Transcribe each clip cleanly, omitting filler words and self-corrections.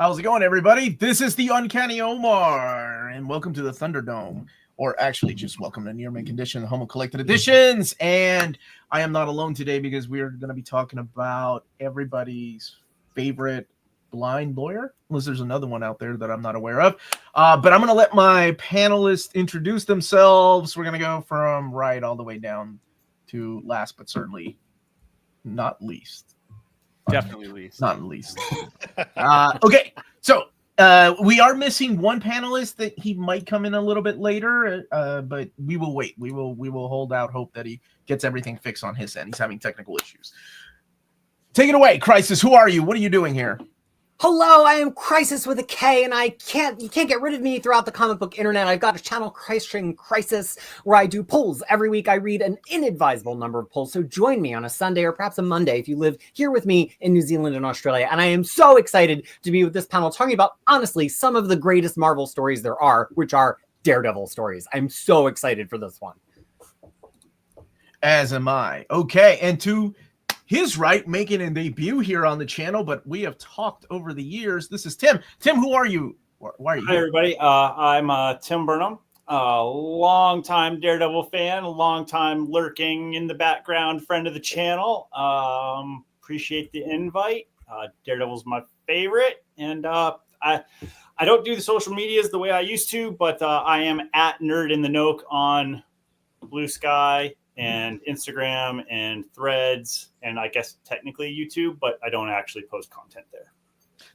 How's it going, everybody? This is the Uncanny Omar, and welcome to the Thunderdome. Or actually, just welcome to Near Mint Condition, the home of collected editions. And I am not alone today because we are going to be talking about everybody's favorite blind lawyer, unless there's another one out there that I'm not aware of. But I'm going to let my panelists introduce themselves. We're going to go from right all the way down to last, but certainly not least. Definitely least. Not least. Okay, so we are missing one panelist that he might come in a little bit later, but we will wait. We will hold out hope that he gets everything fixed on his end. He's having technical issues. Take it away, Crisis. Who are you? What are you doing here? Hello, I am Crisis with a K, and you can't get rid of me throughout the comic book internet. I've got a channel, Crisis, where I do polls. Every week I read an inadvisable number of polls, so join me on a Sunday or perhaps a Monday if you live here with me in New Zealand and Australia. And I am so excited to be with this panel talking about, honestly, some of the greatest Marvel stories there are, which are Daredevil stories. I'm so excited for this one. As am I. Okay, and to his right, making a debut here on the channel, but we have talked over the years. This is Tim. Tim, who are you? Why are you Hi, everybody. I'm Tim Burnham, a longtime Daredevil fan, a longtime lurking in the background friend of the channel. Appreciate the invite. Daredevil's my favorite, and I don't do the social medias the way I used to, but I am at Nerd in the Nook on Blue Sky and Instagram and Threads, and I guess technically YouTube, but I don't actually post content there.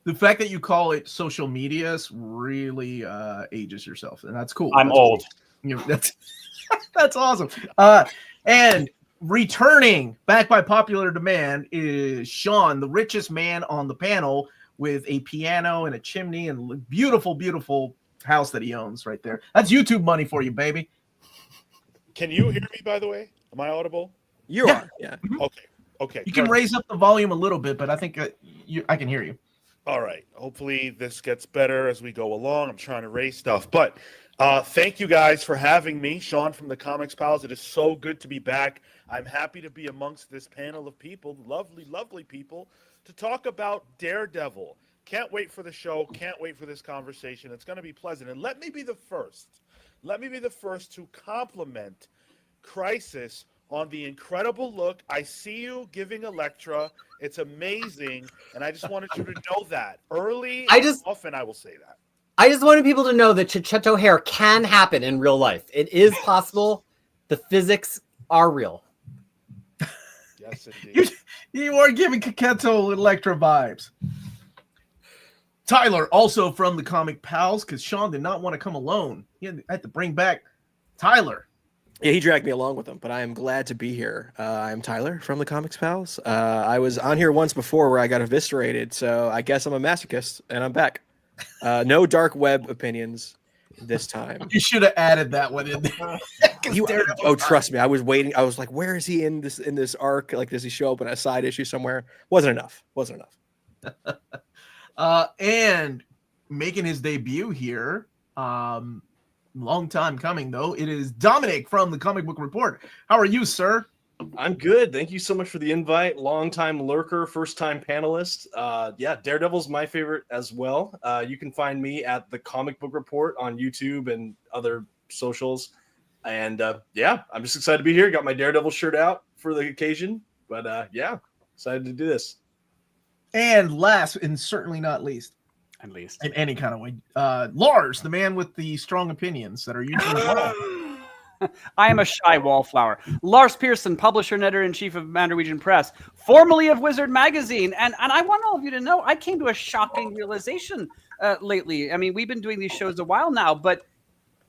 The fact that you call it social medias really ages yourself, and that's cool. I'm old. That's awesome. And returning back by popular demand is Sean, the richest man on the panel, with a piano and a chimney and beautiful, beautiful house that he owns right there. That's YouTube money for you, baby. Can you hear me, by the way? Am I audible? You are. Yeah. Okay. You can raise up the volume a little bit, but I think I can hear you. All right. Hopefully this gets better as we go along. I'm trying to raise stuff. But thank you guys for having me. Sean from the Comics Pals. It is so good to be back. I'm happy to be amongst this panel of people, lovely, lovely people, to talk about Daredevil. Can't wait for the show. Can't wait for this conversation. It's going to be pleasant. And let me be the first. Let me be the first to compliment Crisis on the incredible look. I see you giving Elektra. It's amazing, and I just wanted you to know that. Often I will say that. I just wanted people to know that Chichetto hair can happen in real life. It is possible. The physics are real. Yes, indeed. You are giving Chichetto Elektra vibes. Tyler, also from the Comic Pals, because Sean did not want to come alone. He had to bring back Tyler. Yeah, he dragged me along with him, but I am glad to be here. I'm Tyler from the Comics Pals. I was on here once before where I got eviscerated, so I guess I'm a masochist, and I'm back. No dark web opinions this time. You should have added that one in there. Trust me, I was waiting. I was like, where is he in this arc? Like, does he show up in a side issue somewhere? Wasn't enough. And making his debut here, long time coming though, it is Dominic from the Comic Book Report. How are you, sir? I'm good. Thank you so much for the invite. Long-time lurker, first-time panelist. Daredevil's my favorite as well. You can find me at the Comic Book Report on YouTube and other socials. And I'm just excited to be here. Got my Daredevil shirt out for the occasion. But excited to do this. And last, and certainly not least, in any kind of way, Lars, the man with the strong opinions that are usually wrong. I am a shy wallflower. Lars Pearson, publisher and editor-in-chief of Norwegian Press, formerly of Wizard Magazine. And I want all of you to know, I came to a shocking realization lately. I mean, we've been doing these shows a while now, but it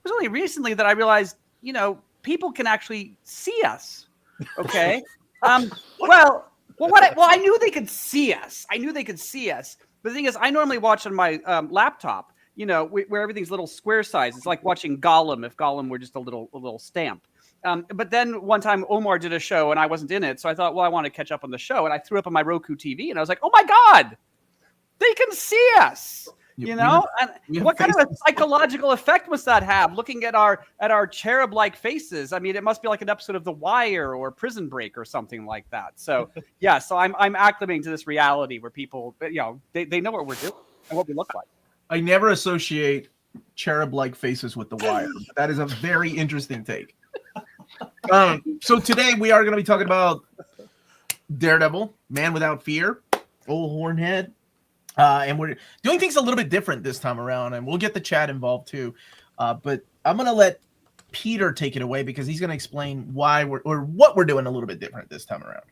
was only recently that I realized, people can actually see us. Okay? I knew they could see us. But the thing is, I normally watch on my laptop, where everything's little square size. It's like watching Gollum if Gollum were just a little stamp. But then one time Omar did a show and I wasn't in it. So I thought, I want to catch up on the show. And I threw up on my Roku TV and I was like, oh my God, they can see us. What kind of a psychological effect must that have? Looking at our cherub-like faces. I mean, it must be like an episode of The Wire or Prison Break or something like that. So so I'm acclimating to this reality where people, they know what we're doing. and what we look like. I never associate cherub-like faces with The Wire. But that is a very interesting take. So today we are going to be talking about Daredevil, Man Without Fear, Old Hornhead. And we're doing things a little bit different this time around, and we'll get the chat involved too. But I'm going to let Peter take it away because he's going to explain why what we're doing a little bit different this time around.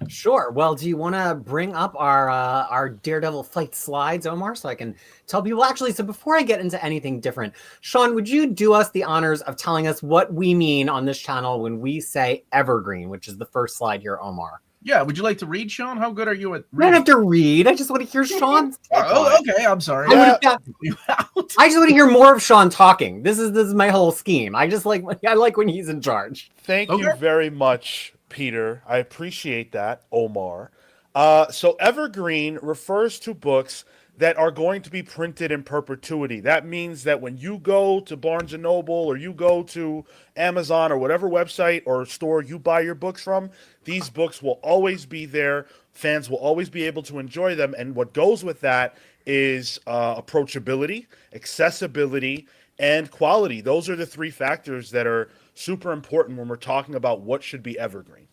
Sure. Well, do you want to bring up our Daredevil fight slides, Omar, so I can tell people? Actually, so before I get into anything different, Sean, would you do us the honors of telling us what we mean on this channel when we say evergreen, which is the first slide here, Omar? Yeah. Would you like to read, Sean? How good are you at I don't reading? have to read. I just want to hear Sean's. Oh, okay. I'm sorry. I just want to hear more of Sean talking. This is my whole scheme. I like when he's in charge. Thank you Okay. very much, Peter. I appreciate that, Omar. So evergreen refers to books that are going to be printed in perpetuity. That means that when you go to Barnes & Noble or you go to Amazon or whatever website or store you buy your books from, these books will always be there. Fans will always be able to enjoy them. And what goes with that is approachability, accessibility, and quality. Those are the three factors that are super important when we're talking about what should be evergreen.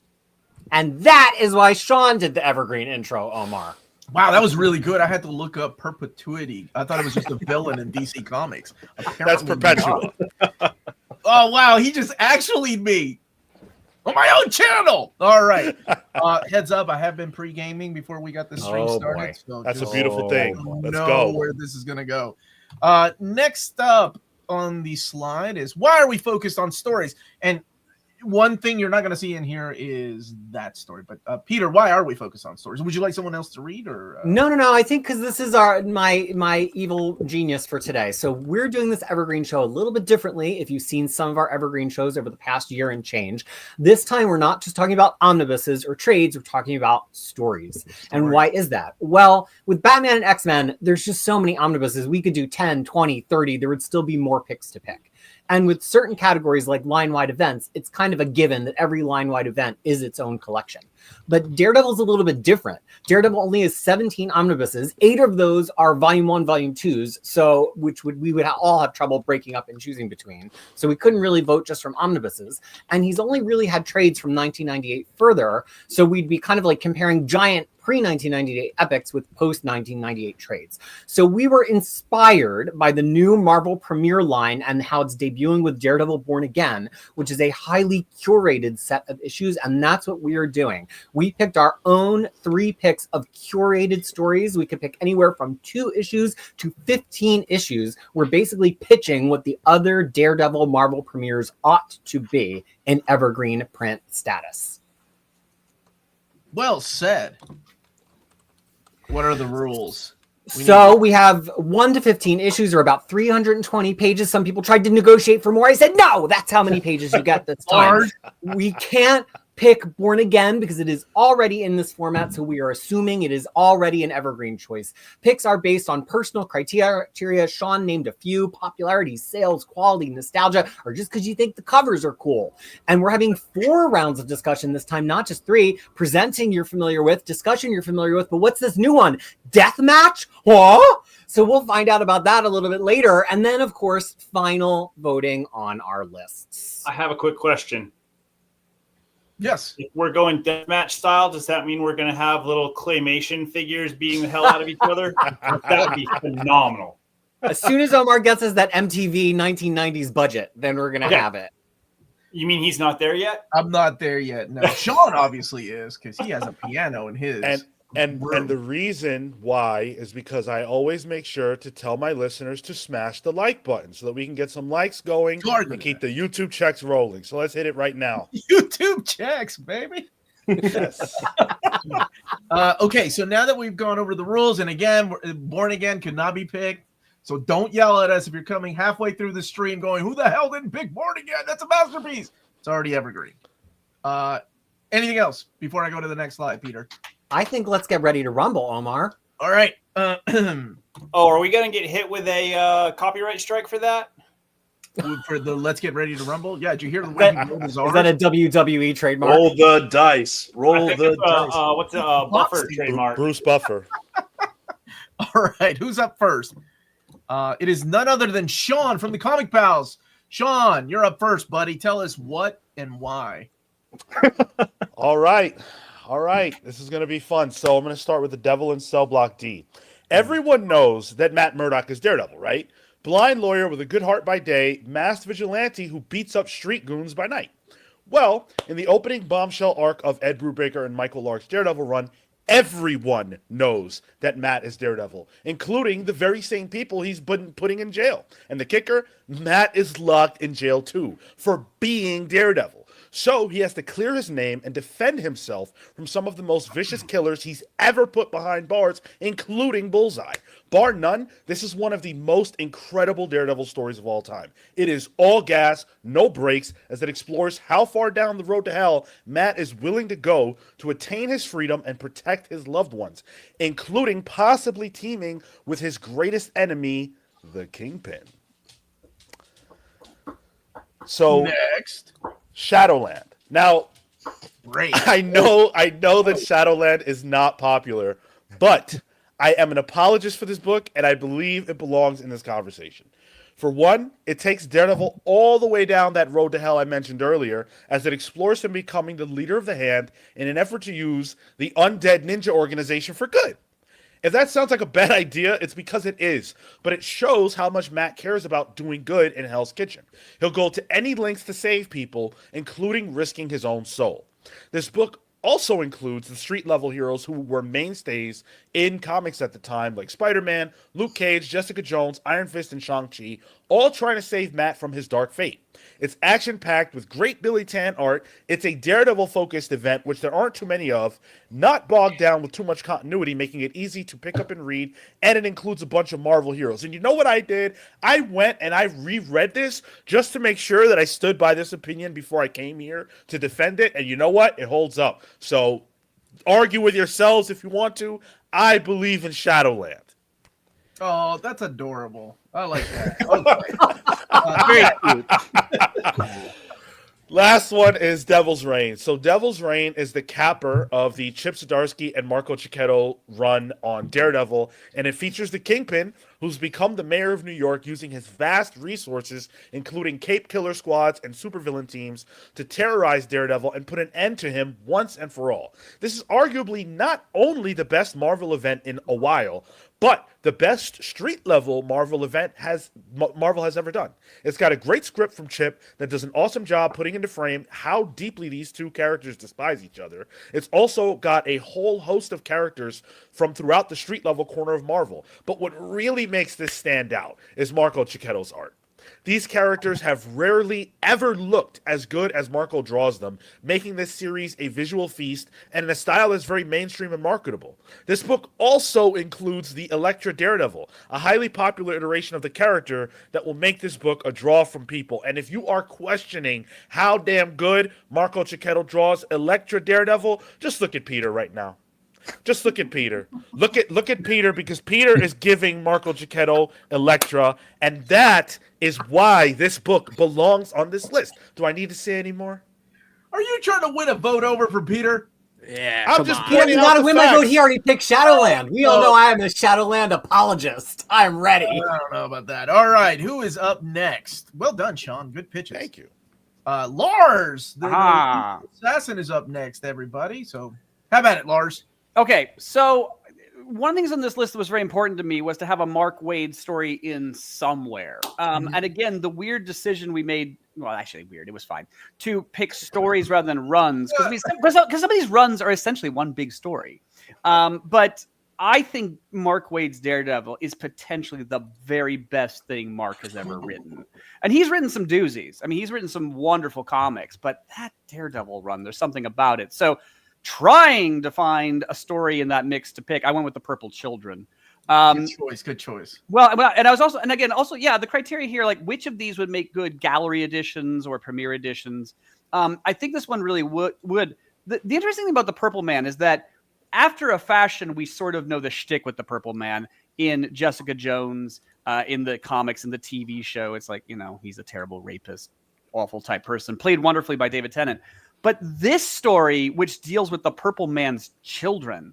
And that is why Sean did the evergreen intro, Omar. Wow, that was really good. I had to look up perpetuity. I thought it was just a villain in DC Comics. That's Apparently perpetual. not. Oh, wow. He just actually me on my own channel. All right. Heads up. I have been pre-gaming before we got the stream Oh, started. boy. So That's a just beautiful thing. Let's know go. where this is going to go. Next up on the slide is why are we focused on stories? And one thing you're not going to see in here is that story. But Peter, why are we focused on stories? Would you like someone else to read or? No. I think because this is my evil genius for today. So we're doing this evergreen show a little bit differently. If you've seen some of our evergreen shows over the past year and change, this time we're not just talking about omnibuses or trades. We're talking about stories. And why is that? Well, with Batman and X-Men, there's just so many omnibuses. We could do 10, 20, 30. There would still be more picks to pick. And with certain categories like line-wide events, it's kind of a given that every line-wide event is its own collection. But Daredevil's a little bit different. Daredevil only has 17 omnibuses. 8 of those are Volume 1, Volume 2s, so we would all have trouble breaking up and choosing between. So we couldn't really vote just from omnibuses. And he's only really had trades from 1998 further, so we'd be kind of like comparing giant pre-1998 epics with post-1998 trades. So we were inspired by the new Marvel Premiere line and how it's debuting with Daredevil Born Again, which is a highly curated set of issues, and that's what we are doing. We picked our own 3 picks of curated stories. We could pick anywhere from 2 issues to 15 issues. We're basically pitching what the other Daredevil Marvel premieres ought to be in evergreen print status. Well said. What are the rules? We have 1 to 15 issues, or about 320 pages. Some people tried to negotiate for more. I said, no, that's how many pages you get this time. We can't pick Born Again because it is already in this format, so we are assuming it is already an evergreen choice. Picks are based on personal criteria. Sean named a few: popularity, sales, quality, nostalgia, or just because you think the covers are cool. And we're having 4 rounds of discussion this time, not just 3. Presenting you're familiar with, discussion you're familiar with, but what's this new one? Deathmatch? Huh? So we'll find out about that a little bit later. And then, of course, final voting on our lists. I have a quick question. Yes. If we're going deathmatch style, does that mean we're going to have little claymation figures beating the hell out of each other? That would be phenomenal. As soon as Omar gets us that MTV 1990s budget, then we're going to have it. You mean he's not there yet? I'm not there yet. No. Sean obviously is because he has a piano in his. And the reason why is because I always make sure to tell my listeners to smash the like button so that we can get some likes going and keep the YouTube checks rolling. So let's hit it right now. YouTube checks, baby. Yes. Okay, so now that we've gone over the rules, and again, Born Again could not be picked. So don't yell at us if you're coming halfway through the stream going, who the hell didn't pick Born Again? That's a masterpiece. It's already evergreen. Anything else before I go to the next slide, Peter? I think let's get ready to rumble, Omar. All right. Oh, are we going to get hit with a copyright strike for that? For the Let's Get Ready to Rumble? Yeah, did you hear the way he rolled his Is that a WWE trademark? Roll the dice. I Roll think the it's dice. what's a Buffer trademark? Bruce Buffer. All right, who's up first? It is none other than Sean from the Comic Pals. Sean, you're up first, buddy. Tell us what and why. All right. This is going to be fun. So I'm going to start with the Devil in Cell Block D. Everyone knows that Matt Murdock is Daredevil, right? Blind lawyer with a good heart by day, masked vigilante who beats up street goons by night. Well, in the opening bombshell arc of Ed Brubaker and Michael Lark's Daredevil run, everyone knows that Matt is Daredevil, including the very same people he's been putting in jail. And the kicker, Matt is locked in jail too for being Daredevil. So he has to clear his name and defend himself from some of the most vicious killers he's ever put behind bars, including Bullseye. Bar none, this is one of the most incredible Daredevil stories of all time. It is all gas, no brakes, as it explores how far down the road to hell Matt is willing to go to attain his freedom and protect his loved ones, including possibly teaming with his greatest enemy, the Kingpin. So Next. Shadowland. Now, Great. I know that Shadowland is not popular, but I am an apologist for this book, and I believe it belongs in this conversation. For one, it takes Daredevil all the way down that road to hell I mentioned earlier, as it explores him becoming the leader of the Hand in an effort to use the undead ninja organization for good. If that sounds like a bad idea, it's because it is. But it shows how much Matt cares about doing good in Hell's Kitchen. He'll go to any lengths to save people, including risking his own soul. This book also includes the street-level heroes who were mainstays in comics at the time, like Spider-Man, Luke Cage, Jessica Jones, Iron Fist, and Shang-Chi, all trying to save Matt from his dark fate. It's action-packed with great Billy Tan art. It's a Daredevil-focused event, which there aren't too many of, not bogged down with too much continuity, making it easy to pick up and read, and it includes a bunch of Marvel heroes. And you know what I did? I went and I reread this just to make sure that I stood by this opinion before I came here to defend it, and you know what? It holds up. So argue with yourselves if you want to. I believe in Shadowland. Oh, that's adorable. I like that. Very cute. Last one is Devil's Reign. So Devil's Reign is the capper of the Chip Zdarsky and Marco Cicchetto run on Daredevil, and it features the Kingpin, who's become the mayor of New York using his vast resources, including Cape Killer squads and supervillain teams, to terrorize Daredevil and put an end to him once and for all. This is arguably not only the best Marvel event in a while, but the best street-level Marvel event Marvel has ever done. It's got a great script from Chip that does an awesome job putting into frame how deeply these two characters despise each other. It's also got a whole host of characters from throughout the street-level corner of Marvel. But what really makes this stand out is Marco Cicchetto's art. These characters have rarely ever looked as good as Marco draws them, making this series a visual feast and in a style that's very mainstream and marketable. This book also includes the Elektra Daredevil, a highly popular iteration of the character that will make this book a draw from people. And if you are questioning how damn good Marco Cicchetto draws Elektra Daredevil, just look at Peter right now. Just look at Peter. Look at Peter, because Peter is giving Marco Cicchetto Elektra, and that is why this book belongs on this list. Do I need to say any more? Are you trying to win a vote over for Peter? Yeah, I'm come just on. He doesn't pointing gotta out win the my vote. facts. He already picked Shadowland. We all know I am a Shadowland apologist. I'm ready. I don't know about that. All right, who is up next? Well done, Sean. Good pitches. Thank you. Lars, the Ah. assassin, is up next, everybody. So how about it, Lars? Okay, so one of the things on this list that was very important to me was to have a Mark Waid story in somewhere. And again, the weird decision we made, well, actually weird, it was fine, to pick stories rather than runs. Because some of these runs are essentially one big story. But I think Mark Waid's Daredevil is potentially the very best thing Mark has ever written. And he's written some doozies. I mean, he's written some wonderful comics, but that Daredevil run, there's something about it. So trying to find a story in that mix to pick, I went with the Purple Children. Good choice. Well, and I was also, and again, also, yeah, the criteria here, like which of these would make good gallery editions or premiere editions. I think this one really would. The interesting thing about the Purple Man is that after a fashion, we sort of know the shtick with the Purple Man in Jessica Jones, in the comics, in the TV show. It's like, you know, he's a terrible rapist, awful type person, played wonderfully by David Tennant. But this story, which deals with the Purple Man's children,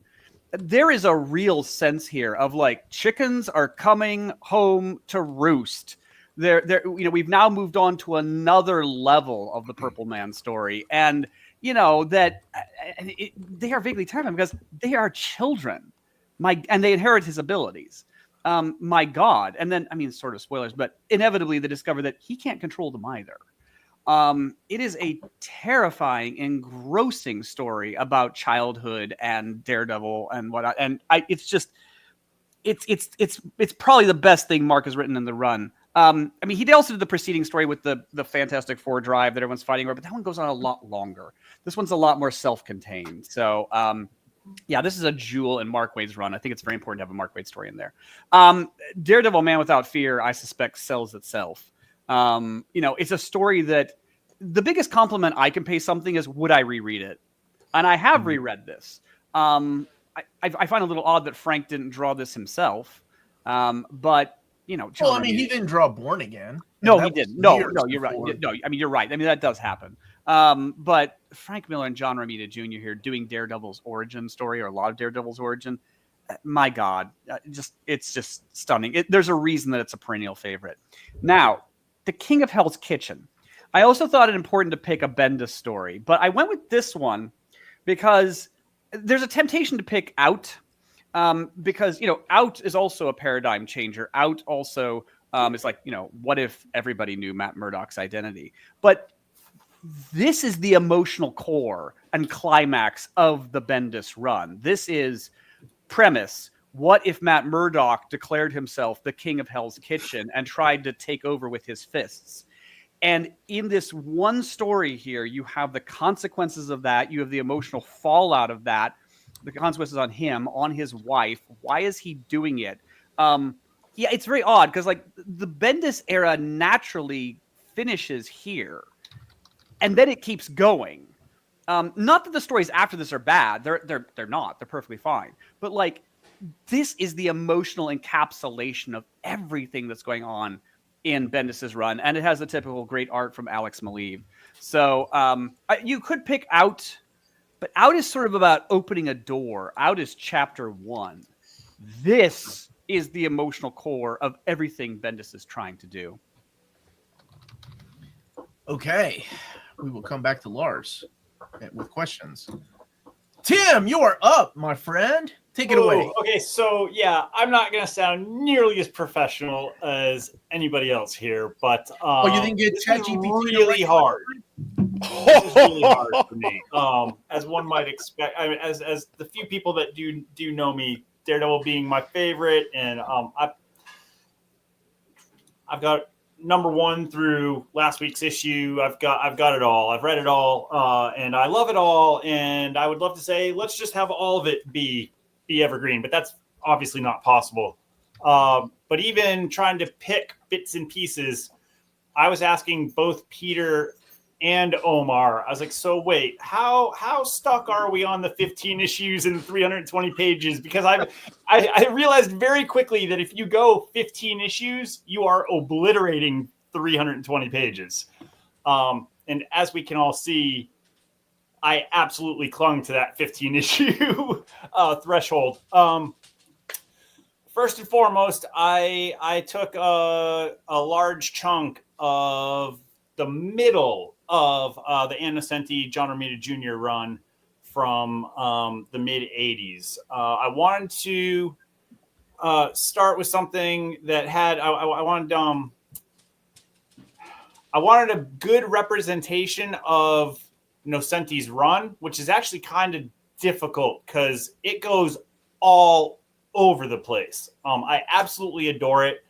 there is a real sense here of like chickens are coming home to roost. We've now moved on to another level of the Purple Man story, and that they are vaguely terrifying because they are children, and they inherit his abilities. My God, and then sort of spoilers, but inevitably they discover that he can't control them either. It is a terrifying, engrossing story about childhood and Daredevil and whatnot. And it's probably the best thing Mark has written in the run. He also did the preceding story with the Fantastic Four drive that everyone's fighting over, but that one goes on a lot longer. This one's a lot more self-contained. So, this is a jewel in Mark Waid's run. I think it's very important to have a Mark Waid story in there. Daredevil Man Without Fear, I suspect, sells itself. It's a story that the biggest compliment I can pay something is, would I reread it? And I have reread this. I find a little odd that Frank didn't draw this himself. But John he didn't draw Born Again. No, he didn't. No, you're right. No, you're right. That does happen. But Frank Miller and John Romita Jr. here doing Daredevil's origin story, or a lot of Daredevil's origin. My God, it's just stunning. There's a reason that it's a perennial favorite. Now, The King of Hell's Kitchen. I also thought it important to pick a Bendis story, but I went with this one because there's a temptation to pick Out, because Out is also a paradigm changer. Out also is like, what if everybody knew Matt Murdock's identity? But this is the emotional core and climax of the Bendis run. This is premise. What if Matt Murdock declared himself the King of Hell's Kitchen and tried to take over with his fists? And in this one story here, you have the consequences of that. You have the emotional fallout of that, the consequences on him, on his wife. Why is he doing it? It's very odd because like the Bendis era naturally finishes here, and then it keeps going. Not that the stories after this are bad. They're not. They're perfectly fine. But like, this is the emotional encapsulation of everything that's going on in Bendis's run, and it has the typical great art from Alex Maleev. So you could pick Out, but Out is sort of about opening a door. Out is chapter 1. This is the emotional core of everything Bendis is trying to do. Okay, we will come back to Lars with questions. Tim, you are up, my friend. Take it away. Okay, so I'm not going to sound nearly as professional as anybody else here, but you didn't get ChatGPT really hard. This is really hard for me. As one might expect, as the few people that do know me, Daredevil being my favorite, and I've got number 1 through last week's issue. I've got it all. I've read it all, and I love it all. And I would love to say, let's just have all of it be evergreen, but that's obviously not possible. But even trying to pick bits and pieces, I was asking both Peter and Omar. I was like, so wait, how stuck are we on the 15 issues and 320 pages? Because I realized very quickly that if you go 15 issues, you are obliterating 320 pages. And as we can all see, I absolutely clung to that 15 issue threshold. First and foremost, I took a large chunk of the middle of the Ann Nocenti, John Romita Jr. run from the mid 80s. I wanted to start with something that had I wanted a good representation of Nocenti's run, which is actually kind of difficult because it goes all over the place. I absolutely adore it.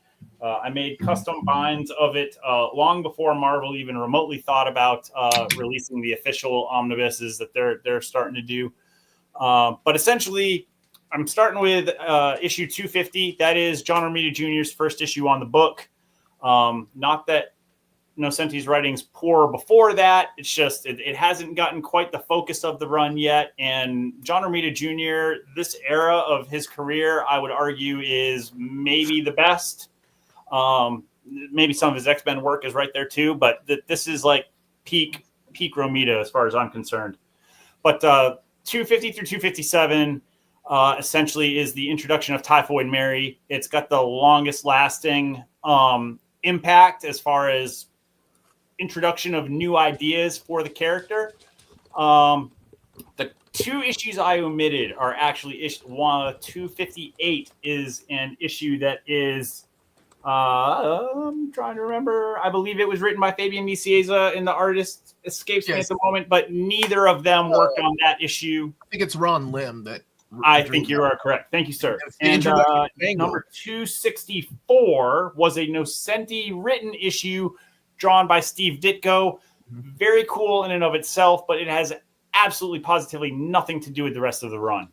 I made custom binds of it long before Marvel even remotely thought about releasing the official omnibuses that they're starting to do. But essentially, I'm starting with issue 250. That is John Romita Jr.'s first issue on the book. Not that Nocenti's writing's poor before that. It's just it hasn't gotten quite the focus of the run yet. And John Romita Jr., this era of his career, I would argue, is maybe the best. Maybe some of his X-Men work is right there too, but this is like peak Romita as far as I'm concerned. But 250 through 257, essentially is the introduction of Typhoid Mary. It's got the longest lasting impact as far as introduction of new ideas for the character. The 2 issues I omitted are actually 258 is an issue that is I'm trying to remember. I believe it was written by Fabian Nicieza, and the artist escapes me at the moment, but neither of them worked on that issue. I think it's Ron Lim that. I think you are correct. Thank you, sir. And number 264 was a Nocenti written issue drawn by Steve Ditko. Very cool in and of itself, but it has absolutely positively nothing to do with the rest of the run.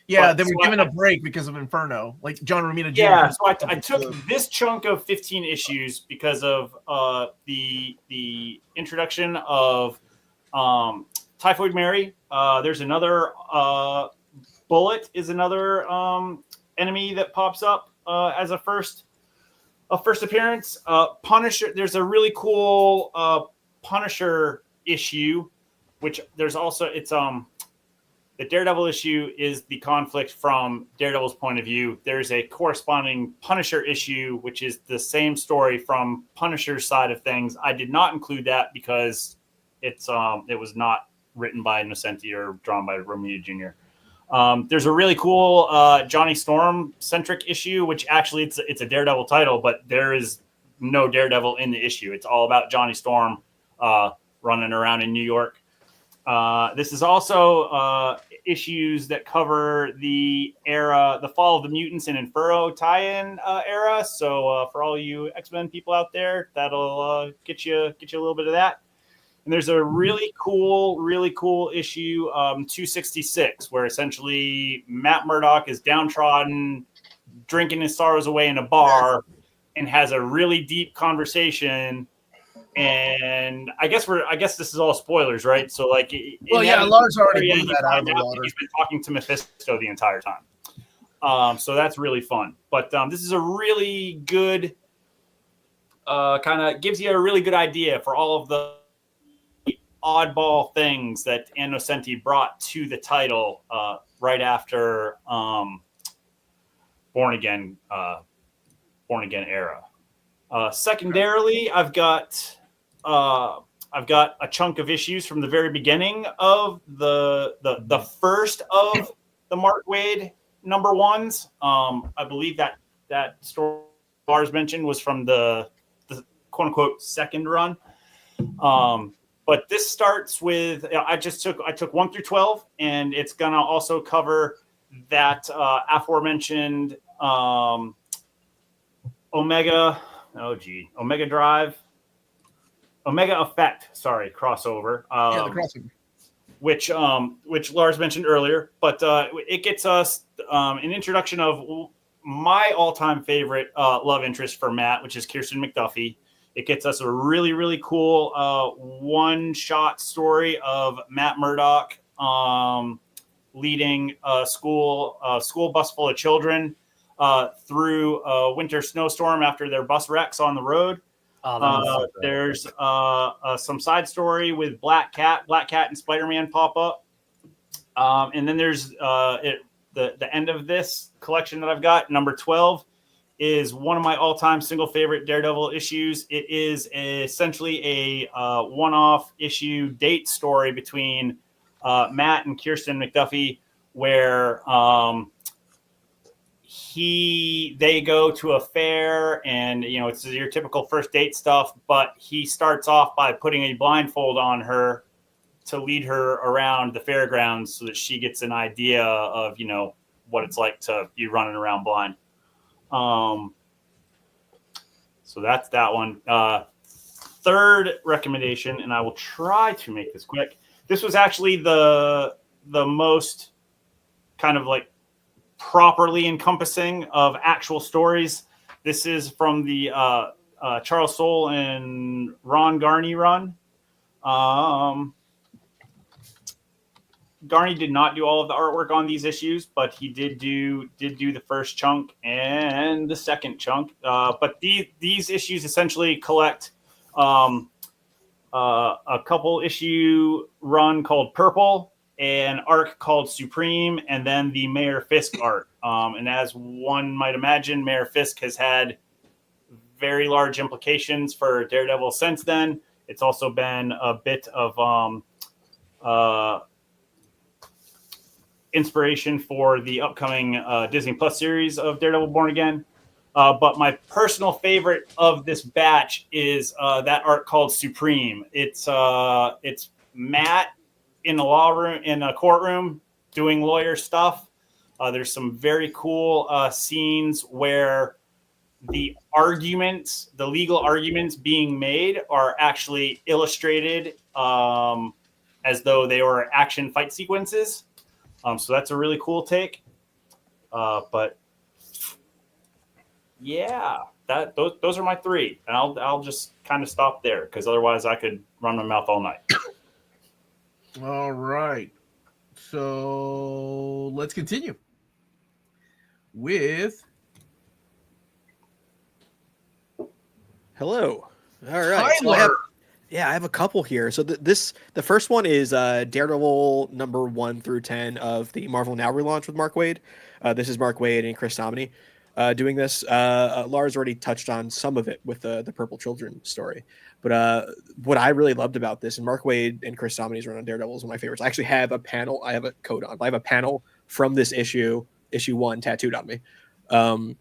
They were given a break because of Inferno, like John Romita Jr. Yeah, so I took this chunk of 15 issues because of the introduction of Typhoid Mary. There's another Bullet is another enemy that pops up as a first appearance. Punisher. There's a really cool Punisher issue, which there's also the Daredevil issue is the conflict from Daredevil's point of view. There's a corresponding Punisher issue, which is the same story from Punisher's side of things. I did not include that because it was not written by Nocenti or drawn by Romita Jr. There's a really cool Johnny Storm centric issue, which actually it's a Daredevil title, but there is no Daredevil in the issue. It's all about Johnny Storm running around in New York. This is also issues that cover the Fall of the Mutants and Inferno tie-in era. So for all you X-Men people out there, that'll get you a little bit of that. And there's a really cool issue, 266, where essentially Matt Murdock is downtrodden, drinking his sorrows away in a bar, and has a really deep conversation. And I guess this is all spoilers, right? So like, Lars already blew that out of the water. He's been talking to Mephisto the entire time, so that's really fun. But this is a really good, kind of gives you a really good idea for all of the oddball things that Nocenti brought to the title right after Born Again era. Secondarily, I've got a chunk of issues from the very beginning of the first of the Mark Waid number ones. I believe that story Lars mentioned was from the quote unquote second run. But this starts with I took 1 through 12, and it's gonna also cover that aforementioned Omega Effect, crossover. The crossover. Which Lars mentioned earlier, but it gets us an introduction of my all-time favorite love interest for Matt, which is Kirsten McDuffie. It gets us a really, really cool one-shot story of Matt Murdock leading a school bus full of children through a winter snowstorm after their bus wrecks on the road. There's some side story with Black Cat and Spider-Man pop up. And then there's the end of this collection that I've got, number 12, is one of my all-time single favorite Daredevil issues. It is essentially a one-off issue date story between Matt and Kirsten McDuffie, where they go to a fair, and it's your typical first date stuff, but he starts off by putting a blindfold on her to lead her around the fairgrounds so that she gets an idea of what it's like to be running around blind. So that's that one. Third recommendation, and I will try to make this quick. This was actually the most kind of like properly encompassing of actual stories. This is from the Charles Soule and Ron Garney run. Garney did not do all of the artwork on these issues, but he did do the first chunk and the second chunk. But these issues essentially collect a couple issue run called Purple, an arc called Supreme, and then the Mayor Fisk arc. And as one might imagine, Mayor Fisk has had very large implications for Daredevil since then. It's also been a bit of inspiration for the upcoming Disney Plus series of Daredevil Born Again. But my personal favorite of this batch is that arc called Supreme. It's Matt in a courtroom doing lawyer stuff. There's some very cool scenes where the legal arguments being made are actually illustrated as though they were action fight sequences. So that's a really cool take. But yeah, those are my three, and I'll just kind of stop there because otherwise I could run my mouth all night. All right. So let's continue with. Hello. All right. So I have a couple here. So the first one is Daredevil number 1 through 10 of the Marvel Now relaunch with Mark Waid. This is Mark Waid and Chris Dominic doing this. Lars already touched on some of it with the Purple Children story. But what I really loved about this, and Mark Waid and Chris Dominic's run on Daredevil is one of my favorites. I actually have a panel. I have a coat on. I have a panel from this issue 1, tattooed on me. And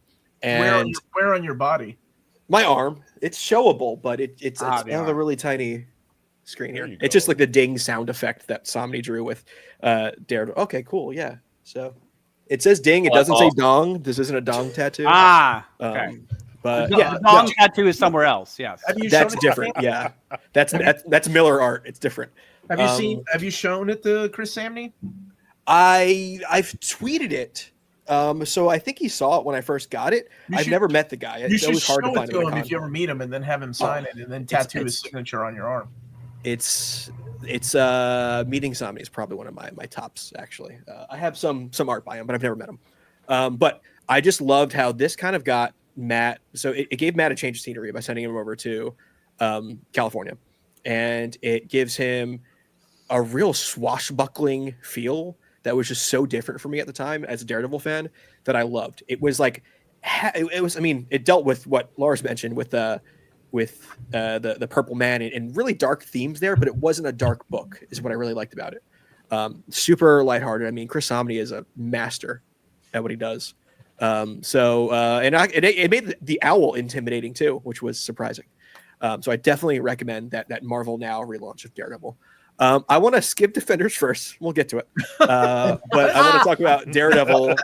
where on your body? My arm. It's showable, but it's I have a really tiny screen here. It's just like the ding sound effect that Somni drew with Daredevil. Okay, cool. Yeah. So it says ding. It doesn't say dong. This isn't a dong tattoo. Okay. But the dong tattoo is somewhere else. Yes. That's different. Yeah. That's Miller art. It's different. Have you shown it to Chris Samney? I've tweeted it. So I think he saw it when I first got it. I've never met the guy. It's always hard to find him if you ever meet him, and then have him sign it, and then tattoo his signature on your arm. It's meeting Somni is probably one of my tops actually. I have some art by him, but I've never met him. But I just loved how this kind of got Matt. So it gave Matt a change of scenery by sending him over to California, and it gives him a real swashbuckling feel that was just so different for me at the time as a Daredevil fan that I loved. It was like, it dealt with what Lars mentioned with the Purple Man and really dark themes there, but it wasn't a dark book is what I really liked about it. Super lighthearted. I mean, Chris Somni is a master at what he does. It made the owl intimidating too, which was surprising. So I definitely recommend that Marvel Now relaunch of Daredevil. I want to skip Defenders first. We'll get to it. But I want to talk about Daredevil.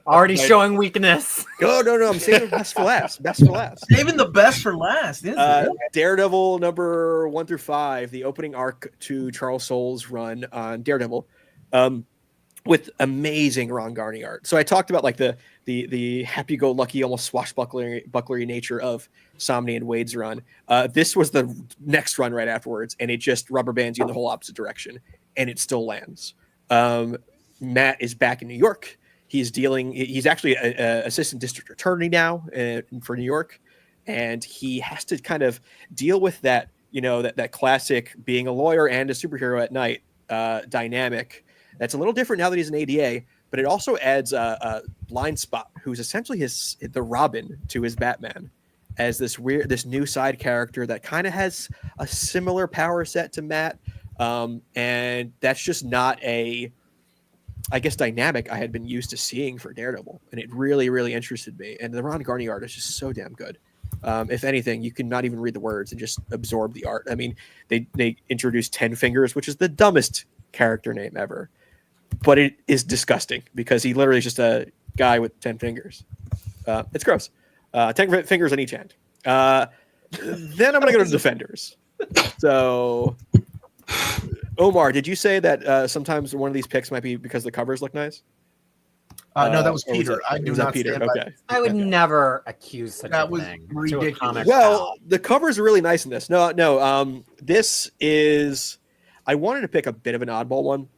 Already showing weakness. No. I'm saving best for last. Best for last. Saving the best for last. Daredevil number 1 through 5, the opening arc to Charles Soule's run on Daredevil, with amazing Ron Garney art. So I talked about like the happy-go-lucky, almost swashbucklery nature of Somni and Wade's run. This was the next run right afterwards, and it just rubber bands you in the whole opposite direction, and it still lands. Matt is back in New York. He's actually an assistant district attorney now for New York, and he has to kind of deal with that, that classic being a lawyer and a superhero at night dynamic. That's a little different now that he's an ADA, but it also adds a Blind Spot, who's essentially the Robin to his Batman, as this new side character that kind of has a similar power set to Matt, and that's just not dynamic I had been used to seeing for Daredevil, and it really, really interested me. And the Ron Garney art is just so damn good. If anything, you can not even read the words and just absorb the art. I mean, they introduced 10 Fingers, which is the dumbest character name ever. But it is disgusting because he literally is just a guy with 10 fingers. It's gross. 10 fingers on each hand. Then I'm going to go to Defenders. So, Omar, did you say that sometimes one of these picks might be because the covers look nice? No, that was Peter. I do not Peter. Okay. I would never accuse such a thing. Ridiculous. Well, the covers are really nice in this. No. This is. I wanted to pick a bit of an oddball one.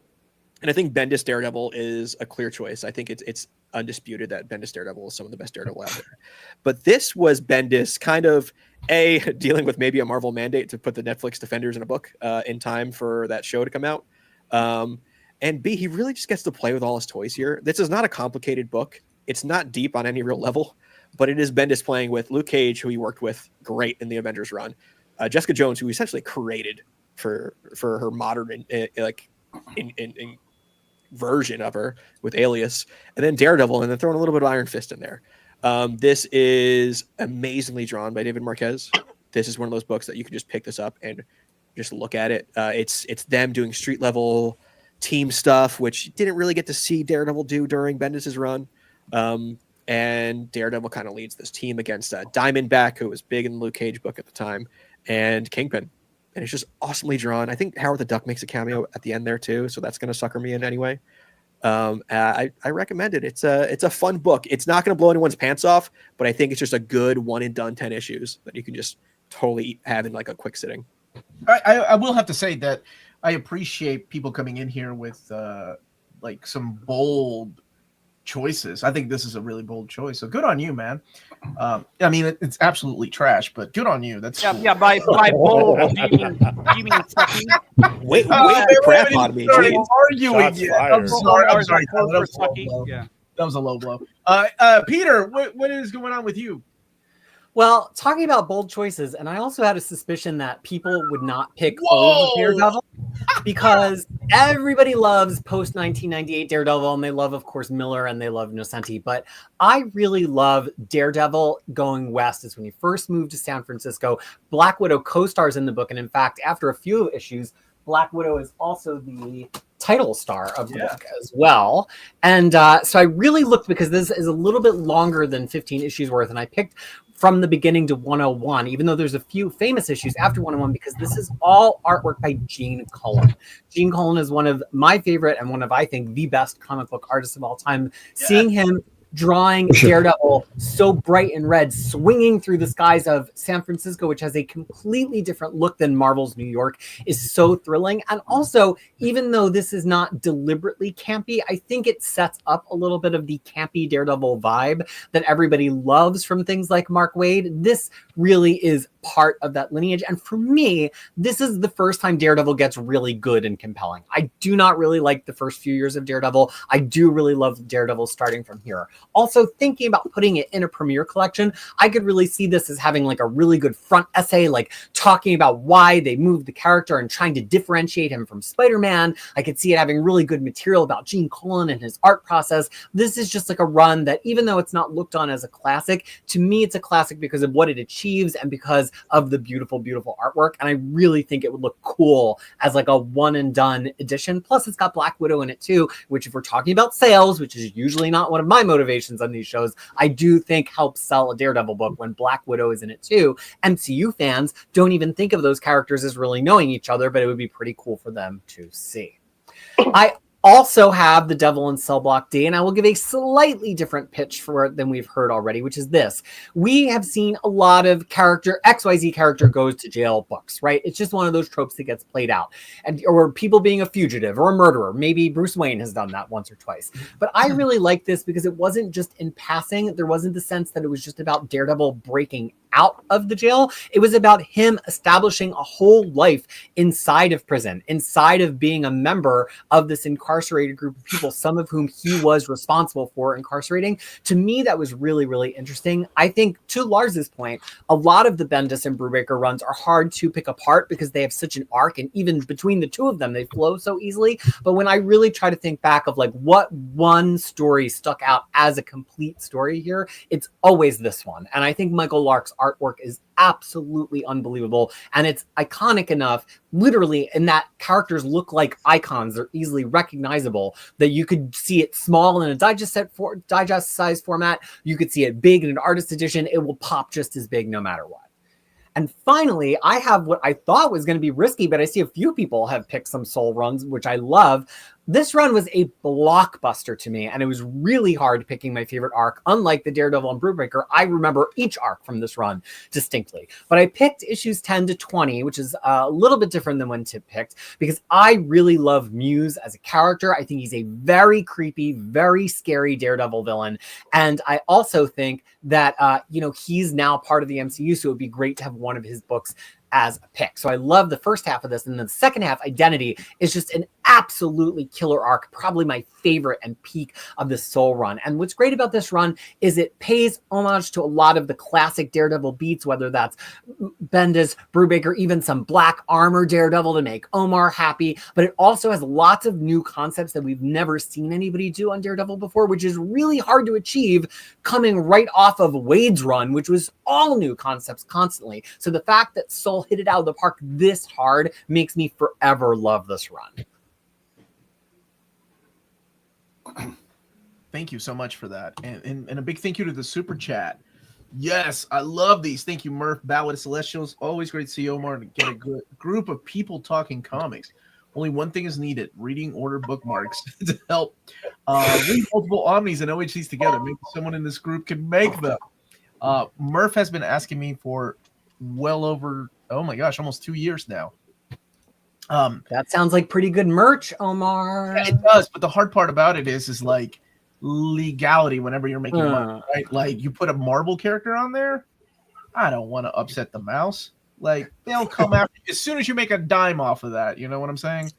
And I think Bendis Daredevil is a clear choice. I think it's undisputed that Bendis Daredevil is some of the best Daredevil out there. But this was Bendis kind of dealing with maybe a Marvel mandate to put the Netflix Defenders in a book in time for that show to come out. And B, he really just gets to play with all his toys here. This is not a complicated book. It's not deep on any real level, but it is Bendis playing with Luke Cage, who he worked with great in the Avengers run, Jessica Jones, who he essentially created for her modern version of her with Alias, and then Daredevil, and then throwing a little bit of Iron Fist in there. This is amazingly drawn by David Marquez. This is one of those books that you can just pick this up and just look at it. It's them doing street level team stuff, which you didn't really get to see Daredevil do during Bendis's run. And Daredevil kind of leads this team against Diamondback, who was big in the Luke Cage book at the time, and Kingpin. And it's just awesomely drawn. I think Howard the Duck makes a cameo at the end there too, so that's going to sucker me in anyway. I recommend it. It's a fun book. It's not going to blow anyone's pants off, but I think it's just a good one and done 10 issues that you can just totally have in like a quick sitting. I will have to say that I appreciate people coming in here with like some bold choices. I think this is a really bold choice. So good on you, man. I mean, it's absolutely trash, but good on you. That's cool. Yeah. By bold, do you mean sucky? Wait the crap on me. Arguing. Shots I'm fired. sorry. Or is that That code for was a low sucky? blow. Yeah. That was a low blow. Peter, what is going on with you? Well, talking about bold choices, and I also had a suspicion that people would not pick old Daredevil because everybody loves post 1998 Daredevil, and they love, of course, Miller, and they love Nocenti. But I really love Daredevil going west. Is when he first moved to San Francisco. Black Widow co-stars in the book, and in fact, after a few issues, Black Widow is also the title star of the book as well. And so I really looked, because this is a little bit longer than 15 issues worth, and I picked from the beginning to 101, even though there's a few famous issues after 101, because this is all artwork by Gene Colan. Gene Colan is one of my favorite and one of, I think, the best comic book artists of all time. Yeah. Seeing him drawing Daredevil so bright and red, swinging through the skies of San Francisco, which has a completely different look than Marvel's New York, is so thrilling. And also, even though this is not deliberately campy, I think it sets up a little bit of the campy Daredevil vibe that everybody loves from things like Mark Waid. This really is part of that lineage. And for me, this is the first time Daredevil gets really good and compelling. I do not really like the first few years of Daredevil. I do really love Daredevil starting from here. Also, thinking about putting it in a premiere collection, I could really see this as having like a really good front essay, like talking about why they moved the character and trying to differentiate him from Spider-Man. I could see it having really good material about Gene Colan and his art process. This is just like a run that, even though it's not looked on as a classic, to me it's a classic because of what it achieves and because of the beautiful, beautiful artwork. And I really think it would look cool as like a one and done edition. Plus, it's got Black Widow in it too, which, if we're talking about sales, which is usually not one of my motivations on these shows, I do think helps sell a Daredevil book when Black Widow is in it too. MCU fans don't even think of those characters as really knowing each other, but it would be pretty cool for them to see. I also have The Devil in Cell Block D, and I will give a slightly different pitch for it than we've heard already, which is this. We have seen a lot of XYZ character goes to jail books, right? It's just one of those tropes that gets played out. Or people being a fugitive or a murderer. Maybe Bruce Wayne has done that once or twice. But I really like this because it wasn't just in passing. There wasn't the sense that it was just about Daredevil breaking out of the jail. It was about him establishing a whole life inside of prison, inside of being a member of this incarcerated group of people, some of whom he was responsible for incarcerating. To me, that was really, really interesting. I think, to Lars's point, a lot of the Bendis and Brubaker runs are hard to pick apart because they have such an arc, and even between the two of them, they flow so easily. But when I really try to think back of like what one story stuck out as a complete story here, it's always this one. And I think Michael Lark's artwork is absolutely unbelievable, and it's iconic enough, literally, in that characters look like icons. They're easily recognizable, that you could see it small in a digest size format, you could see it big in an artist edition, it will pop just as big no matter what. And finally, I have what I thought was going to be risky, but I see a few people have picked some soul runs, which I love. This run was a blockbuster to me, and it was really hard picking my favorite arc. Unlike the Daredevil and Brubaker, I remember each arc from this run distinctly. But I picked issues 10 to 20, which is a little bit different than when Tip picked, because I really love Muse as a character. I think he's a very creepy, very scary Daredevil villain. And I also think that, he's now part of the MCU, so it would be great to have one of his books as a pick. So I love the first half of this, and then the second half, Identity, is just an absolutely killer arc, probably my favorite and peak of the Soul run. And what's great about this run is it pays homage to a lot of the classic Daredevil beats, whether that's Bendis, Brubaker, even some Black Armor Daredevil to make Omar happy, but it also has lots of new concepts that we've never seen anybody do on Daredevil before, which is really hard to achieve coming right off of Wade's run, which was all new concepts constantly. So the fact that Soul hit it out of the park this hard makes me forever love this run. Thank you so much for that. And a big thank you to the super chat. Yes, I love these. Thank you, Murph, Ballad of Celestials. Always great to see Omar and get a good group of people talking comics. Only one thing is needed: reading order bookmarks to help read multiple omnis and OHCs together. Maybe someone in this group can make them. Murph has been asking me for well over, oh my gosh, almost 2 years now. That sounds like pretty good merch, Omar. Yeah, it does, but the hard part about it is like legality whenever you're making money, right? Like you put a Marvel character on there, I don't want to upset the mouse. Like they'll come after you as soon as you make a dime off of that. You know what I'm saying?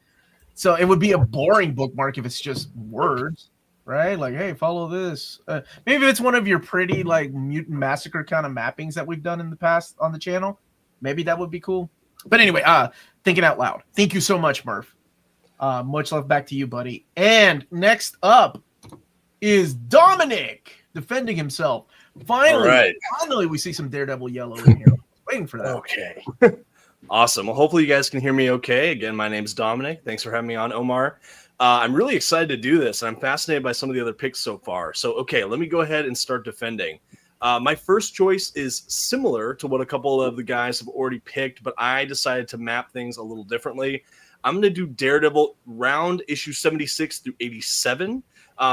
So it would be a boring bookmark if it's just words, right? Like, hey, follow this. Maybe if it's one of your pretty like Mutant Massacre kind of mappings that we've done in the past on the channel, maybe that would be cool. But anyway, thinking out loud. Thank you so much, Murph. Much love back to you, buddy. And next up is Dominic defending himself. Finally, we see some Daredevil yellow in here. Waiting for that. Okay. Awesome. Well, hopefully you guys can hear me okay. Again, my name's Dominic. Thanks for having me on, Omar. I'm really excited to do this, and I'm fascinated by some of the other picks so far. So, okay, let me go ahead and start defending. My first choice is similar to what a couple of the guys have already picked, but I decided to map things a little differently. I'm going to do Daredevil round issue 76 through 87.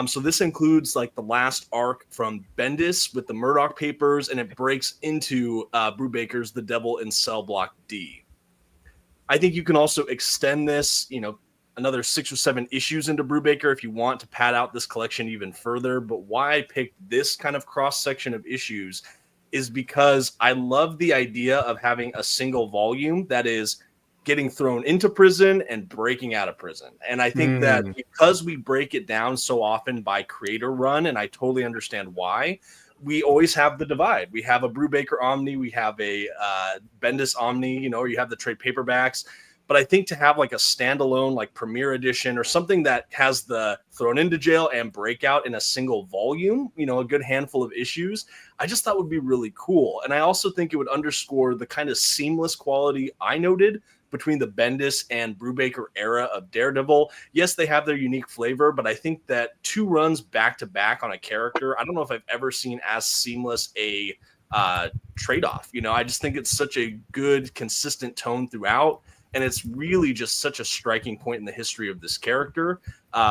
So this includes like the last arc from Bendis with the Murdoch papers, and it breaks into Brubaker's The Devil in Cell Block D. I think you can also extend this, another 6 or 7 issues into Brubaker if you want to pad out this collection even further. But why I picked this kind of cross-section of issues is because I love the idea of having a single volume that is getting thrown into prison and breaking out of prison. And I think that because we break it down so often by creator run, and I totally understand why, we always have the divide. We have a Brubaker Omni, we have a Bendis Omni, or you have the trade paperbacks. But I think to have like a standalone, like premiere edition or something that has the thrown into jail and breakout in a single volume, a good handful of issues, I just thought would be really cool. And I also think it would underscore the kind of seamless quality I noted between the Bendis and Brubaker era of Daredevil. Yes, they have their unique flavor, but I think that 2 runs back to back on a character, I don't know if I've ever seen as seamless a trade-off. I just think it's such a good, consistent tone throughout. And it's really just such a striking point in the history of this character.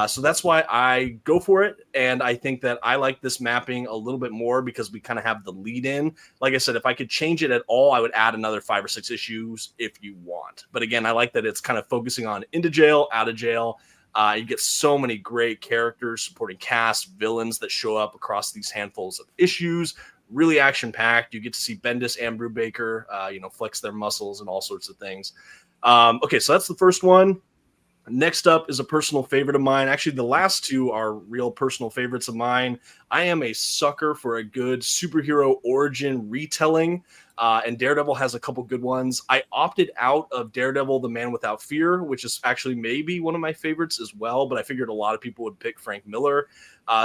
So that's why I go for it. And I think that I like this mapping a little bit more because we kind of have the lead in. Like I said, if I could change it at all, I would add another 5 or 6 issues if you want. But again, I like that it's kind of focusing on into jail, out of jail. You get so many great characters, supporting cast, villains that show up across these handfuls of issues. Really action-packed. You get to see Bendis and Brubaker, flex their muscles and all sorts of things. Okay, so that's the first one. Next up is a personal favorite of mine. Actually, the last 2 are real personal favorites of mine. I am a sucker for a good superhero origin retelling, and Daredevil has a couple good ones. I opted out of Daredevil, The Man Without Fear, which is actually maybe one of my favorites as well, but I figured a lot of people would pick Frank Miller.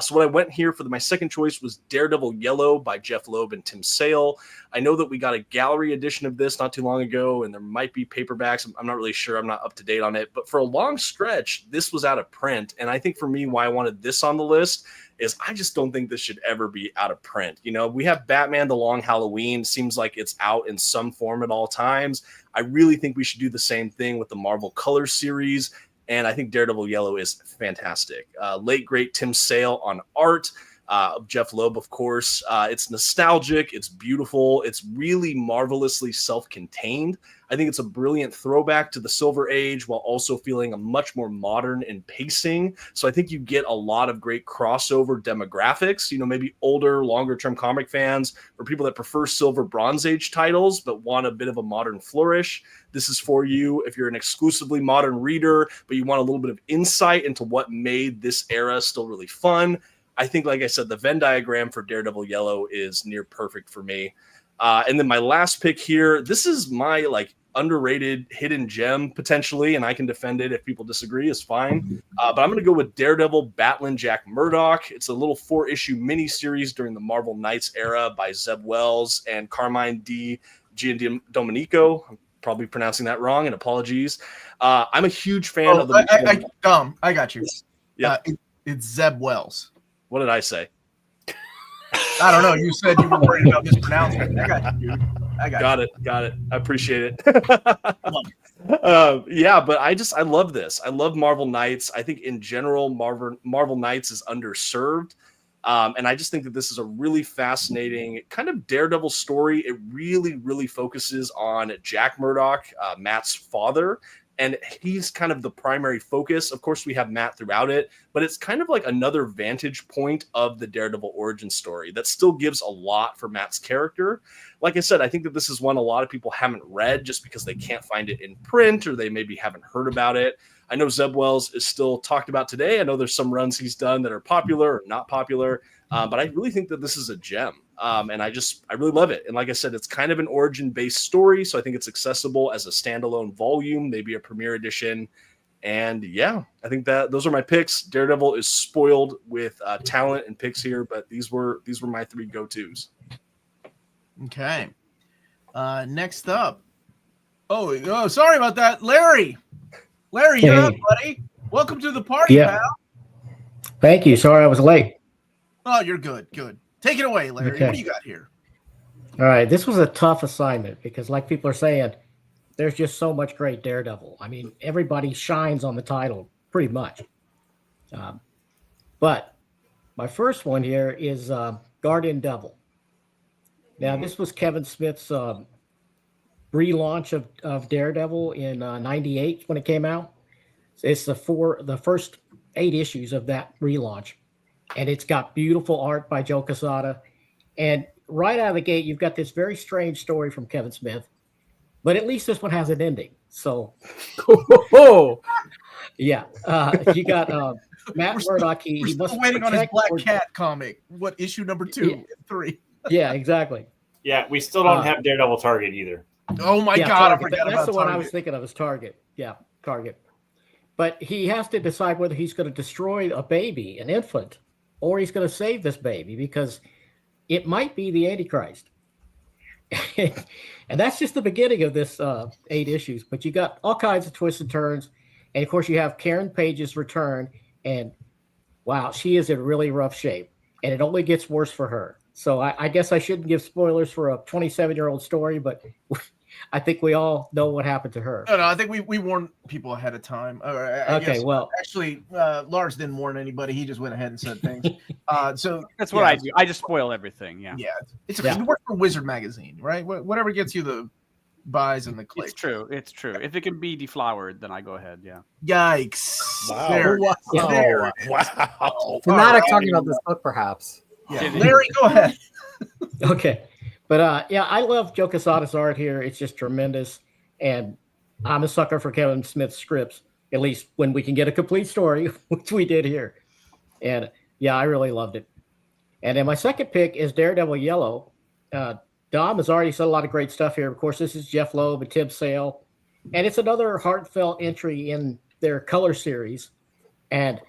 So what I went here for my second choice was Daredevil Yellow by Jeff Loeb and Tim Sale. I know that we got a gallery edition of this not too long ago, and there might be paperbacks. I'm not really sure. I'm not up to date on it. But for a long stretch, this was out of print. And I think for me, why I wanted this on the list is I just don't think this should ever be out of print. We have Batman The Long Halloween. Seems like it's out in some form at all times. I really think we should do the same thing with the Marvel Colors series. And I think Daredevil Yellow is fantastic. Late, great Tim Sale on art. of Jeff Loeb, of course. It's nostalgic. It's beautiful. It's really marvelously self-contained. I think it's a brilliant throwback to the Silver Age while also feeling a much more modern in pacing. So I think you get a lot of great crossover demographics, maybe older, longer term comic fans or people that prefer Silver Bronze Age titles but want a bit of a modern flourish. This is for you if you're an exclusively modern reader, but you want a little bit of insight into what made this era still really fun. I think, like I said, the Venn diagram for Daredevil Yellow is near perfect for me. And then my last pick here, this is my underrated hidden gem potentially, and I can defend it if people disagree, is fine. But I'm going to go with Daredevil Battling Jack Murdoch. It's a little 4-issue miniseries during the Marvel Knights era by Zeb Wells and Carmine Di Domenico. I'm probably pronouncing that wrong, and apologies. I'm a huge fan of the. I got you. Yeah, it's Zeb Wells. What did I say? I don't know. You said you were worried about mispronouncing. I got you, dude. Got it. I appreciate it. Yeah, but I love this. I love Marvel Knights. I think in general, Marvel Knights is underserved. And I just think that this is a really fascinating kind of Daredevil story. It really, really focuses on Jack Murdoch, Matt's father. And he's kind of the primary focus. Of course, we have Matt throughout it, but it's kind of like another vantage point of the Daredevil origin story that still gives a lot for Matt's character. Like I said, I think that this is one a lot of people haven't read just because they can't find it in print or they maybe haven't heard about it. I know Zeb Wells is still talked about today. I know there's some runs he's done that are popular or not popular, but I really think that this is a gem. And I really love it. And like I said, it's kind of an origin-based story, so I think it's accessible as a standalone volume, maybe a premiere edition. And yeah, I think that those are my picks. Daredevil is spoiled with talent and picks here, but these were my 3 go-tos. Okay. Next up. Oh, sorry about that, Larry. Larry, you're up, buddy. Welcome to the party, pal. Thank you. Sorry I was late. Oh, you're good. Good. Take it away, Larry. Okay. What do you got here? All right. This was a tough assignment because, like people are saying, there's just so much great Daredevil. I mean, everybody shines on the title pretty much. But my first one here is Guardian Devil. Now, this was Kevin Smith's relaunch of Daredevil in '98 when it came out. It's the first 8 issues of that relaunch. And it's got beautiful art by Joe Quesada. And right out of the gate, you've got this very strange story from Kevin Smith. But at least this one has an ending. So, yeah. You got Matt Murdock. He must waiting on his Black Cat comic. What, issue number 2 and 3? Yeah, exactly. Yeah, we still don't have Daredevil Target either. Oh, my God. Target. I forgot about That's the one Target. I was thinking of as Target. Yeah, Target. But he has to decide whether he's going to destroy a baby, an infant, or he's going to save this baby because it might be the Antichrist. And that's just the beginning of this 8 issues. But you got all kinds of twists and turns. And, of course, you have Karen Page's return. And, wow, she is in really rough shape. And it only gets worse for her. So I guess I shouldn't give spoilers for a 27-year-old story, but I think we all know what happened to her. No, I think we warned people ahead of time. Well, actually, Lars didn't warn anybody. He just went ahead and said things. So That's what I do. I just spoil everything. Yeah. Yeah, you work for Wizard Magazine, right? Whatever gets you the buys and the clicks. It's true. If it can be deflowered, then I go ahead. Yeah. Yikes! Wow. There. Wow. Dramatic talking about this book, perhaps. Yeah. Larry, go ahead. Okay. But I love Joe Quesada's art here. It's just tremendous. And I'm a sucker for Kevin Smith's scripts, at least when we can get a complete story, which we did here. And I really loved it. And then my second pick is Daredevil Yellow. Dom has already said a lot of great stuff here. Of course, this is Jeff Loeb and Tim Sale. And it's another heartfelt entry in their color series. And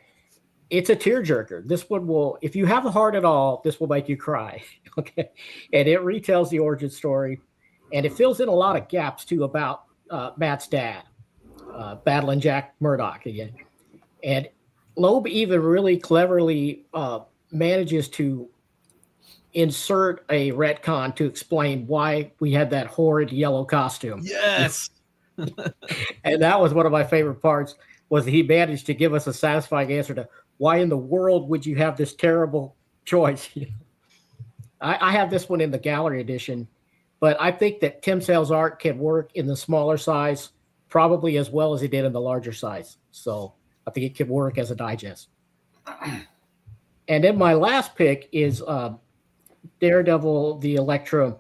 it's a tearjerker. This one will, if you have a heart at all, this will make you cry. Okay. And it retells the origin story. And it fills in a lot of gaps, too, about Matt's dad, battling Jack Murdoch again. And Loeb even really cleverly manages to insert a retcon to explain why we had that horrid yellow costume. Yes. And that was one of my favorite parts, was that he managed to give us a satisfying answer to why in the world would you have this terrible choice. I have this one in the gallery edition, but I think that Tim Sale's art can work in the smaller size probably as well as it did in the larger size. So I think it could work as a digest. And then my last pick is Daredevil, the Elektra,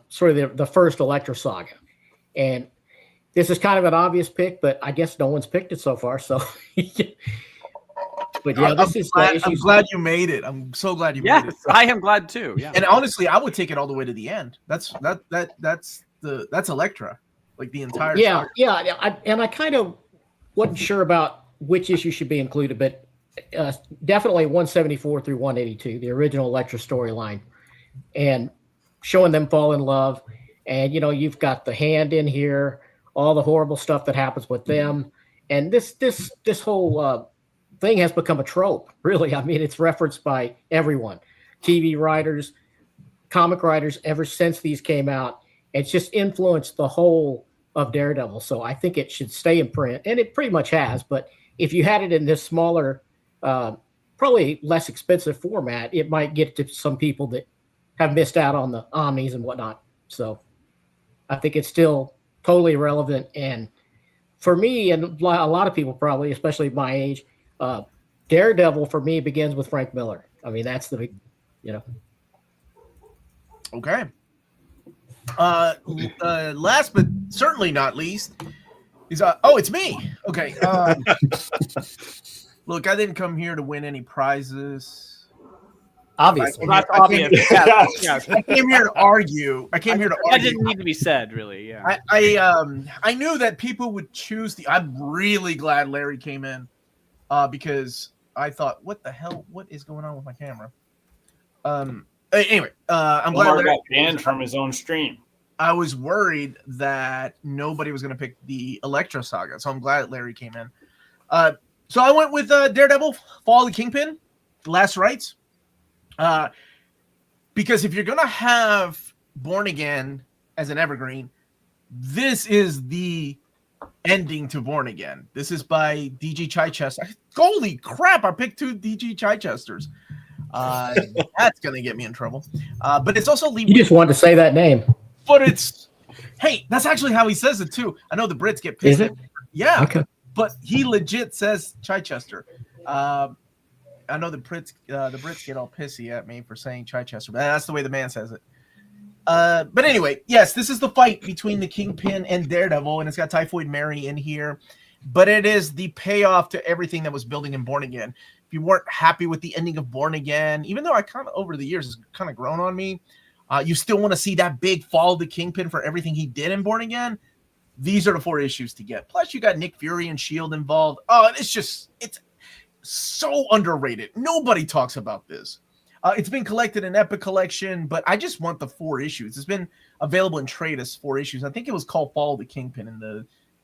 sort of the first Elektra saga. And this is kind of an obvious pick, but I guess no one's picked it so far. So, but yeah, I'm glad you made it. I'm so glad you made it. I am glad too. Yeah. And honestly, I would take it all the way to the end. That's Elektra, like the entire. Yeah, saga. yeah. I kind of wasn't sure about which issue should be included, but definitely 174 through 182, the original Elektra storyline, and showing them fall in love. And you've got the Hand in here, all the horrible stuff that happens with them, and this whole thing has become a trope. Really, I mean, it's referenced by everyone, TV writers, comic writers, ever since these came out. It's just influenced the whole of Daredevil. So I think it should stay in print, and it pretty much has. But if you had it in this smaller, probably less expensive format, it might get to some people that have missed out on the omnis and whatnot. So I think it's still totally relevant. And for me, and a lot of people probably, especially my age, Daredevil for me begins with Frank Miller. I mean, that's the big, Okay. Last but certainly not least, is it's me. Okay. Look, I didn't come here to win any prizes. Obviously. That's obvious. I came here to argue. That didn't need to be said, really. Yeah. I knew that people would choose I'm really glad Larry came in, because I thought, what the hell? What is going on with my camera? Anyway, I'm glad Omar got banned from his own stream. I was worried that nobody was going to pick the Elektra saga, so I'm glad Larry came in. So I went with Daredevil, Fall of the Kingpin, Last Rites. Because if you're going to have Born Again as an evergreen, this is the ending to Born Again. This is by D.G. Chichester. Holy crap, I picked 2 D.G. Chichesters. That's going to get me in trouble. But it's also Lee. You just wanted to say that name. But hey, that's actually how he says it too. I know the Brits get pissed. Is it? Yeah. Okay. But he legit says Chichester. I know the Brits get all pissy at me for saying Chichester, but that's the way the man says it. But anyway, yes, this is the fight between the Kingpin and Daredevil, and it's got Typhoid Mary in here. But it is the payoff to everything that was building in Born Again. If you weren't happy with the ending of Born Again, even though I kind of over the years has kind of grown on me, you still want to see that big fall of the Kingpin for everything he did in Born Again. These are the 4 issues to get. Plus, you got Nick Fury and S.H.I.E.L.D. involved. Oh, and it's so underrated. Nobody talks about this. It's been collected in Epic Collection, but I just want the 4 issues. It's been available in trade as 4 issues. I think it was called Fall of the Kingpin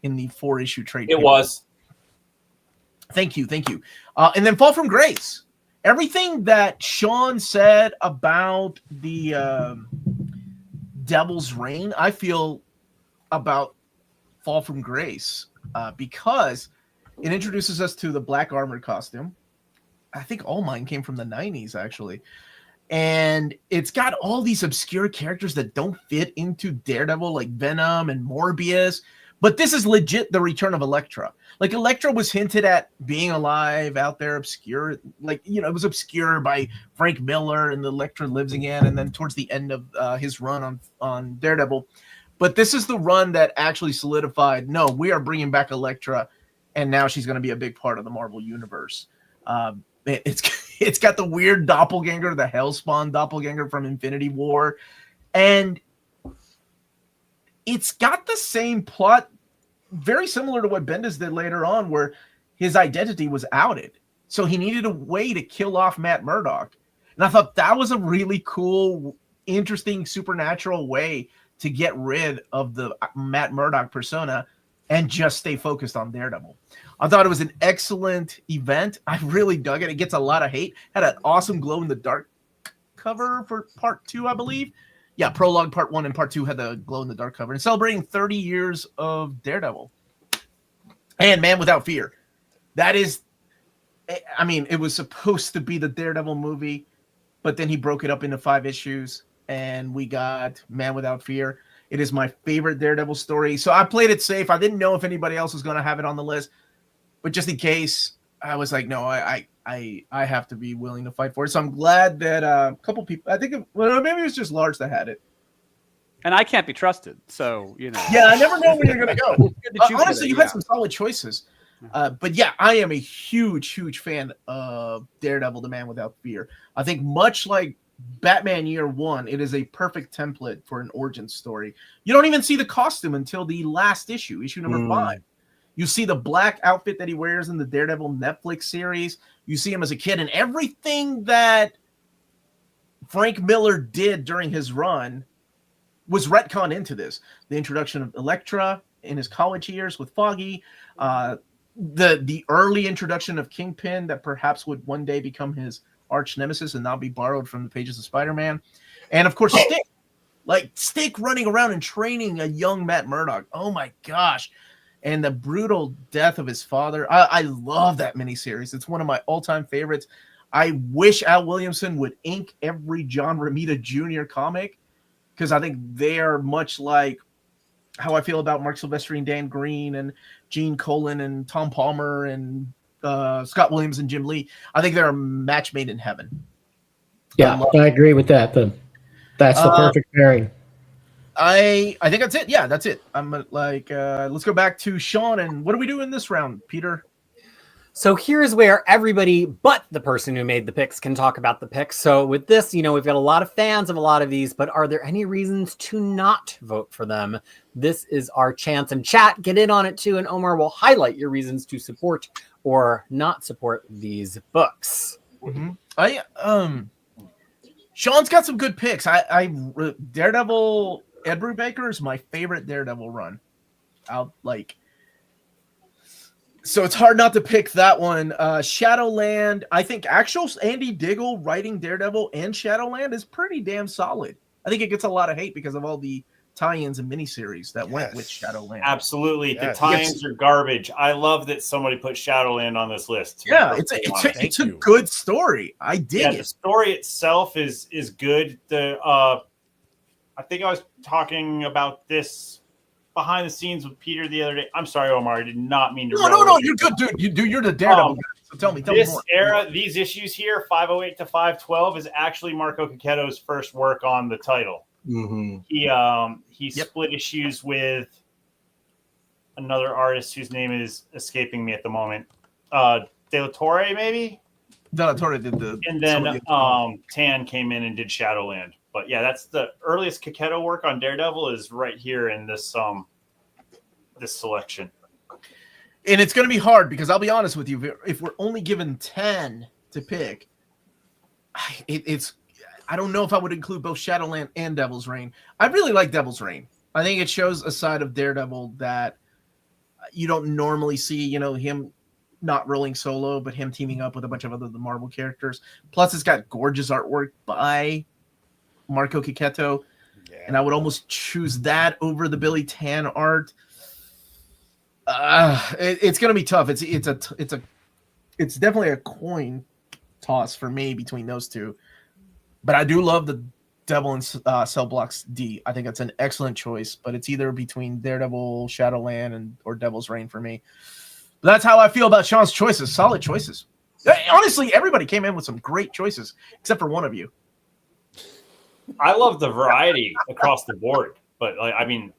in the 4-issue trade. It was. Thank you. And then Fall from Grace. Everything that Sean said about the Devil's Reign, I feel about Fall from Grace, because it introduces us to the black armored costume. I think all mine came from the 90s, actually. And it's got all these obscure characters that don't fit into Daredevil, like Venom and Morbius. But this is legit the return of Elektra. Like, Elektra was hinted at being alive out there, obscure. Like, it was obscure by Frank Miller, and the Elektra lives again. And then towards the end of his run on Daredevil. But this is the run that actually solidified, no, we are bringing back Elektra, and now she's going to be a big part of the Marvel Universe. It's got the weird doppelganger, the Hellspawn doppelganger from Infinity War. And it's got the same plot, very similar to what Bendis did later on, where his identity was outed. So he needed a way to kill off Matt Murdock. And I thought that was a really cool, interesting, supernatural way to get rid of the Matt Murdock persona and just stay focused on Daredevil. I thought it was an excellent event. I really dug it. It gets a lot of hate. Had an awesome glow-in-the-dark cover for part 2, I believe. Yeah, Prologue part 1 and part 2 had the glow-in-the-dark cover. And celebrating 30 years of Daredevil. And Man Without Fear. That is, I mean, it was supposed to be the Daredevil movie. but then he broke it up into 5 issues, and we got Man Without Fear. It is my favorite Daredevil story. So I played it safe. I didn't know if anybody else was going to have it on the list, but just in case, I was like, no, I have to be willing to fight for it. So I'm glad that a couple people, I think, maybe it was just Lars that had it. And I can't be trusted, so Yeah, I never know where you're going to go. Honestly, you yeah. had some solid choices. But yeah, I am a huge fan of Daredevil, the Man Without Fear. I think much like Batman Year One, it is a perfect template for an origin story. You don't even see the costume until the last issue number 5. You see the black outfit that he wears in the Daredevil Netflix series. You see him as a kid, and everything that Frank Miller did during his run was retconned into this. The introduction of Elektra in his college years with Foggy, the early introduction of Kingpin that perhaps would one day become his arch nemesis and not be borrowed from the pages of Spider-Man, and of course Stick, like Stick running around and training a young Matt Murdock. Oh my gosh. And the brutal death of his father. I love that miniseries. It's one of my all-time favorites. I wish Al Williamson would ink every John Romita Jr. comic, because I think they are much like how I feel about Mark Silvestri and Dan Green and Gene Colan and Tom Palmer and Scott Williams and Jim Lee. I think they're a match made in heaven. Yeah, I agree with that. That's the perfect pairing. I think that's it. Yeah, that's it. I'm like, let's go back to Sean. And what do we do in this round, Peter? So here's where everybody but the person who made the picks can talk about the picks. So with this, we've got a lot of fans of a lot of these, but are there any reasons to not vote for them? This is our chance. And chat, get in on it too. And Omar will highlight your reasons to support or not support these books. Mm-hmm. Sean's got some good picks. Daredevil Ed Brubaker is my favorite Daredevil run. So it's hard not to pick that one. Shadowland, I think actual Andy Diggle writing Daredevil and Shadowland is pretty damn solid. I think it gets a lot of hate because of all the tie-ins and miniseries that went with Shadowland. Absolutely. The tie-ins are garbage. I love that somebody put Shadowland on this list. Yeah, it's a good story. I dig it. The story itself is good. I think I was talking about this behind the scenes with Peter the other day. I'm sorry, Omar. I did not mean to. No, you're good, dude. You're the Daredevil guy. So tell me more. Era, these issues here, 508 to 512, is actually Marco Cacchetto's first work on the title. Mm-hmm. He split issues with another artist whose name is escaping me at the moment. De La Torre, maybe. De La Torre did and then Tan came in and did Shadowland. But yeah, that's the earliest Cacchetto work on Daredevil is right here in this this selection. And it's going to be hard because I'll be honest with you, if we're only given 10 to pick, I don't know if I would include both Shadowland and Devil's Reign. I really like Devil's Reign. I think it shows a side of Daredevil that you don't normally see, him not rolling solo, but him teaming up with a bunch of other Marvel characters. Plus, it's got gorgeous artwork by Marco Cacchetto, and I would almost choose that over the Billy Tan art. It's going to be tough. It's definitely a coin toss for me between those two. But I do love the Devil and Cell Blocks D. I think it's an excellent choice, but it's either between Daredevil, Shadowland, or Devil's Reign for me. But that's how I feel about Sean's choices. Solid choices. Honestly, everybody came in with some great choices, except for one of you. I love the variety across the board, but I'm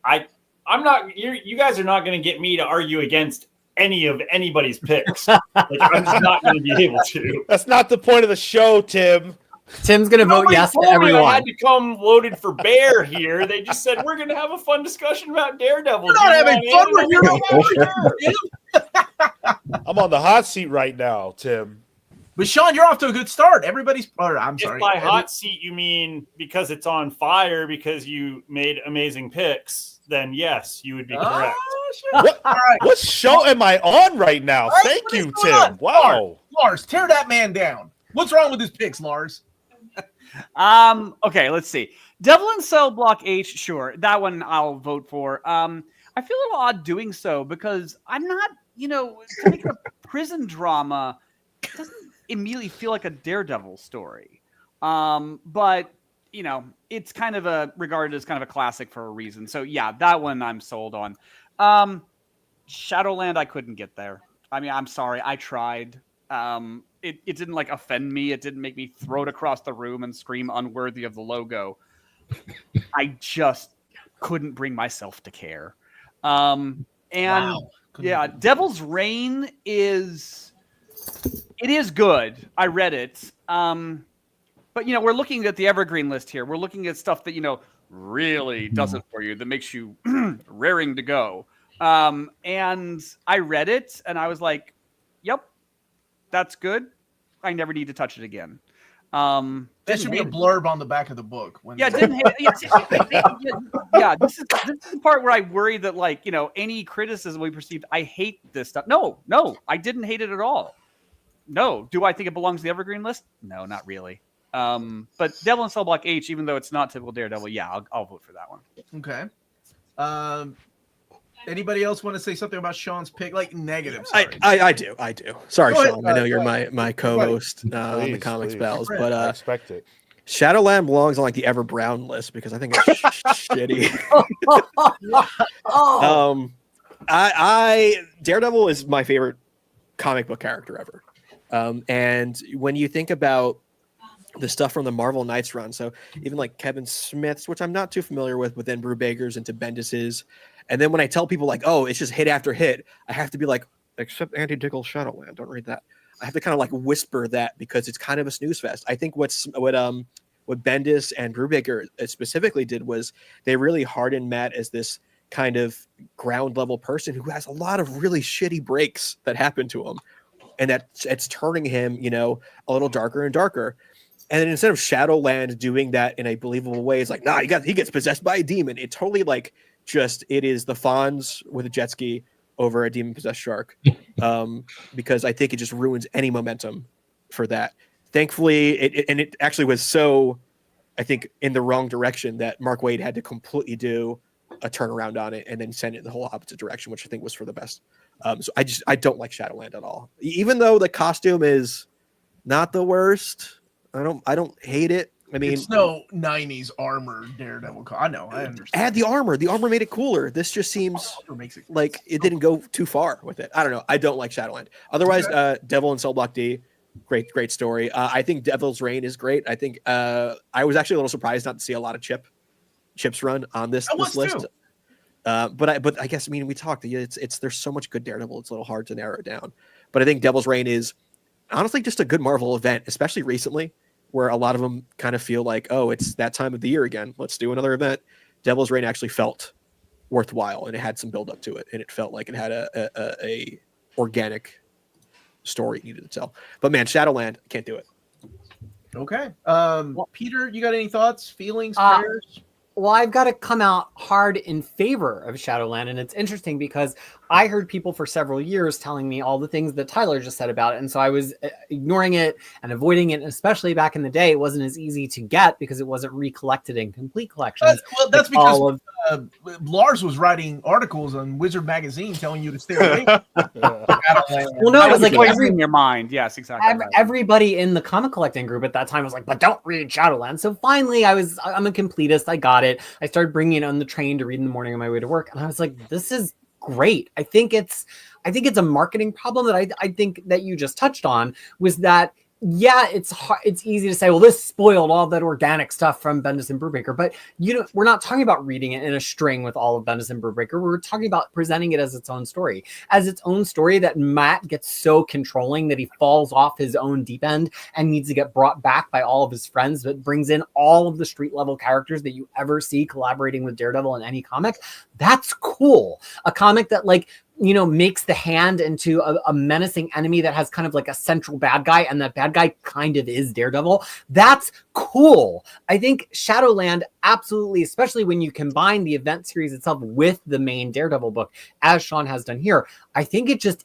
not. You guys are not going to get me to argue against any of anybody's picks. I'm just not going to be able to. That's not the point of the show, Tim. Tim's going to vote yes to everyone. I had to come loaded for bear here. They just said we're going to have a fun discussion about Daredevil. We're not having fun. We're here. I'm on the hot seat right now, Tim. But Sean, you're off to a good start. I'm sorry. If by hot seat you mean because it's on fire because you made amazing picks, then yes, you would be correct. What show am I on right now? Thank you, Tim. Wow. Lars, tear that man down. What's wrong with his picks, Lars? Okay, let's see. Devil in Cell Block H, sure. That one I'll vote for. I feel a little odd doing so because I'm not, to make it a prison drama, it doesn't immediately feel like a Daredevil story. But you know, it's kind of regarded as kind of a classic for a reason. So yeah, that one I'm sold on. Shadowland, I couldn't get there. I mean, I'm sorry, I tried. It didn't like offend me. It didn't make me throw it across the room and scream unworthy of the logo. I just couldn't bring myself to care. And Wow. yeah, Devil's Reign is good. I read it. But you know, we're looking at the evergreen list here. We're looking at stuff that, you know, really does it for you, that makes you raring to go. And I read it and I was like, yep, that's good. I never need to touch it again. That should be a blurb on the back of the book. Yeah, didn't hate it. Yeah, this is the part where I worry that, like, you know, any criticism we perceived, I hate this stuff. No, I didn't hate it at all. No. Do I think it belongs to the evergreen list? No, not really. But Devil in Cell Block H, even though it's not typical Daredevil, yeah, I'll vote for that one. Okay. Anybody else want to say something about Sean's pick? Like negative. I do. Sorry, Go Sean. ahead. I know you're my co-host on the Please, Comics please. Pals, I but I expect it. Shadowland belongs on like the Ever Brown list because I think it's shitty. Oh, I Daredevil is my favorite comic book character ever. And when you think about the stuff from the Marvel Knights run, so even like Kevin Smith's, which I'm not too familiar with, but then Brubaker's into Bendis's, and then when I tell people like, oh, it's just hit after hit, I have to be like, except Andy Diggle's Shadowland, don't read that. I have to kind of like whisper that because it's kind of a snooze fest. I think what Bendis and Brubaker specifically did was they really hardened Matt as this kind of ground level person who has a lot of really shitty breaks that happen to him, and that it's turning him, you know, a little darker and darker. And then instead of Shadowland doing that in a believable way, it's like, nah, he gets possessed by a demon. It totally like it is the Fonz with a jet ski over a demon possessed shark. Because I think it just ruins any momentum for that. Thankfully, it actually was so, I think, in the wrong direction that Mark Waid had to completely do a turnaround on it and then send it in the whole opposite direction, which I think was for the best. So I don't like Shadowland at all, even though the costume is not the worst. I don't hate it. I mean, it's no 90s armor Daredevil. I know. I understand. Add the armor. The armor made it cooler. This just seems makes it like it didn't go too far with it. I don't know. I don't like Shadowland. Otherwise, Devil in Cell Block D, great story. I think Devil's Reign is great. I think I was actually a little surprised not to see a lot of Chip's run on this list. But I guess, I mean, we talked. It's there's so much good Daredevil. It's a little hard to narrow it down. But I think Devil's Reign is honestly just a good Marvel event, especially recently, where a lot of them kind of feel like, oh, it's that time of the year again. Let's do another event. Devil's Reign actually felt worthwhile, and it had some build up to it, and it felt like it had a organic story it needed to tell. But man, Shadowland, can't do it. Okay. Peter, you got any thoughts, feelings, prayers? Well, I've got to come out hard in favor of Shadowland. And it's interesting because I heard people for several years telling me all the things that Tyler just said about it. And so I was ignoring it and avoiding it. And especially back in the day, it wasn't as easy to get because it wasn't recollected in complete collections. Well, that's because Lars was writing articles on Wizard Magazine telling you to stay away. Well, no, it was like in your mind. Yes, exactly. Everybody in the comic collecting group at that time was like, but don't read Shadowland. So finally I'm a completist. I got it. I started bringing it on the train to read in the morning on my way to work. And I was like, this is great. I think it's a marketing problem that I think that you just touched on, was that, yeah, it's easy to say, well, this spoiled all that organic stuff from Bendis and Brubaker, but we're not talking about reading it in a string with all of Bendis and Brubaker. We're talking about presenting it as its own story that Matt gets so controlling that he falls off his own deep end and needs to get brought back by all of his friends, but brings in all of the street level characters that you ever see collaborating with Daredevil in any comic. That's cool. A comic that makes the Hand into a menacing enemy that has kind of like a central bad guy, and that bad guy kind of is Daredevil. That's cool. I think Shadowland, absolutely, especially when you combine the event series itself with the main Daredevil book, as Sean has done here, I think it just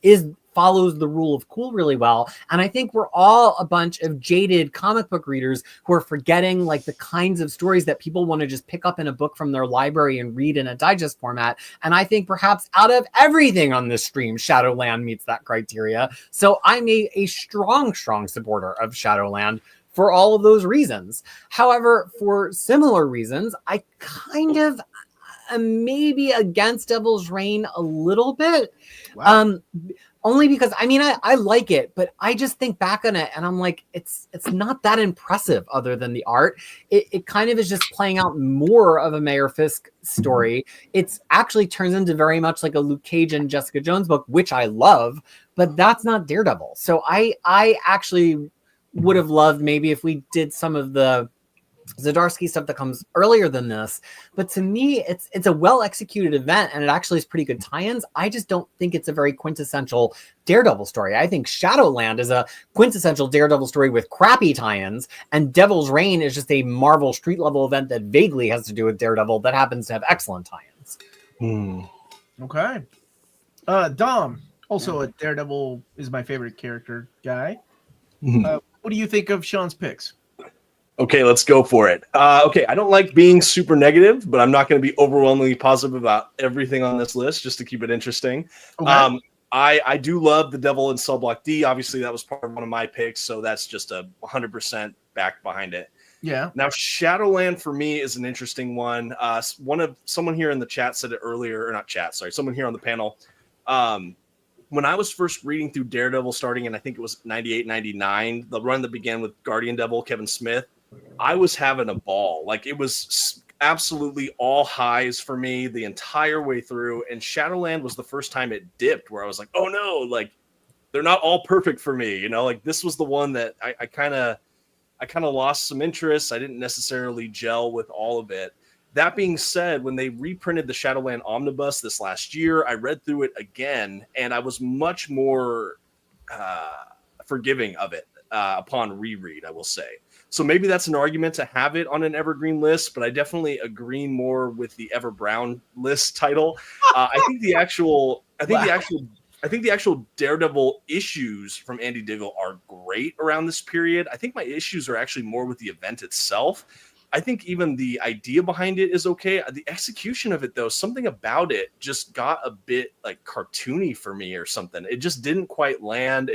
follows the rule of cool really well. And I think we're all a bunch of jaded comic book readers who are forgetting like the kinds of stories that people want to just pick up in a book from their library and read in a digest format. And I think perhaps out of everything on this stream, Shadowland meets that criteria. So I'm a strong supporter of Shadowland for all of those reasons. However, for similar reasons, I kind of am maybe against Devil's Reign a little bit. Wow. Only because I like it, but I just think back on it and I'm like, it's not that impressive other than the art. It kind of is just playing out more of a Mayor Fisk story. It's actually turns into very much like a Luke Cage and Jessica Jones book, which I love, but that's not Daredevil. So I actually would have loved maybe if we did some of the Zdarsky stuff that comes earlier than this, but to me, it's a well-executed event, and it actually is pretty good tie-ins. I just don't think it's a very quintessential Daredevil story. I think Shadowland is a quintessential Daredevil story with crappy tie-ins, and Devil's Reign is just a Marvel street-level event that vaguely has to do with Daredevil that happens to have excellent tie-ins. Okay. Dom, also a Daredevil is my favorite character guy. What do you think of Sean's picks? Okay, let's go for it. Okay, I don't like being super negative, but I'm not going to be overwhelmingly positive about everything on this list, just to keep it interesting. Okay. I do love the Devil in Cell Block D. Obviously, that was part of one of my picks, so that's just a 100% back behind it. Yeah. Now, Shadowland for me is an interesting one. Someone here in the chat said it earlier, or not chat, sorry, someone here on the panel. When I was first reading through Daredevil, starting in I think it was 98, 99, the run that began with Guardian Devil, Kevin Smith, I was having a ball. Like, it was absolutely all highs for me the entire way through. And Shadowland was the first time it dipped, where I was like, oh no, like they're not all perfect for me. You know, like this was the one that I kind of lost some interest. I didn't necessarily gel with all of it. That being said, when they reprinted the Shadowland Omnibus this last year, I read through it again, and I was much more forgiving of it upon reread, I will say. So maybe that's an argument to have it on an evergreen list, but I definitely agree more with the Ever Brown list title. I think the actual Daredevil issues from Andy Diggle are great around this period. I think my issues are actually more with the event itself. I think even the idea behind it is okay. The execution of it, though, something about it just got a bit like cartoony for me or something. It just didn't quite land.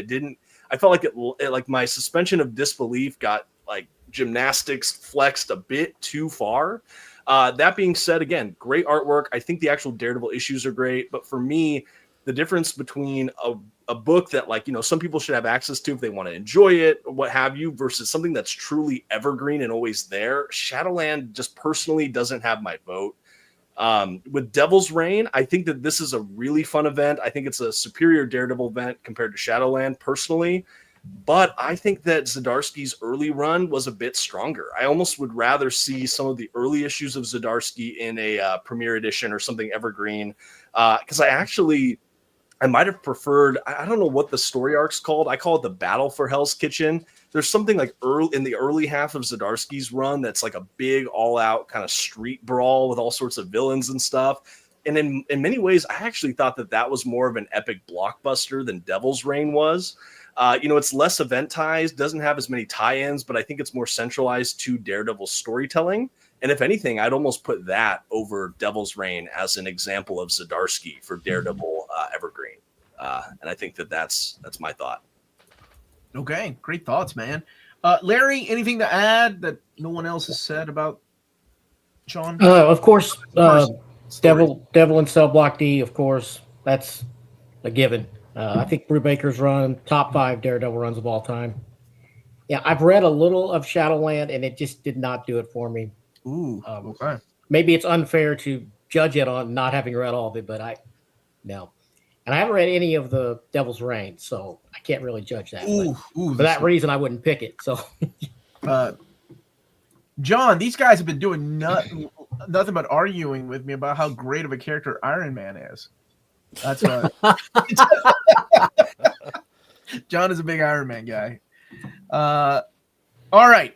I felt like it like my suspension of disbelief got like gymnastics flexed a bit too far. That being said, again, great artwork. I think the actual Daredevil issues are great, but for me, the difference between a book that, like, you know, some people should have access to if they want to enjoy it, what have you, versus something that's truly evergreen and always there, Shadowland just personally doesn't have my vote. With Devil's Reign, I think that this is a really fun event. I think it's a superior Daredevil event compared to Shadowland personally. But I think that Zdarsky's early run was a bit stronger. I almost would rather see some of the early issues of Zdarsky in a premiere edition or something evergreen. Because I might have preferred, I don't know what the story arc's called. I call it the Battle for Hell's Kitchen. There's something like in the early half of Zdarsky's run that's like a big all-out kind of street brawl with all sorts of villains and stuff. And in many ways, I actually thought that was more of an epic blockbuster than Devil's Reign was. It's less eventized, doesn't have as many tie-ins, but I think it's more centralized to Daredevil storytelling. And if anything, I'd almost put that over Devil's Reign as an example of Zdarsky for Daredevil Evergreen. And I think that's my thought. Okay, great thoughts, man. Larry, anything to add that no one else has said about Sean? Of course, Devil and Cell Block D, of course, that's a given. I think Brubaker's run, top 5 Daredevil runs of all time. Yeah, I've read a little of Shadowland, and it just did not do it for me. Ooh, okay. Maybe it's unfair to judge it on not having read all of it, but no. And I haven't read any of the Devil's Reign, so I can't really judge that. For that reason, I wouldn't pick it. So, John, these guys have been doing nothing but arguing with me about how great of a character Iron Man is. That's right. John is a big Iron Man guy. All right.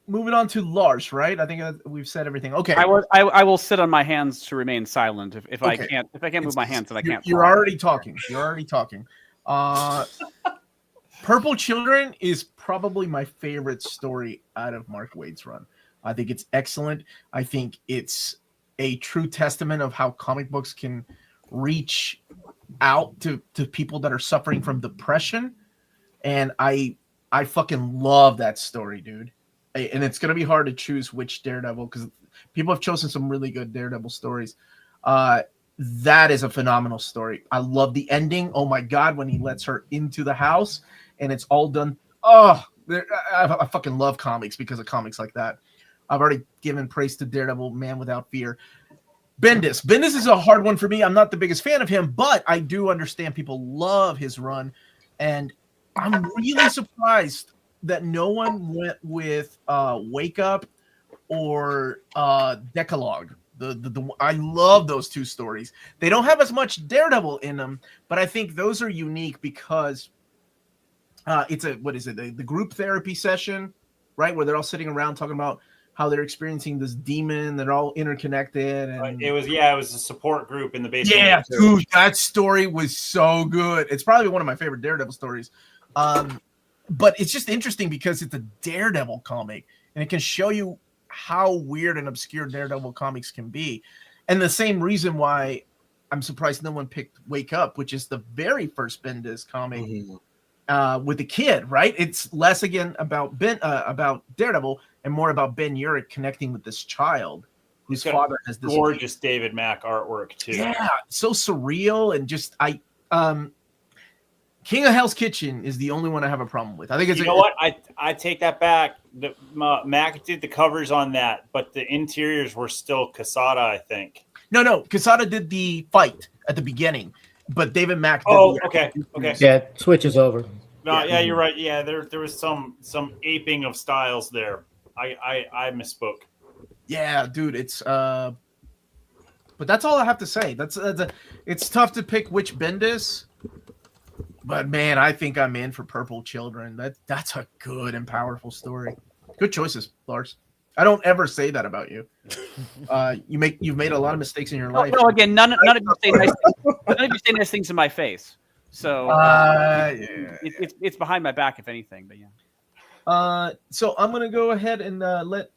Moving on to Lars, right? I think we've said everything. Okay. I will sit on my hands to remain silent if Okay. I can't move my hands, then I can't. You're already talking. Purple Children is probably my favorite story out of Mark Waid's run. I think it's excellent. I think it's a true testament of how comic books can reach out to people that are suffering from depression. And I I fucking love that story, dude. And it's gonna be hard to choose which Daredevil because people have chosen some really good Daredevil stories. That is a phenomenal story. I love the ending. Oh my god, when he lets her into the house and it's all done. Oh, I fucking love comics because of comics like that. I've already given praise to Daredevil, Man Without Fear. Bendis is a hard one for me. I'm not the biggest fan of him, but I do understand people love his run, and I'm really surprised that no one went with Wake Up or Decalogue. I love those two stories. They don't have as much Daredevil in them, but I think those are unique because it's the group therapy session, right, where they're all sitting around talking about how they're experiencing this demon. They're all interconnected, and it was a support group in the basement. Yeah, dude, that story was so good. It's probably one of my favorite Daredevil stories. But it's just interesting because it's a Daredevil comic, and it can show you how weird and obscure Daredevil comics can be. And the same reason why I'm surprised no one picked Wake Up, which is the very first Bendis comic with the kid, right? It's less again about Daredevil and more about Ben Urich connecting with this child whose father has this gorgeous David Mack artwork too. Yeah, so surreal and just King of Hell's Kitchen is the only one I have a problem with. I think it's what I take that back. Mac did the covers on that, but the interiors were still Quesada, I think. No, Quesada did the fight at the beginning, but David Mack did okay. Yeah, it switches over. No, yeah, you're right. Yeah, there was some aping of styles there. I misspoke. Yeah, dude, it's but that's all I have to say. It's tough to pick which Bendis, but man, I think I'm in for Purple Children. That's a good and powerful story. Good choices, Lars. I don't ever say that about you. You've made a lot of mistakes in your life. No, again, none of you say nice things. None of you say nice things in my face. So it's behind my back, if anything. But yeah. So I'm gonna go ahead and let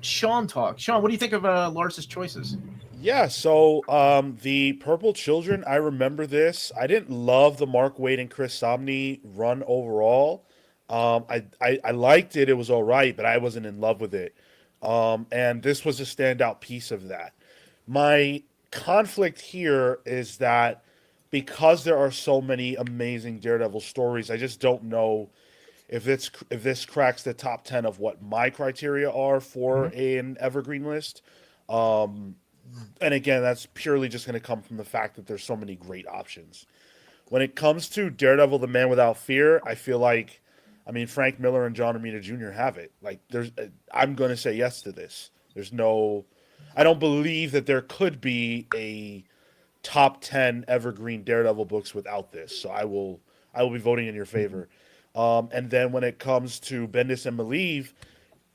Sean talk. Sean, what do you think of Lars's choices? Yeah, so the Purple Children, I remember this. I didn't love the Mark Waid and Chris Samnee run overall. I liked it. It was all right, but I wasn't in love with it. And this was a standout piece of that. My conflict here is that because there are so many amazing Daredevil stories, I just don't know if this cracks the top 10 of what my criteria are for an evergreen list. And again, that's purely just going to come from the fact that there's so many great options. When it comes to Daredevil, the Man Without Fear, I feel like, Frank Miller and John Romita Jr. have it. Like, I'm going to say yes to this. I don't believe that there could be a top 10 evergreen Daredevil books without this. So I will be voting in your favor. And then when it comes to Bendis and Maleev,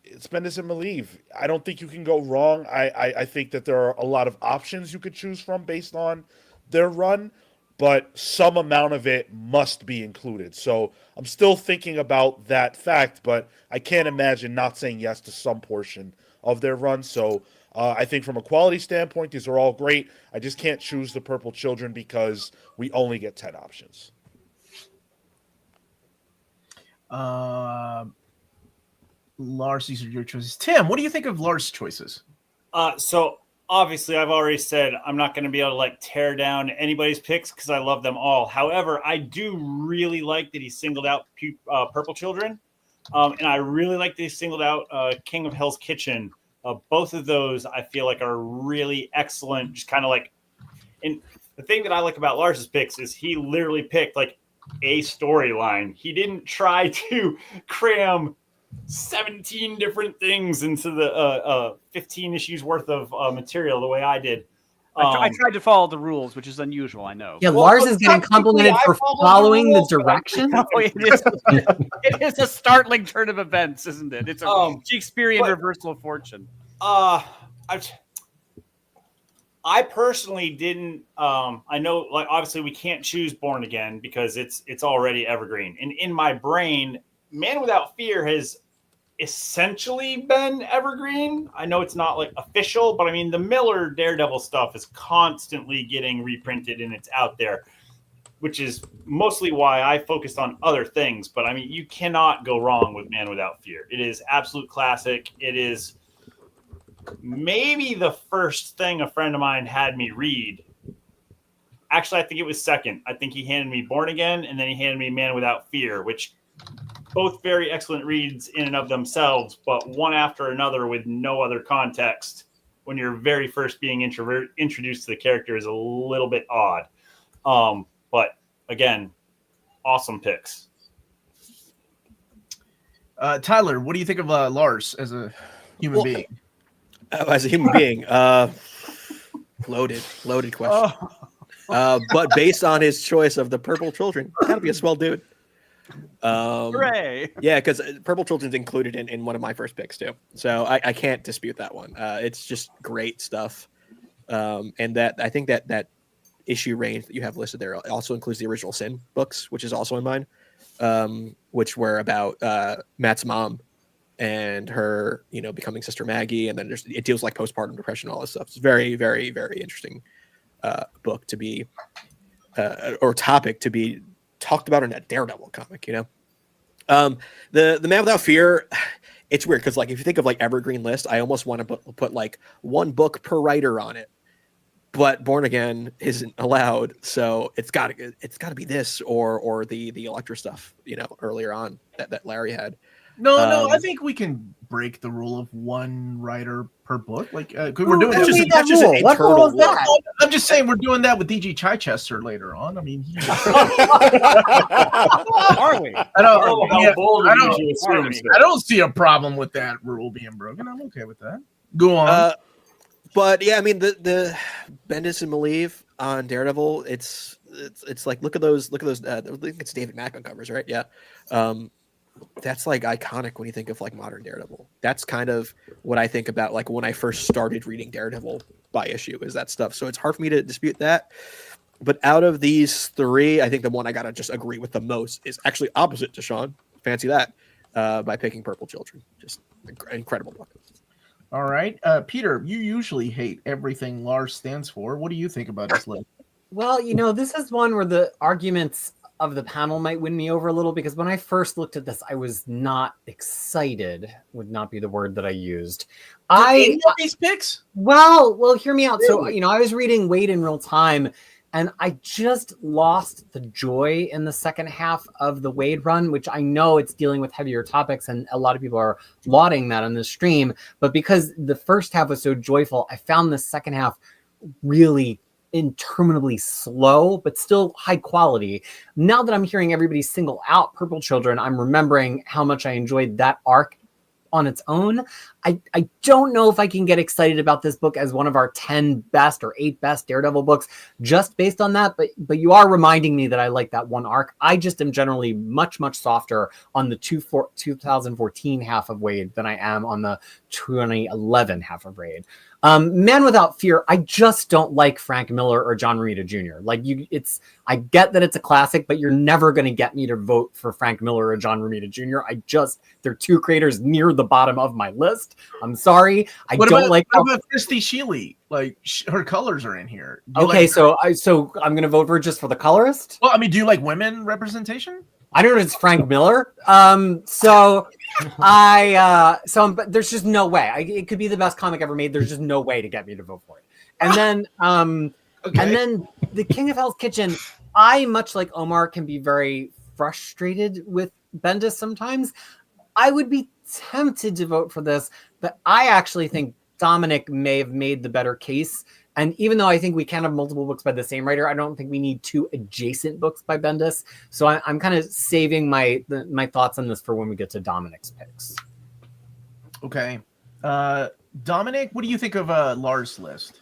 it's Bendis and Maleev. I don't think you can go wrong. I think that there are a lot of options you could choose from based on their run, but some amount of it must be included. So I'm still thinking about that fact, but I can't imagine not saying yes to some portion of their run. So I think from a quality standpoint, these are all great. I just can't choose the Purple Children because we only get 10 options. Lars, these are your choices. Tim, what do you think of Lars' choices? So obviously, I've already said I'm not going to be able to tear down anybody's picks because I love them all. However, I do really like that he singled out Purple Children, and I really like that he singled out King of Hell's Kitchen. Both of those I feel like are really excellent. Just kind of and the thing that I like about Lars's picks is he literally picked a storyline. He didn't try to cram 17 different things into the 15 issues worth of material the way I did. I tried to follow the rules, which is unusual, I know. Yeah, Lars is getting complimented for following the direction. It is a startling turn of events, isn't it? It's a Shakespearean reversal of fortune. I personally didn't. I know, obviously, we can't choose Born Again because it's already evergreen. And in my brain, Man Without Fear has essentially been evergreen. I know it's not official, but the Miller Daredevil stuff is constantly getting reprinted and it's out there. which is mostly why I focused on other things. But I mean, you cannot go wrong with Man Without Fear. It is absolute classic. It is maybe the first thing a friend of mine had me read. Actually, I think it was second. I think he handed me Born Again, and then he handed me Man Without Fear, which both very excellent reads in and of themselves, but one after another with no other context when you're very first being introduced to the character is a little bit odd. But again, awesome picks. Tyler, what do you think of Lars as a human being? As a human being, loaded question. But based on his choice of the Purple Children, gotta be a swell dude. Hooray! Yeah, because Purple Children's included in one of my first picks too, so I can't dispute that one. It's just great stuff, and that I think that issue range that you have listed there also includes the original Sin books, which is also in mine, which were about Matt's mom and her, becoming Sister Maggie, and then it deals like postpartum depression, all this stuff. It's very, very, very interesting book to be or topic to be talked about in a Daredevil comic. The Man Without Fear, it's weird because like if you think of like evergreen list, I almost want to put like one book per writer on it, but Born Again isn't allowed, so it's got to be this or the Elektra stuff earlier on that Larry had. No, I think we can break the rule of one writer per book. Like we're doing that's that. just an internal rule. I'm just saying we're doing that with DG Chichester later on. I mean, Are we? I don't. How bold of you to assume, I sir. don't see a problem with that rule being broken. I'm okay with that. Go on. But yeah, I mean the Bendis and Malieve on Daredevil, it's like look at those. I think it's David Mack on covers, right? Yeah. That's like iconic when you think of like modern Daredevil. That's kind of what I think about like when I first started reading Daredevil by issue is that stuff. So it's hard for me to dispute that. But out of these three, I think the one I gotta just agree with the most is actually opposite to Sean. Fancy that, by picking Purple Children. Just incredible book. All right, Peter, you usually hate everything Lars stands for. What do you think about this list? Well, this is one where the arguments of the panel might win me over a little, because when I first looked at this, I was not excited, would not be the word that I used. These picks? Well, hear me out. Really? So, I was reading Wade in real time, and I just lost the joy in the second half of the Wade run, which I know it's dealing with heavier topics, and a lot of people are lauding that on the stream. But because the first half was so joyful, I found the second half really interminably slow, but still high quality. Now that I'm hearing everybody single out Purple Children, I'm remembering how much I enjoyed that arc on its own. I don't know if I can get excited about this book as one of our 10 best or 8 best Daredevil books just based on that, but you are reminding me that I like that one arc. I just am generally much, much softer on the 2014 half of Wade than I am on the 2011 half of Wade. Man Without Fear, I just don't like Frank Miller or John Romita Jr. I get that it's a classic, but you're never going to get me to vote for Frank Miller or John Romita Jr. They're two creators near the bottom of my list. I'm sorry. What about Christy Sheely? Like her colors are in here. Okay, so I'm going to vote for just for the colorist. Well, I mean, do you like women representation? I don't know if it's Frank Miller. But there's just no way. It could be the best comic ever made. There's just no way to get me to vote for it. And then, and then the King of Hell's Kitchen. I, much like Omar, can be very frustrated with Bendis sometimes. I would be tempted to vote for this, but I actually think Dominic may have made the better case. And even though I think we can have multiple books by the same writer, I don't think we need 2 adjacent books by Bendis. So I'm kind of saving my thoughts on this for when we get to Dominic's picks. Okay. Dominic, what do you think of Lars' list?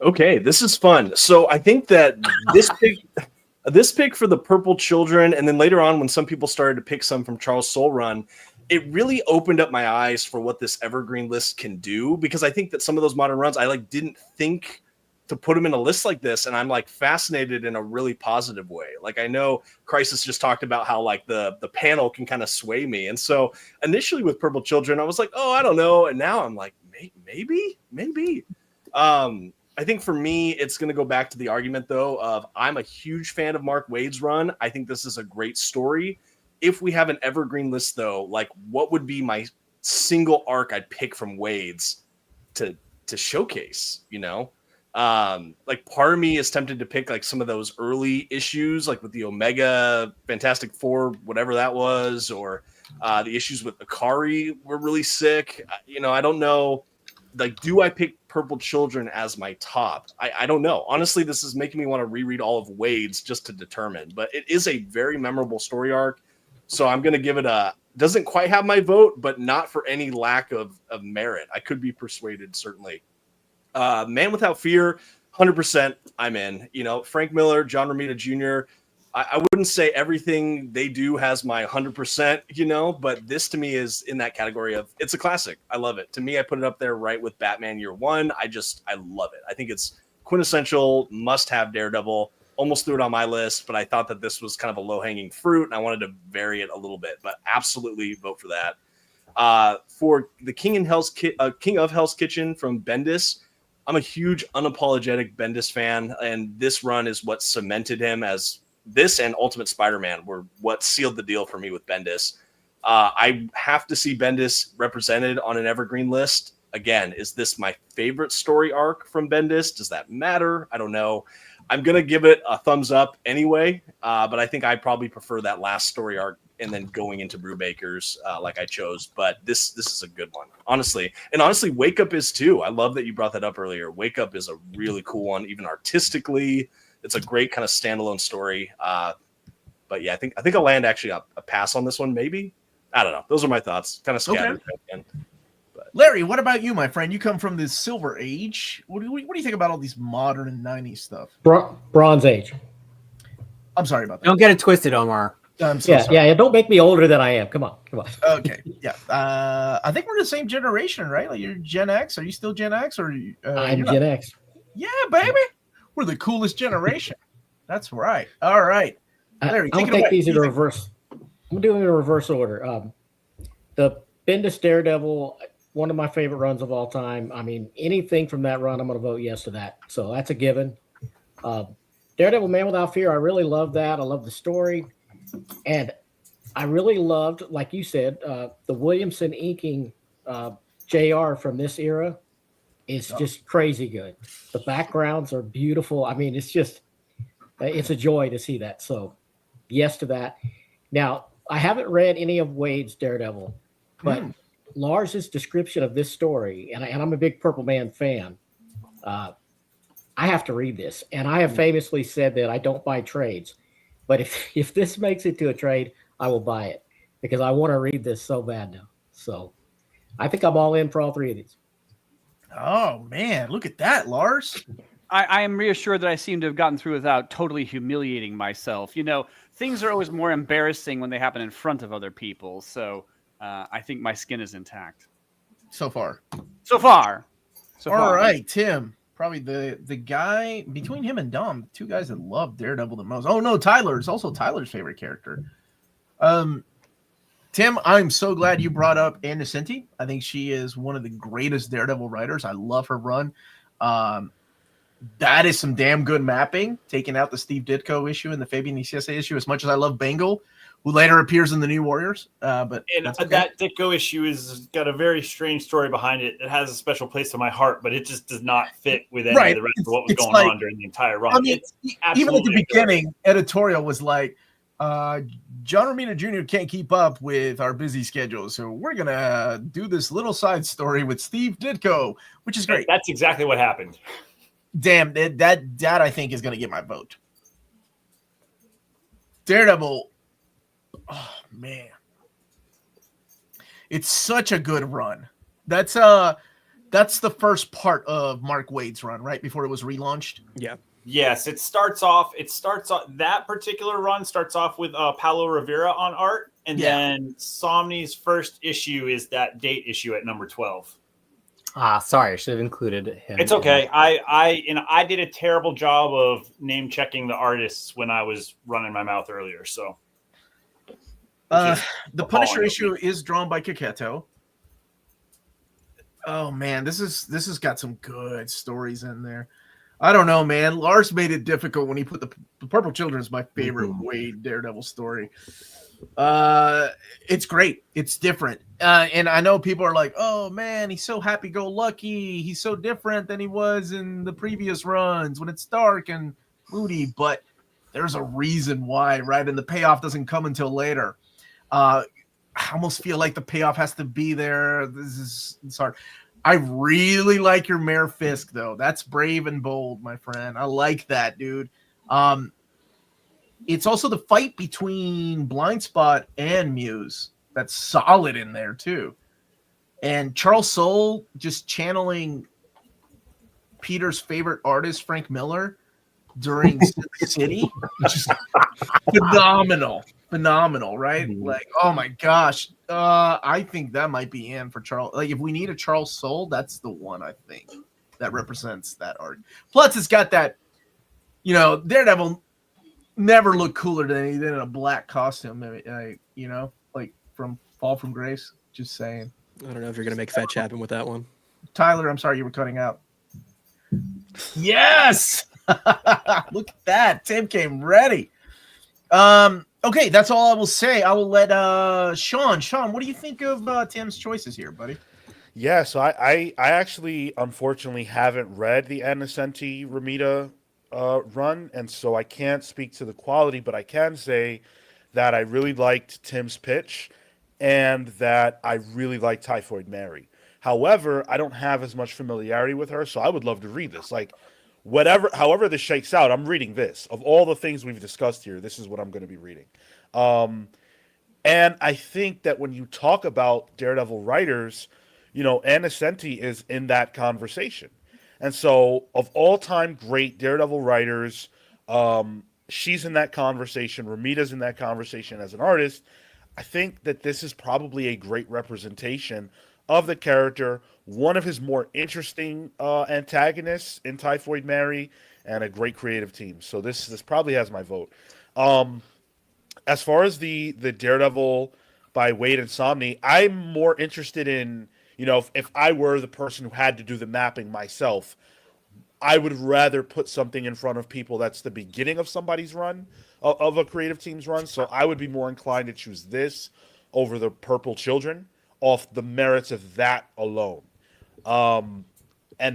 Okay, this is fun. So I think that this pick for the Purple Children, and then later on when some people started to pick some from Charles Soule Run, it really opened up my eyes for what this evergreen list can do, because I think that some of those modern runs, I didn't think to put them in a list like this, and I'm fascinated in a really positive way. Like I know Crisis just talked about how the panel can kind of sway me, and so initially with Purple Children, I was like, oh, I don't know, and now I'm like, maybe. I think for me, it's going to go back to the argument, though, of I'm a huge fan of Mark Waid's run. I think this is a great story. If we have an evergreen list, though, like what would be my single arc I'd pick from Waid's to showcase, you know? Like part of me is tempted to pick like some of those early issues, like with the Omega Fantastic Four, whatever that was, or the issues with Akari were really sick. You know, I don't know. Like, do I pick Purple Children as my top? I don't know. Honestly, this is making me want to reread all of Waid's just to determine. But it is a very memorable story arc. So I'm going to give it doesn't quite have my vote, but not for any lack of merit. I could be persuaded, certainly. Man Without Fear, 100% I'm in. You know, Frank Miller, John Romita Jr., I wouldn't say everything they do has my 100%, you know, but this to me is in that category of it's a classic. I love it. To me, I put it up there right with Batman Year One. I love it. I think it's quintessential, must have Daredevil. Almost threw it on my list, but I thought that this was kind of a low hanging fruit and I wanted to vary it a little bit, but absolutely vote for that. For the King of Hell's Kitchen from Bendis, I'm a huge unapologetic Bendis fan, and this run is what cemented him as this and Ultimate Spider-Man were what sealed the deal for me with Bendis. I have to see Bendis represented on an evergreen list. Again, is this my favorite story arc from Bendis? Does that matter? I don't know. I'm going to give it a thumbs up anyway, but I think I probably prefer that last story arc and then going into Brubaker's like I chose. But this is a good one, honestly. And honestly, Wake Up is too. I love that you brought that up earlier. Wake Up is a really cool one, even artistically. It's a great kind of standalone story. But yeah, I think I'll land actually a pass on this one, maybe. I don't know. Those are my thoughts. Kind of scattered. Okay. But Larry, what about you, my friend? You come from the Silver Age. What do you think about all these modern and 90s stuff? Bronze Age. I'm sorry about that. Don't get it twisted, Omar. I'm so sorry. Yeah. Don't make me older than I am. Come on. Okay. Yeah. I think we're the same generation, right? Like you're Gen X. Are you still Gen X? Or I'm Gen X. Yeah, baby. We're the coolest generation. That's right. All right. Larry, I'll take these in reverse. I'm doing it in reverse order. The Bendis Daredevil, one of my favorite runs of all time. I mean, anything from that run, I'm going to vote yes to that. So that's a given. Daredevil Man Without Fear, I really love that. I love the story. And I really loved, like you said, the Williamson inking JR from this era is just crazy good. The backgrounds are beautiful. I mean, it's a joy to see that. So yes to that. Now, I haven't read any of Waid's Daredevil, but Lars's description of this story, and I'm a big Purple Man fan, I have to read this. And I have famously said that I don't buy trades. But if this makes it to a trade, I will buy it because I want to read this so bad now. So I think I'm all in for all three of these. Oh, man. Look at that, Lars. I am reassured that I seem to have gotten through without totally humiliating myself. You know, things are always more embarrassing when they happen in front of other people. So I think my skin is intact. So far. All right, Tim. Probably the guy between him and Dom, two guys that love Daredevil the most. Oh, no, Tyler. It's also Tyler's favorite character. Tim, I'm so glad you brought up Ann Nocenti. I think she is one of the greatest Daredevil writers. I love her run. That is some damn good mapping, taking out the Steve Ditko issue and the Fabian Nicieza issue, as much as I love Bengal, who later appears in the New Warriors. But that Ditko issue has got a very strange story behind it. It has a special place in my heart, but it just does not fit with any of the rest of what was going on during the entire run. I mean, even at the beginning, editorial was like, John Romita Jr. can't keep up with our busy schedule, so we're going to do this little side story with Steve Ditko, which is great. That's exactly what happened. Damn, that I think is going to get my vote. Daredevil, oh, man. It's such a good run. That's the first part of Mark Waid's run, right? Before it was relaunched? Yeah. Yes, it starts off. That particular run starts off with Paulo Rivera on art, and then Somni's first issue is that date issue at number 12. Sorry, I should have included him. It's okay. I did a terrible job of name checking the artists when I was running my mouth earlier. So, the Punisher issue is drawn by Kiketo. Oh man, this has got some good stories in there. I don't know, man. Lars made it difficult when he put the Purple Children is my favorite Wade Daredevil story. It's great. It's different. And I know people are like, oh man, he's so happy-go-lucky. He's so different than he was in the previous runs when it's dark and moody. But there's a reason why, right? And the payoff doesn't come until later. I almost feel like the payoff has to be there. It's hard. I really like your Mayor Fisk, though. That's brave and bold, my friend. I like that, dude. It's also the fight between Blind Spot and Muse that's solid in there, too. And Charles Soule just channeling Peter's favorite artist, Frank Miller, during City. Just phenomenal, right? Like, oh my gosh. I think that might be in for Charles. Like, if we need a Charles Soule, that's the one, I think, that represents that art. Plus, it's got that, Daredevil never looked cooler than he did in a black costume, like from Fall from Grace. Just saying. I don't know if you're gonna make fetch happen with that one. Tyler, I'm sorry, you were cutting out. Yes. Look at that. Tim came ready. Okay, that's all I will say. I will let Sean, what do you think of Tim's choices here, buddy? Yeah, so I actually unfortunately haven't read the Innocenti Romita run, and so I can't speak to the quality, but I can say that I really liked Tim's pitch and that I really liked Typhoid Mary. However, I don't have as much familiarity with her, so I would love to read this. Like, however this shakes out, I'm reading this. Of all the things we've discussed here, this is what I'm going to be reading. And I think that when you talk about Daredevil writers, Innocenti is in that conversation. And so, of all-time great Daredevil writers, she's in that conversation. Romita's in that conversation as an artist. I think that this is probably a great representation of the character, one of his more interesting antagonists in Typhoid Mary, and a great creative team. So this probably has my vote. As far as the Daredevil by Wade and Somni, I'm more interested in, if I were the person who had to do the mapping myself, I would rather put something in front of people that's the beginning of somebody's run, of a creative team's run. So I would be more inclined to choose this over the Purple Children off the merits of that alone. And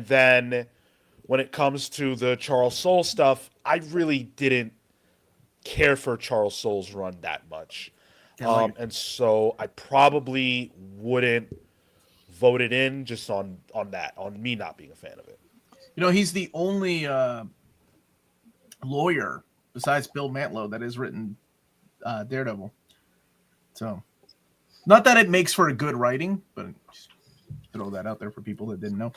then when it comes to the Charles Soule stuff, I really didn't care for Charles Soule's run that much. And so I probably wouldn't vote it in just on me not being a fan of it. He's the only lawyer besides Bill Mantlo that has written Daredevil. So, not that it makes for a good writing, but just throw that out there for people that didn't know.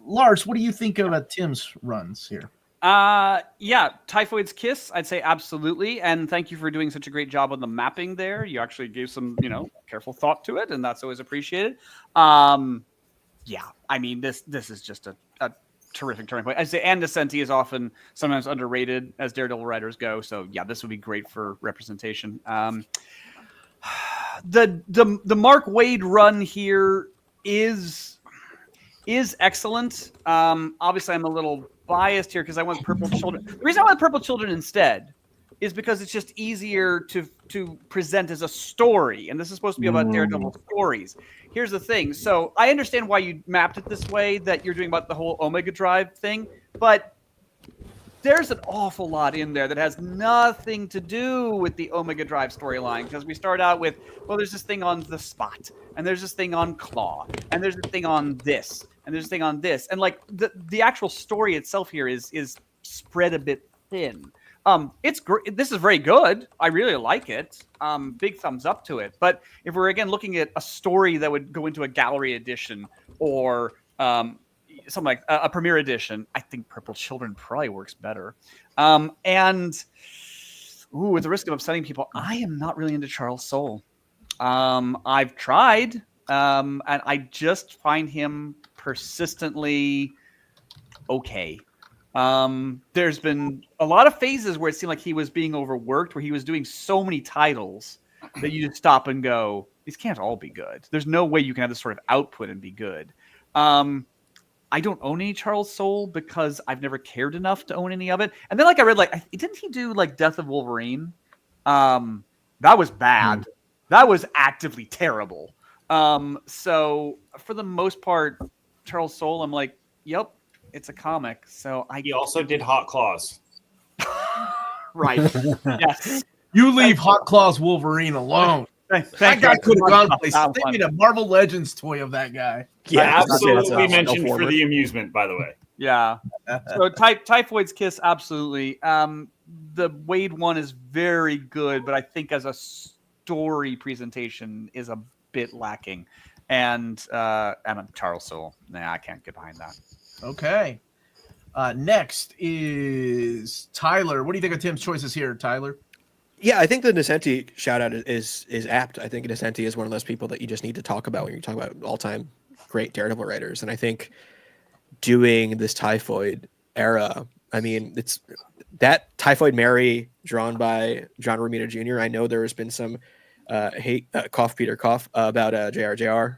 Lars, what do you think of Tim's runs here? Yeah, Typhoid's Kiss, I'd say absolutely. And thank you for doing such a great job on the mapping there. You actually gave some, careful thought to it, and that's always appreciated. Yeah, I mean, this is just a terrific turning point. I'd say Innocenti is often sometimes underrated as Daredevil writers go. So yeah, this would be great for representation. The Mark Waid run here is excellent. Obviously, I'm a little biased here because I went Purple Children. The reason I went Purple Children instead is because it's just easier to present as a story, and this is supposed to be about Daredevil stories. Here's the thing. So I understand why you mapped it this way, that you're doing about the whole Omega Drive thing, but there's an awful lot in there that has nothing to do with the Omega Drive storyline, because we start out with, well, there's this thing on the Spot, and there's this thing on Claw, and there's this thing on this, and there's this thing on this, and like the actual story itself here is spread a bit thin. It's great. This is very good. I really like it. Big thumbs up to it. But if we're again looking at a story that would go into a gallery edition or something like a premiere edition, I think Purple Children probably works better. And at the risk of upsetting people, I am not really into Charles Soule. I've tried, and I just find him persistently okay. There's been a lot of phases where it seemed like he was being overworked, where he was doing so many titles that you just stop and go, these can't all be good. There's no way you can have this sort of output and be good. I don't own any Charles Soule because I've never cared enough to own any of it. And then I read didn't he do Death of Wolverine? That was bad. That was actively terrible. So for the most part, Charles Soule, I'm like, yep, it's a comic. So He also did Hot Claws. Right. Yes. You leave Hot Claws Wolverine alone. That guy could have gone places. They made a Marvel Legends toy of that guy. Yeah, absolutely that's mentioned for the amusement, by the way. Yeah. So Typhoid's Kiss, absolutely. The Wade one is very good, but I think as a story presentation is a bit lacking. And Charles Soule. Nah, I can't get behind that. Okay. Next is Tyler. What do you think of Tim's choices here, Tyler? Yeah, I think the Nesenti shout out is apt. I think Nesenti is one of those people that you just need to talk about when you talk about all-time great Daredevil writers. And I think doing this Typhoid era, I mean, it's that Typhoid Mary drawn by John Romita Jr. I know there has been some hate, cough Peter cough about JRJR,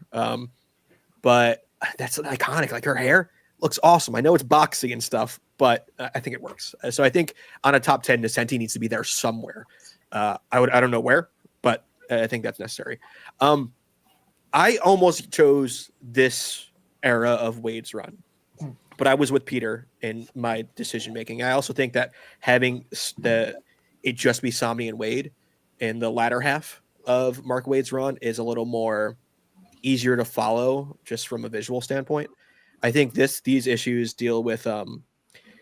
but that's iconic. Like her hair looks awesome. I know it's boxy and stuff, but I think it works. So I think on a top 10, Nesenti needs to be there somewhere. I don't know where, but I think that's necessary. I almost chose this era of Wade's run, but I was with Peter in my decision making. I also think that having it just be Somni and Wade in the latter half of Mark Wade's run is a little more easier to follow just from a visual standpoint. I think these issues deal with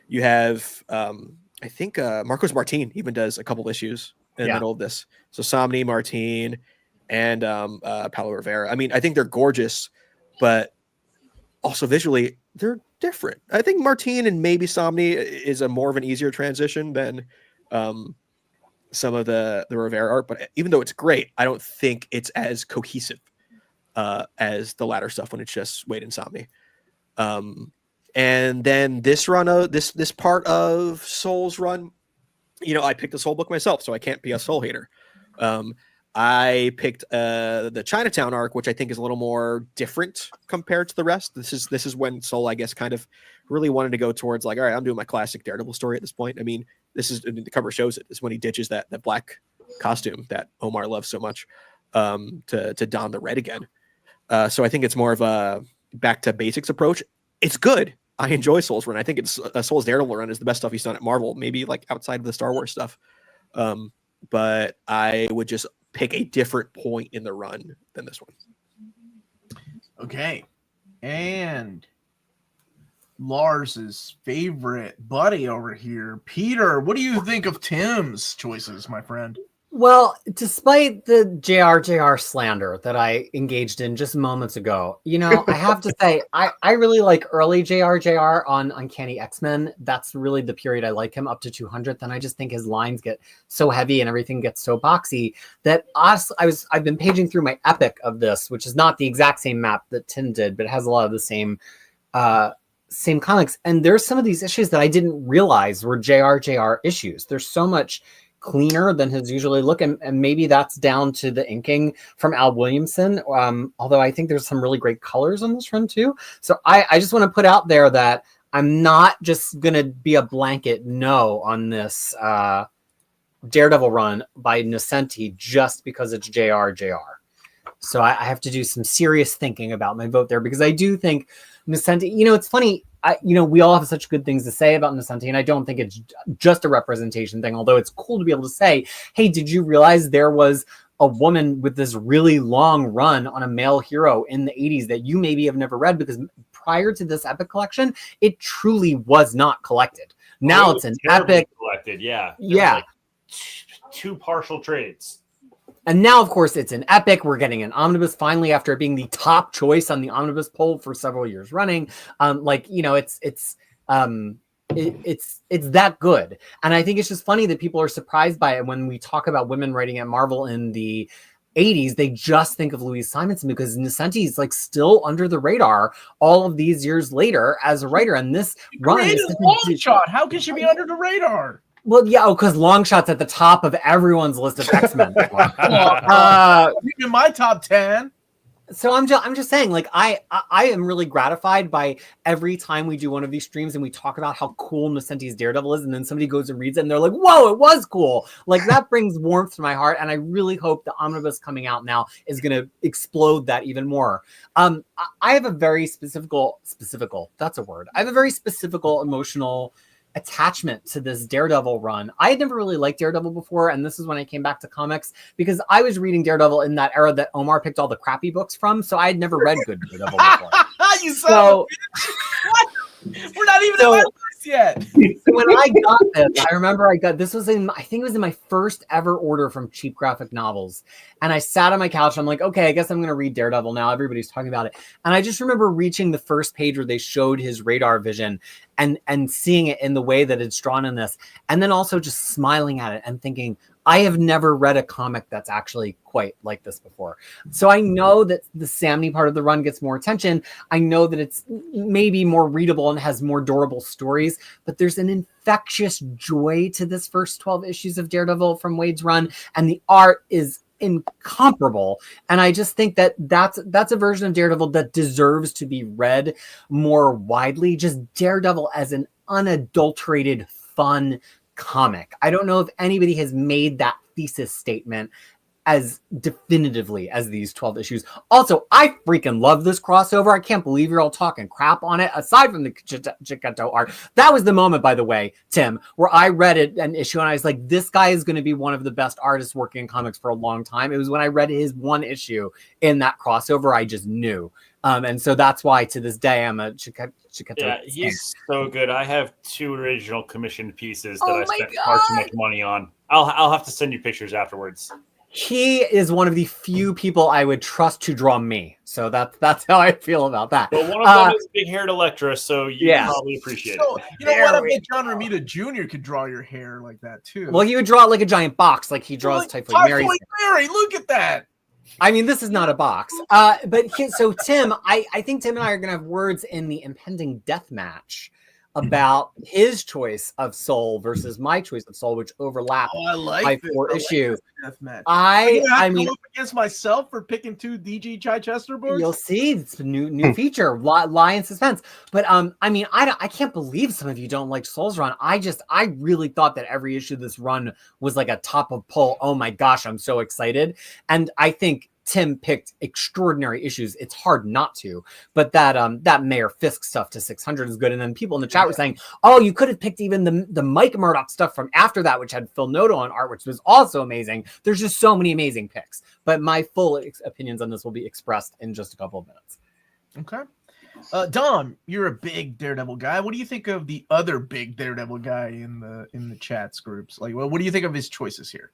you have I think Marcos Martin even does a couple issues in the middle of this. So Somni, Martin, and Paulo Rivera. I mean, I think they're gorgeous, but also visually they're different. I think Martin and maybe Somni is a more of an easier transition than some of the Rivera art. But even though it's great, I don't think it's as cohesive as the latter stuff when it's just Wade and Somni. And then this run, this part of Soule's run, you know, I picked the Soule book myself, so I can't be a Soule hater. I picked the Chinatown arc, which I think is a little more different compared to the rest. This is when Soule, I guess, kind of really wanted to go towards all right, I'm doing my classic Daredevil story at this point. I mean, the cover shows it. This is when he ditches that black costume that Omar loves so much to don the red again. So I think it's more of a back to basics approach. It's good. I enjoy Soule's run. I think it's Soule's Daredevil run is the best stuff he's done at Marvel, maybe outside of the Star Wars stuff. But I would just pick a different point in the run than this one. Okay. And Lars's favorite buddy over here, Peter. What do you think of Tim's choices, my friend? Well, despite the JRJR slander that I engaged in just moments ago, you know, I have to say, I really like early JRJR on Uncanny X-Men. That's really the period I like him up to 200. Then I just think his lines get so heavy and everything gets so boxy that I've been paging through my epic of this, which is not the exact same map that Tim did, but it has a lot of the same comics. And there's some of these issues that I didn't realize were JRJR issues. There's so much cleaner than his usually look, and maybe that's down to the inking from Al Williamson, although I think there's some really great colors on this run too. So I just want to put out there that I'm not just gonna be a blanket no on this Daredevil run by Nesenti just because it's JRJR. So I have to do some serious thinking about my vote there, because I do think Nesenti, you know, it's funny, we all have such good things to say about Nesenti, and I don't think it's just a representation thing, although it's cool to be able to say, hey, did you realize there was a woman with this really long run on a male hero in the 80s that you maybe have never read, because prior to this epic collection, it truly was not collected. Now it's an epic collected. Yeah. Yeah. Two partial trades. And now, of course, it's an epic. We're getting an omnibus finally after it being the top choice on the omnibus poll for several years running. It's that good. And I think it's just funny that people are surprised by it when we talk about women writing at Marvel in the 80s. They just think of Louise Simonson because Nesenti is still under the radar all of these years later as a writer. And this run is long shot. How can she be under the radar? Well, yeah, because Longshot's at the top of everyone's list of X-Men. In my top 10. So I'm just saying, like, I am really gratified by every time we do one of these streams and we talk about how cool Nocenti's Daredevil is, and then somebody goes and reads it and they're like, whoa, it was cool. Like, that brings warmth to my heart, and I really hope the omnibus coming out now is going to explode that even more. I have a very specific, that's a word. I have a very specific emotional attachment to this Daredevil run. I had never really liked Daredevil before, and this is when I came back to comics because I was reading Daredevil in that era that Omar picked all the crappy books from, so I had never read good Daredevil before. You son of a bitch. What? We're not even in my list yet. So when I got this, I remember this was I think it was in my first ever order from Cheap Graphic Novels. And I sat on my couch. I'm like, okay, I guess I'm going to read Daredevil now. Everybody's talking about it. And I just remember reaching the first page where they showed his radar vision and seeing it in the way that it's drawn in this. And then also just smiling at it and thinking, I have never read a comic that's actually quite like this before. So I know that the Samney part of the run gets more attention. I know that it's maybe more readable and has more durable stories, but there's an infectious joy to this first 12 issues of Daredevil from Wade's run, and the art is incomparable. And I just think that that's a version of Daredevil that deserves to be read more widely. Just Daredevil as an unadulterated, fun comic. I don't know if anybody has made that thesis statement as definitively as these 12 issues. Also, I freaking love this crossover. I can't believe you're all talking crap on it. Aside from the Chicato art, that was the moment, by the way, Tim, where I read an issue and I was like, this guy is going to be one of the best artists working in comics for a long time. It was when I read his one issue in that crossover, I just knew. And so that's why to this day I'm a Chicato. Yeah, he's so good. I have 2 original commissioned pieces that I spent far too much money on. I'll have to send you pictures afterwards. He is one of the few people I would trust to draw me. So that's how I feel about that. But one of them is big-haired Electra, so you probably appreciate it. You know what? I bet John Romita Jr. could draw your hair like that too. Well, he would draw it like a giant box, like he draws Typhoid Mary. Look at that. I mean, this is not a box. So Tim, I think Tim and I are going to have words in the impending death match about his choice of Soul versus my choice of Soul, which overlap by 4 issues. I mean, up against myself for picking 2 DG Chichester books. You'll see, it's a new feature, lie in suspense. But I mean, I can't believe some of you don't like Soul's run. I really thought that every issue of this run was like a top of pull. Oh my gosh, I'm so excited, and I think Tim picked extraordinary issues. It's hard not to, but that Mayor Fisk stuff to 600 is good. And then people in the chat were saying, oh, you could have picked even the Mike Murdoch stuff from after that, which had Phil Noto on art, which was also amazing. There's just so many amazing picks, but my full opinions on this will be expressed in just a couple of minutes. Okay. Dom, you're a big Daredevil guy. What do you think of the other big Daredevil guy in the chats groups? Like, what do you think of his choices here?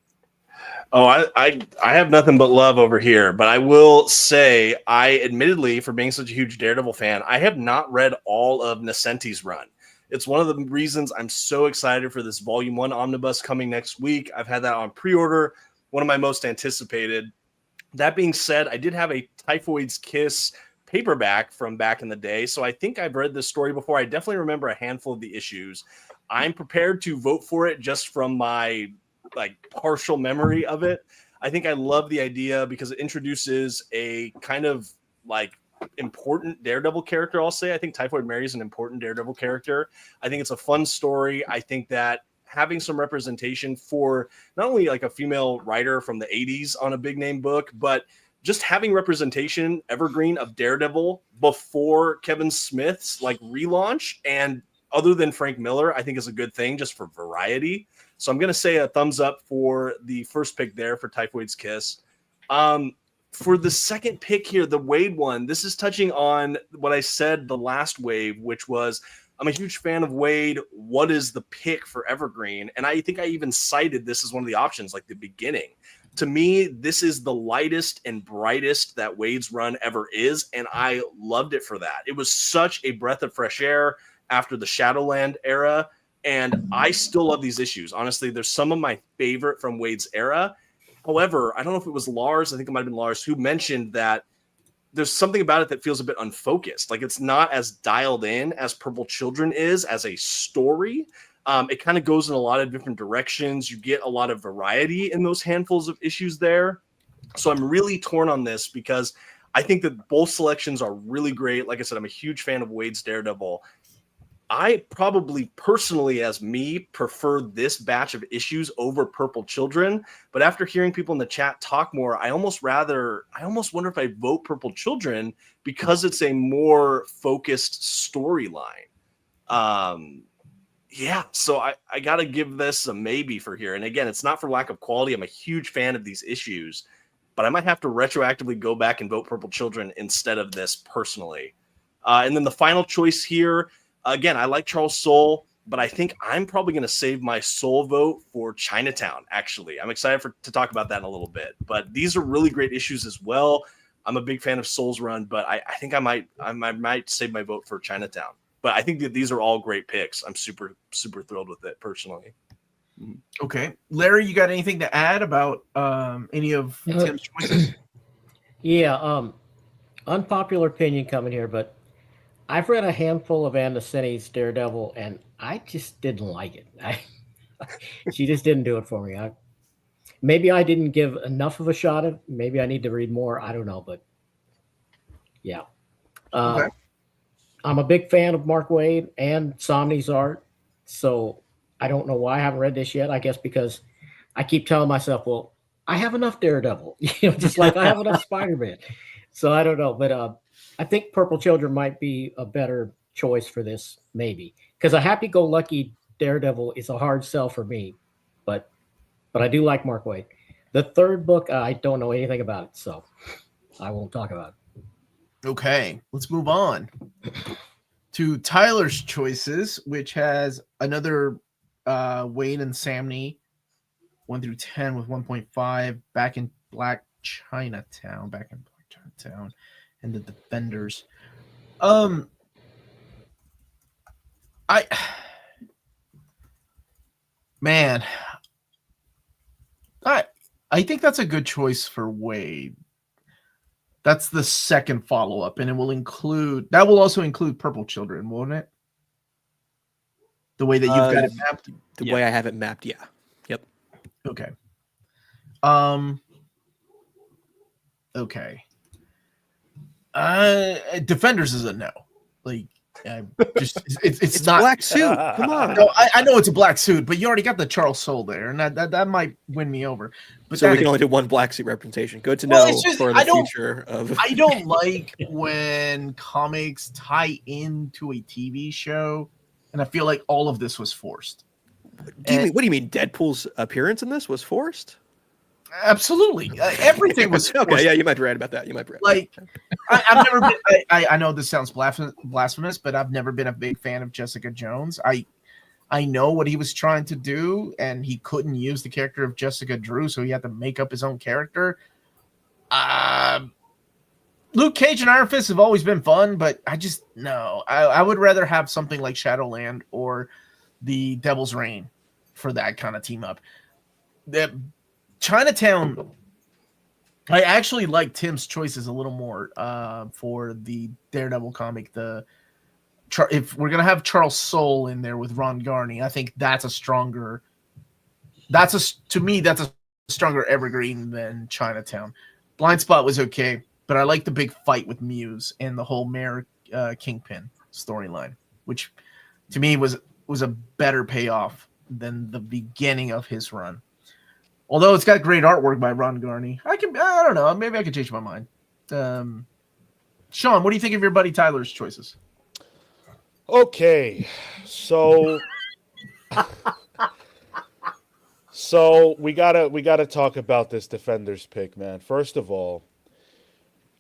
Oh, I have nothing but love over here, but I will say, I admittedly, for being such a huge Daredevil fan, I have not read all of Nocenti's run. It's one of the reasons I'm so excited for this Volume 1 Omnibus coming next week. I've had that on pre-order, one of my most anticipated. That being said, I did have a Typhoid's Kiss paperback from back in the day, so I think I've read this story before. I definitely remember a handful of the issues. I'm prepared to vote for it just from my partial memory of it. I think I love the idea because it introduces a kind of important Daredevil character. I'll say I think Typhoid Mary is an important Daredevil character. I think it's a fun story. I think that having some representation for not only a female writer from the 80s on a big name book, but just having representation evergreen of Daredevil before Kevin Smith's relaunch, and other than Frank Miller, I think is a good thing just for variety. So I'm going to say a thumbs up for the first pick there for Typhoid's Kiss. For the second pick here, the Wade one, this is touching on what I said the last wave, which was I'm a huge fan of Wade. What is the pick for Evergreen? And I think I even cited this as one of the options, the beginning. To me, this is the lightest and brightest that Wade's run ever is, and I loved it for that. It was such a breath of fresh air after the Shadowland era. And I still love these issues. Honestly, there's some of my favorite from Wade's era. However, I don't know if it was Lars, I think it might have been Lars, who mentioned that there's something about it that feels a bit unfocused. It's not as dialed in as Purple Children is as a story. It kind of goes in a lot of different directions. You get a lot of variety in those handfuls of issues there. So I'm really torn on this because I think that both selections are really great. Like I said, I'm a huge fan of Wade's Daredevil. I probably personally, as me, prefer this batch of issues over Purple Children. But after hearing people in the chat talk more, I almost wonder if I vote Purple Children because it's a more focused storyline. Yeah, so I got to give this a maybe for here. And again, it's not for lack of quality. I'm a huge fan of these issues, but I might have to retroactively go back and vote Purple Children instead of this personally. And then the final choice here, again, I like Charles Soule, but I think I'm probably going to save my Soule vote for Chinatown, actually. I'm excited to talk about that in a little bit. But these are really great issues as well. I'm a big fan of Soule's run, but I think I might save my vote for Chinatown. But I think that these are all great picks. I'm super, super thrilled with it personally. Okay. Larry, you got anything to add about any of Tim's choices? Yeah, unpopular opinion coming here, but I've read a handful of Andersoni's Daredevil, and I just didn't like it. She just didn't do it for me. Maybe I didn't give enough of a shot at it. Maybe I need to read more. I don't know, but yeah. Okay. I'm a big fan of Mark Waid and Somni's art, so I don't know why I haven't read this yet. I guess because I keep telling myself, well, I have enough Daredevil, just like I have enough Spider-Man. So I don't know, but I think Purple Children might be a better choice for this, maybe, because a happy-go-lucky Daredevil is a hard sell for me, but I do like Mark Waid. The third book, I don't know anything about it, so I won't talk about it. Okay, let's move on to Tyler's choices, which has another Wayne and Samney 1 through 10 with 1.5, Back in Black Chinatown, and the Defenders. I think that's a good choice for Wade. That's the second follow-up, and it will also include Purple Children, won't it? The way that you've got it mapped? The way I have it mapped, yeah. Yep. Okay. Okay. Defenders is a no. Like, it's not black suit. Come on. No, I know it's a black suit, but you already got the Charles Soule there, and that might win me over. But so we can only do one black suit representation. Good to know for the future of. I don't like when comics tie into a TV show, and I feel like all of this was forced. What do you mean? Deadpool's appearance in this was forced? Absolutely, everything was forced. Okay. Yeah, you might be right about that. Like, I've never been. I know this sounds blasphemous, but I've never been a big fan of Jessica Jones. I know what he was trying to do, and he couldn't use the character of Jessica Drew, so he had to make up his own character. Luke Cage and Iron Fist have always been fun, but I would rather have something like Shadowland or the Devil's Reign for that kind of team up. Chinatown, I actually like Tim's choices a little more for the Daredevil comic. If we're gonna have Charles Soule in there with Ron Garney, I think that's a stronger evergreen than Chinatown. Blind Spot was okay, but I like the big fight with Muse and the whole Mayor Kingpin storyline, which to me was a better payoff than the beginning of his run. Although it's got great artwork by Ron Garney. I don't know. Maybe I could change my mind. Sean, what do you think of your buddy Tyler's choices? Okay. So we gotta talk about this Defenders pick, man. First of all,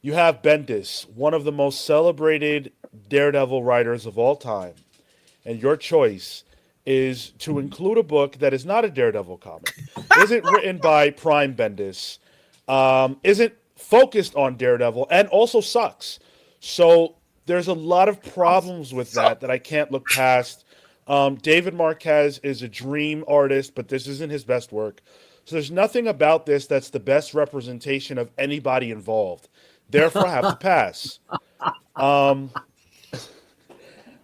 you have Bendis, one of the most celebrated Daredevil writers of all time, and your choice is to include a book that is not a Daredevil comic, isn't written by Prime Bendis, isn't focused on Daredevil, and also sucks. So there's a lot of problems with that I can't look past. David Marquez is a dream artist, but this isn't his best work. So there's nothing about this that's the best representation of anybody involved. Therefore, I have to pass.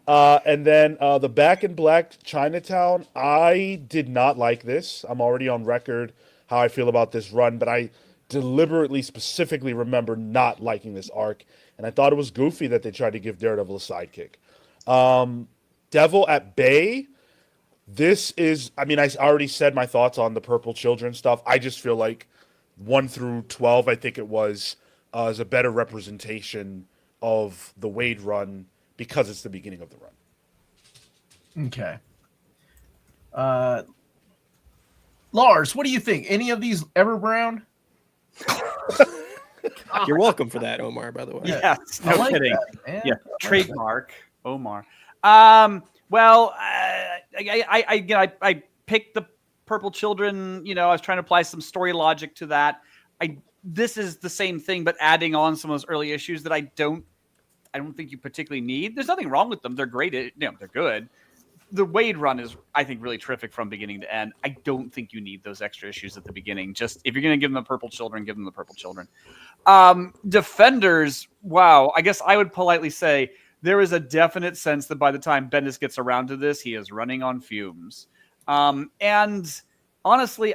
And then the Back in Black Chinatown, I did not like this. I'm already on record how I feel about this run, but I deliberately, specifically remember not liking this arc, and I thought it was goofy that they tried to give Daredevil a sidekick. Devil at Bay. This is, I mean, I already said my thoughts on the Purple Children stuff. I just feel like 1 through 12, I think it was, is a better representation of the Wade run because it's the beginning of the run. Okay. Lars, what do you think? Any of these ever brown? You're welcome for that, Omar, by the way. Yes, I no like kidding. that, man. Yeah, trademark Omar. Well, I picked the Purple Children. You know, I was trying to apply some story logic to that. This is the same thing, but adding on some of those early issues that I don't think you particularly need. There's nothing wrong with them. They're great. They're good. The Wade run is, I think, really terrific from beginning to end. I don't think you need those extra issues at the beginning. Just if you're going to give them the Purple Children, give them the Purple Children. Defenders, wow. I guess I would politely say there is a definite sense that by the time Bendis gets around to this, he is running on fumes. And honestly,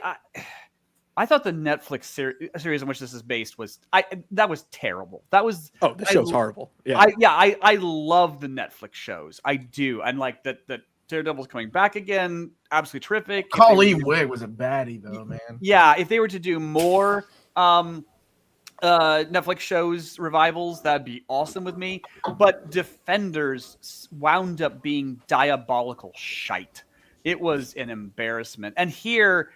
I thought the Netflix series on which this is based was terrible. The show's horrible. Yeah, I love the Netflix shows. I do, and like that Daredevil's coming back again, absolutely terrific. Colleen Wig was a baddie though, man. Yeah, if they were to do more Netflix shows revivals, that'd be awesome with me. But Defenders wound up being diabolical shite. It was an embarrassment. And here,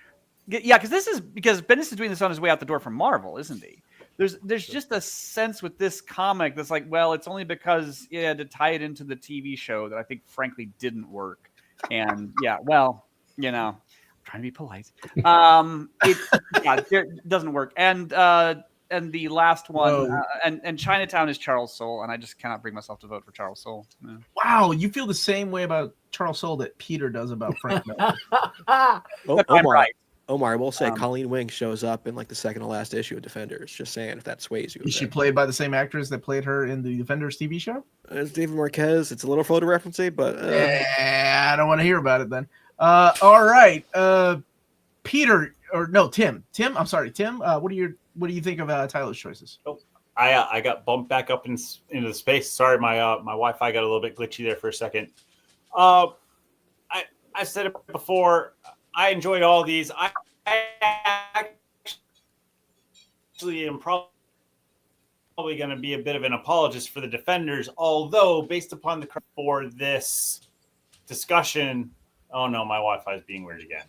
yeah, because Bendis is doing this on his way out the door from Marvel, isn't he? There's just a sense with this comic that's like, well, it's only because to tie it into the TV show that I think frankly didn't work. And yeah, well, I'm trying to be polite. It doesn't work. And the last one, and Chinatown is Charles Soule, and I just cannot bring myself to vote for Charles Soule. Yeah. Wow, you feel the same way about Charles Soule that Peter does about Frank Miller. I'm right. Omar, I will say Colleen Wing shows up in like the second to last issue of Defenders. Just saying, if that sways you. Is she played by the same actress that played her in the Defenders TV show? It's David Marquez. It's a little photo referencey, but I don't want to hear about it then. All right, Peter or no, Tim. I'm sorry, Tim. What do you think of Tyler's choices? Oh, I got bumped back up into the space. Sorry, my Wi-Fi got a little bit glitchy there for a second. I said it before. I enjoyed all these. I actually am probably going to be a bit of an apologist for the Defenders, although based upon the for this discussion, oh no, my Wi-Fi is being weird again.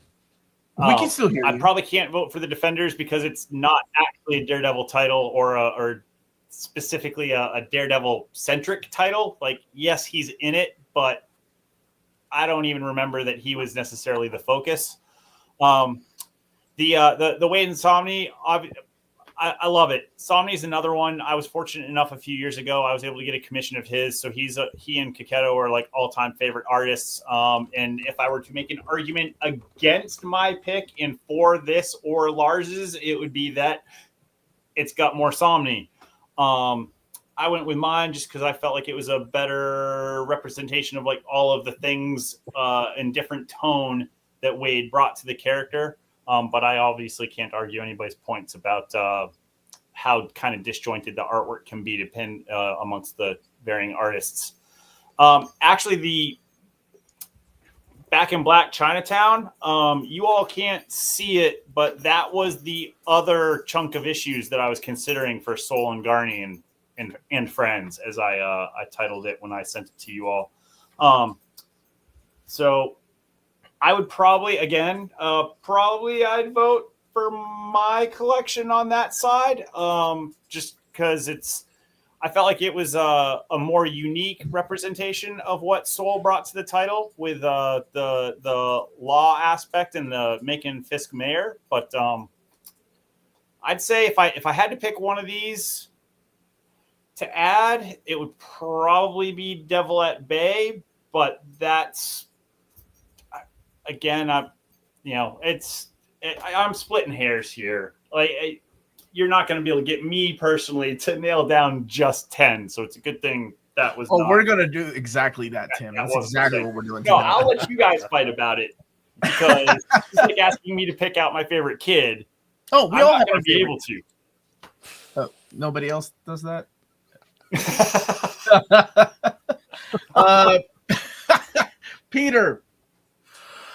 We can still hear you. I probably can't vote for the Defenders because it's not actually a Daredevil title or specifically a Daredevil-centric title. Like, yes, he's in it, but I don't even remember that he was necessarily the focus. The Wade and Somni, I love it. Somni is another one. I was fortunate enough a few years ago, I was able to get a commission of his. So he and Kaketo are like all-time favorite artists. And if I were to make an argument against my pick and for this or Lars's, it would be that it's got more Somni. I went with mine just because I felt like it was a better representation of like all of the things in different tone that Wade brought to the character. But I obviously can't argue anybody's points about how kind of disjointed the artwork can be amongst the varying artists. Actually, the Back in Black Chinatown, you all can't see it, but that was the other chunk of issues that I was considering for Soule and Garney and Friends, as I titled it when I sent it to you all. So I would probably, again, I'd vote for my collection on that side, just because I felt like it was a more unique representation of what Soule brought to the title with the law aspect and the making Fisk mayor. But I'd say if I had to pick one of these to add, it would probably be Devil at Bay. But that's, again, I'm splitting hairs here. Like, you're not going to be able to get me personally to nail down just 10. So it's a good thing that was. We're going to do exactly that, Tim. That's exactly what we're doing. No, I'll let you guys fight about it, because it's like asking me to pick out my favorite kid. Oh, we all not have going a to be favorite. able to. Oh, nobody else does that. Peter,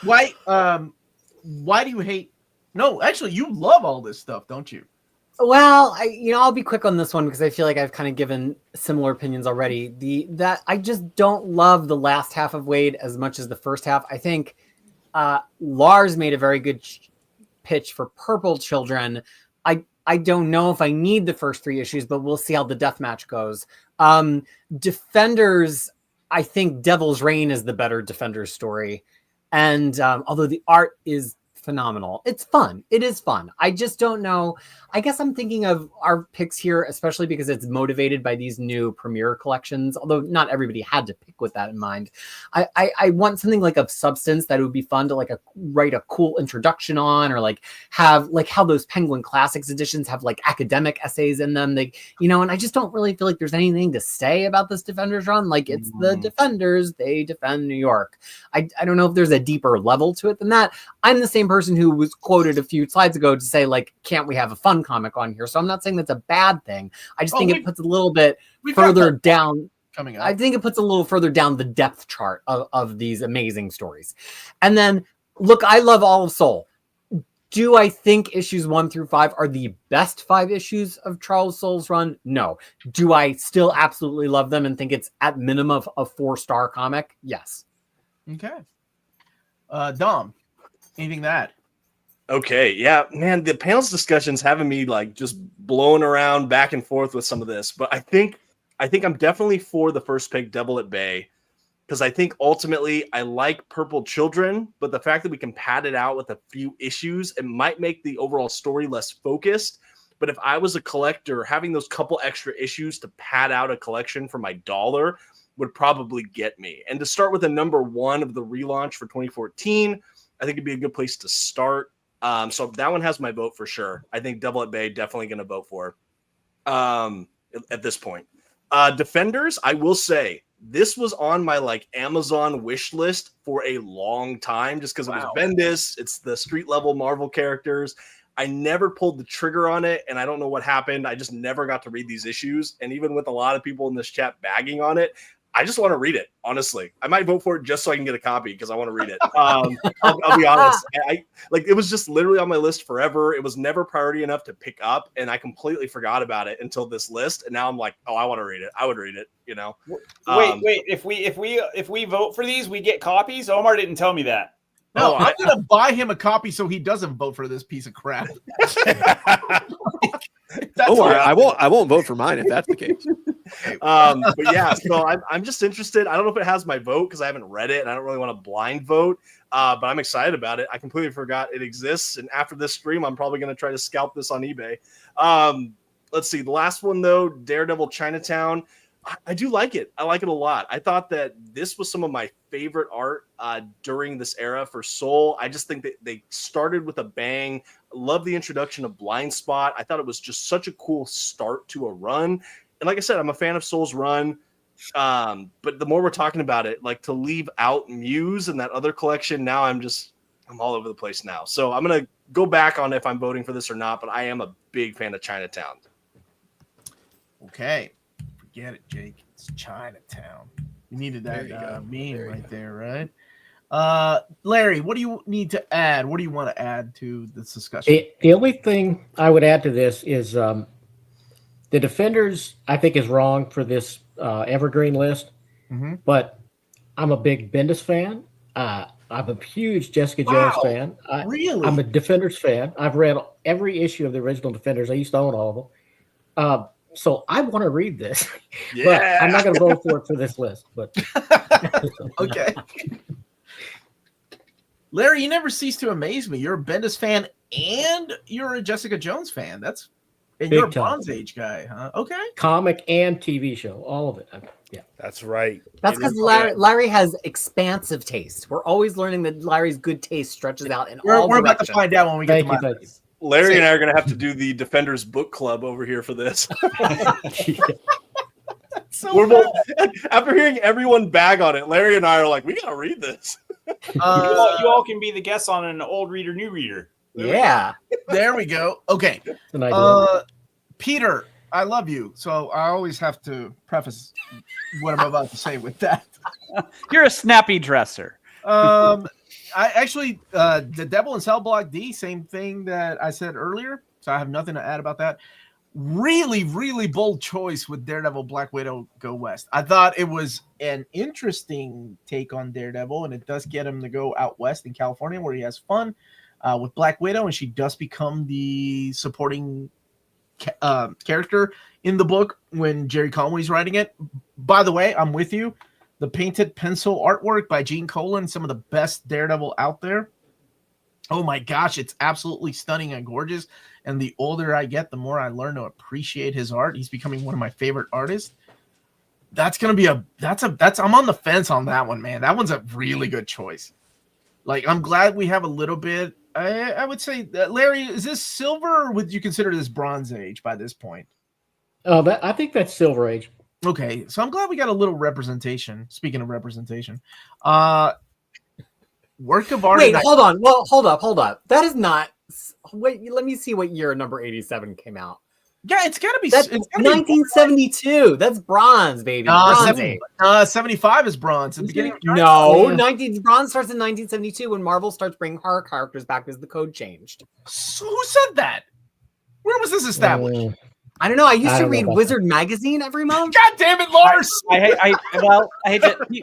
why do you hate? No, actually, you love all this stuff, don't you? Well, I'll be quick on this one because I feel like I've kind of given similar opinions already. That I just don't love the last half of Wade as much as the first half. I think Lars made a very good pitch for Purple Children. I don't know if I need the first 3 issues, but we'll see how the death match goes. Defenders, I think Devil's Reign is the better Defenders story. And although the art is phenomenal, it's fun. It is fun. I just don't know. I guess I'm thinking of our picks here, especially because it's motivated by these new premiere collections, although not everybody had to pick with that in mind. I want something like of substance that it would be fun to write a cool introduction on, or have how those Penguin Classics editions have academic essays in them. And I just don't really feel like there's anything to say about this Defenders run. It's the Defenders, they defend New York. I don't know if there's a deeper level to it than that. I'm the same person who was quoted a few slides ago to say, can't we have a fun comic on here? So I'm not saying that's a bad thing. I just think it puts a little bit further down. Coming up. I think it puts a little further down the depth chart of these amazing stories. And then, look, I love All of Soul. Do I think issues 1 through 5 are the best 5 issues of Charles Soule's run? No. Do I still absolutely love them and think it's at minimum a 4-star comic? Yes. Okay. Dom, anything to add? Okay, yeah, man, the panels discussions having me just blowing around back and forth with some of this, but I think I'm definitely for the first pick, Devil at Bay, because I think ultimately I like Purple Children, but the fact that we can pad it out with a few issues, it might make the overall story less focused. But if I was a collector, having those couple extra issues to pad out a collection for my dollar would probably get me. And to start with a number 1 of the relaunch for 2014, I think it'd be a good place to start. So that one has my vote for sure. I think Devil at Bay definitely going to vote for at this point. Defenders, I will say this was on my Amazon wish list for a long time, just because it was Bendis. It's the street level Marvel characters. I never pulled the trigger on it, and I don't know what happened. I just never got to read these issues. And even with a lot of people in this chat bagging on it, I just want to read it, honestly. I might vote for it just so I can get a copy because I want to read it. I'll be honest. It was just literally on my list forever. It was never priority enough to pick up, and I completely forgot about it until this list. And now I'm like, oh, I want to read it. I would read it, Wait. If we vote for these, we get copies? Omar didn't tell me that. No, I'm going to buy him a copy so he doesn't vote for this piece of crap. I won't vote for mine if that's the case. But yeah, so I'm just interested. I don't know if it has my vote because I haven't read it and I don't really want to blind vote, but I'm excited about it. I completely forgot it exists, and after this stream, I'm probably going to try to scalp this on eBay. Let's see. The last one, though, Daredevil Chinatown. I do like it. I like it a lot. I thought that this was some of my favorite art during this era for Soul. I just think that they started with a bang. Love the introduction of Blind Spot. I thought it was just such a cool start to a run. And like I said, I'm a fan of Soul's run. But the more we're talking about it, to leave out Muse and that other collection, now I'm all over the place now. So I'm going to go back on if I'm voting for this or not, but I am a big fan of Chinatown. Okay. Get it, Jake. It's Chinatown. You needed that meme right there, right? Larry, what do you need to add? What do you want to add to this discussion? The only thing I would add to this is the Defenders, I think, is wrong for this Evergreen list. Mm-hmm. But I'm a big Bendis fan. I'm a huge Jessica Jones fan. Really? I'm a Defenders fan. I've read every issue of the original Defenders. I used to own all of them. So I want to read this, but I'm not going to vote for it for this list. But okay, Larry, you never cease to amaze me. You're a Bendis fan and you're a Jessica Jones fan. You're a Bronze Age guy, huh? Okay, comic and TV show, all of it. Yeah, that's right. That's because Larry has expansive taste. We're always learning that Larry's good taste stretches out in all directions. We're about to find out when we get to my list. Larry and I are going to have to do the Defenders book club over here for this. After hearing everyone bag on it, Larry and I are like, we got to read this. You all can be the guests on an old reader, new reader. Yeah. There we go. Okay. Peter, I love you, so I always have to preface what I'm about to say with that. You're a snappy dresser. I actually, the Devil in Cell Block D, same thing that I said earlier, so I have nothing to add about that. Really, really bold choice with Daredevil Black Widow Go West. I thought it was an interesting take on Daredevil, and it does get him to go out west in California where he has fun with Black Widow, and she does become the supporting character in the book when Jerry Conway's writing it. By the way, I'm with you. The painted pencil artwork by Gene Colan, some of the best Daredevil out there. Oh my gosh, it's absolutely stunning and gorgeous. And the older I get, the more I learn to appreciate his art. He's becoming one of my favorite artists. That's gonna be I'm on the fence on that one, man. That one's a really good choice. Like, I'm glad we have a little bit. I would say, Larry, is this silver, or would you consider this Bronze Age by this point? I think that's Silver Age. Okay, so I'm glad we got a little representation. Speaking of representation, work of art. Wait, hold on. Well, hold up. That is not. Wait, let me see what year number 87 came out. Yeah, it's gotta be. That's it's gotta be 1972. That's bronze, baby. Bronze Age. 75 is bronze. At the beginning of No, 19 bronze starts in 1972 when Marvel starts bringing horror characters back because the code changed. So who said that? Where was this established? I don't know. I used to read Wizard magazine every month. God damn it, Lars! I hate to.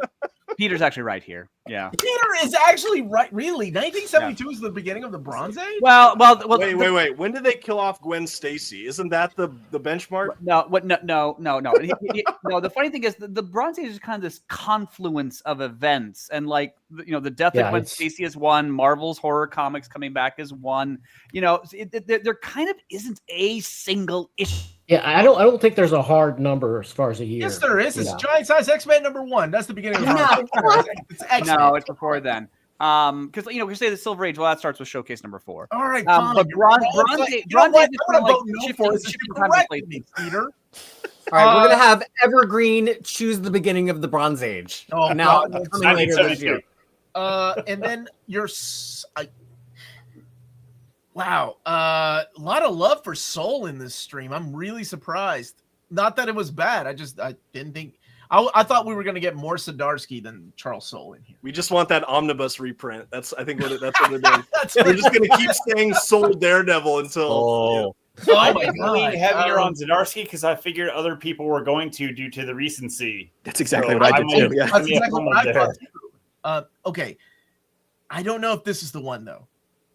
Peter's actually right here. Yeah. Peter is actually right. Really, 1972 is the beginning of the Bronze Age. Well. Wait. When did they kill off Gwen Stacy? Isn't that the benchmark? No. No. No. The funny thing is, the Bronze Age is kind of this confluence of events, and like the death of Gwen Stacy is one. Marvel's horror comics coming back is one. There kind of isn't a single issue. Yeah, I don't think there's a hard number as far as a year. Yes, there is. It's Giant Size X-Men #1. That's the beginning of the It's X-Men. No, it's before then. Because we say the Silver Age. Well, that starts with Showcase #4. All right, but Bronze Age is kind of like shifting time and place. Peter. All right, we're gonna have Evergreen choose the beginning of the Bronze Age. Oh, now coming later this year. And then wow, a lot of love for Soul in this stream. I'm really surprised. Not that it was bad. I didn't think. I thought we were going to get more Zdarsky than Charles Soule in here. We just want that omnibus reprint. That's what they're doing. We're just going to keep saying Soul Daredevil until. I'm leaning heavier on Zdarsky because I figured other people were going to due to the recency. That's exactly what I did too. Yeah. That's exactly what I thought too. Okay, I don't know if this is the one though.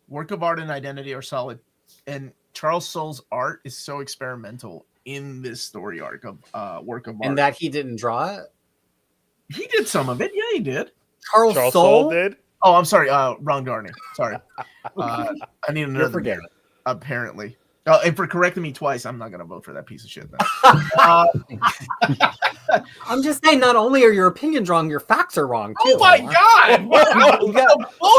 Work of art and identity are solid, and Charles Soule's art is so experimental in this story arc of work of art. And that he didn't draw it? He did some of it. Yeah, he did. Charles Soule did? Oh, I'm sorry. Ron Garney. Sorry. I need another. You're forgetting. Apparently. And for correcting me twice, I'm not going to vote for that piece of shit. I'm just saying, not only are your opinions wrong, your facts are wrong too. Oh my God!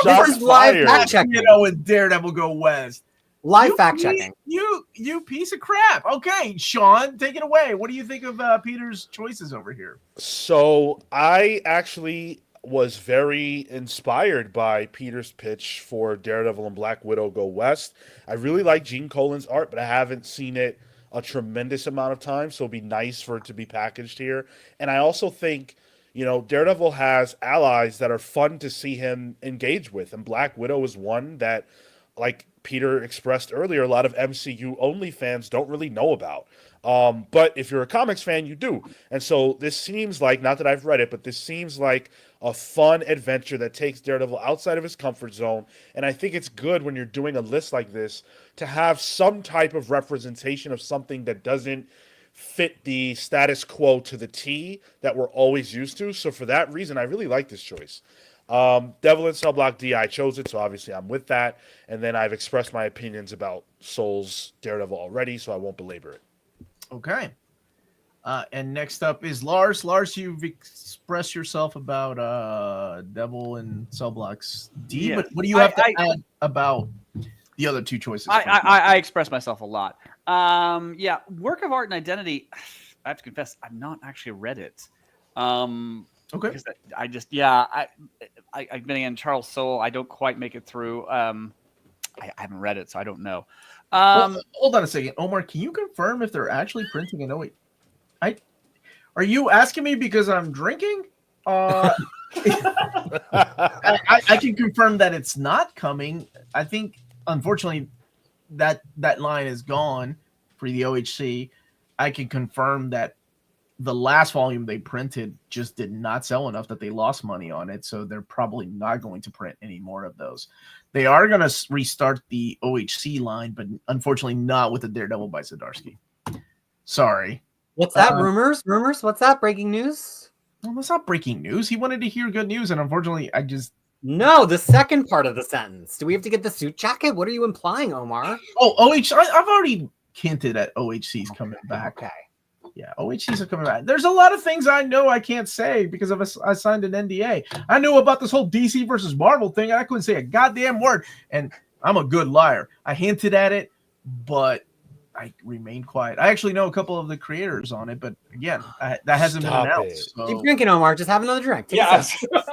This is live fact checking. And Daredevil Go West. Live fact checking. You piece of crap. Okay, Sean, take it away. What do you think of Peter's choices over here? So I actually was very inspired by Peter's pitch for Daredevil and Black Widow Go West. I really like Gene Colan's art, but I haven't seen it a tremendous amount of time, so it'd be nice for it to be packaged here. And I also think, Daredevil has allies that are fun to see him engage with, and Black Widow is one that, like Peter expressed earlier, a lot of MCU only fans don't really know about. But if you're a comics fan, you do. And so this seems like, not that I've read it, but this seems like a fun adventure that takes Daredevil outside of his comfort zone. And I think it's good when you're doing a list like this to have some type of representation of something that doesn't fit the status quo to the T that we're always used to. So for that reason, I really like this choice. Devil in Cell Block D, I chose it, so obviously I'm with that. And then I've expressed my opinions about Soule's Daredevil already, so I won't belabor it. Okay. And next up is Lars. Lars, you've expressed yourself about Devil and Cell Blocks D, but what do you have to add about the other two choices? I express myself a lot. Work of art and identity. I have to confess, I've not actually read it. Okay. I've been in Charles Soule. I don't quite make it through. I haven't read it, so I don't know. Hold on a second, Omar. Can you confirm if they're actually printing an 08? Are you asking me because I'm drinking? I can confirm that it's not coming. I think, unfortunately, that line is gone for the OHC. I can confirm that the last volume they printed just did not sell enough that they lost money on it, so they're probably not going to print any more of those. They are going to restart the OHC line, but unfortunately not with the Daredevil by Zdarsky. Sorry. What's that? Rumors? What's that? Breaking news? Well, that's not breaking news. He wanted to hear good news, and unfortunately, No, the second part of the sentence. Do we have to get the suit jacket? What are you implying, Omar? Oh, I've already hinted at OHC's coming back. Okay. Yeah, OHC's are coming back. There's a lot of things I know I can't say because I signed an NDA. I knew about this whole DC versus Marvel thing, and I couldn't say a goddamn word. And I'm a good liar. I hinted at it, but I remained quiet. I actually know a couple of the creators on it, but again, that hasn't been announced. So. Keep drinking, Omar. Just have another drink. Yeah,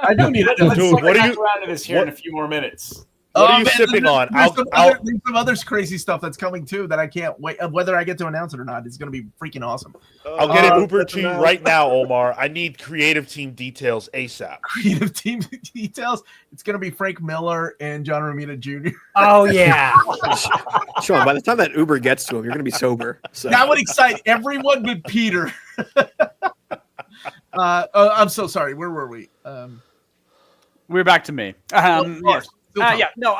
I do need it. Dude, what are you around to this here in a few more minutes? What are you sipping on? There's some other crazy stuff that's coming too that I can't wait. Whether I get to announce it or not, it's going to be freaking awesome. I'll get it Uber to you right now, Omar. I need creative team details ASAP. Creative team details. It's going to be Frank Miller and John Romita Jr. Oh yeah. Sean, by the time that Uber gets to him, you're going to be sober. So. That would excite everyone but Peter. I'm so sorry. Where were we? We're back to me. Yes. Yeah. No.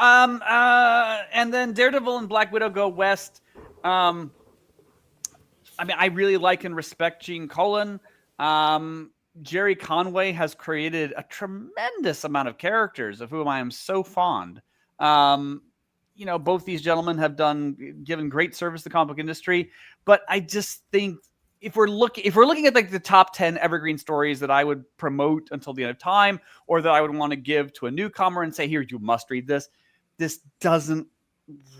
And then Daredevil and Black Widow go west. I mean, I really like and respect Gene Colan. Jerry Conway has created a tremendous amount of characters of whom I am so fond. Both these gentlemen have given great service to the comic book industry, but I just think if we're looking at like the top 10 evergreen stories that I would promote until the end of time, or that I would want to give to a newcomer and say, here, you must read this. This doesn't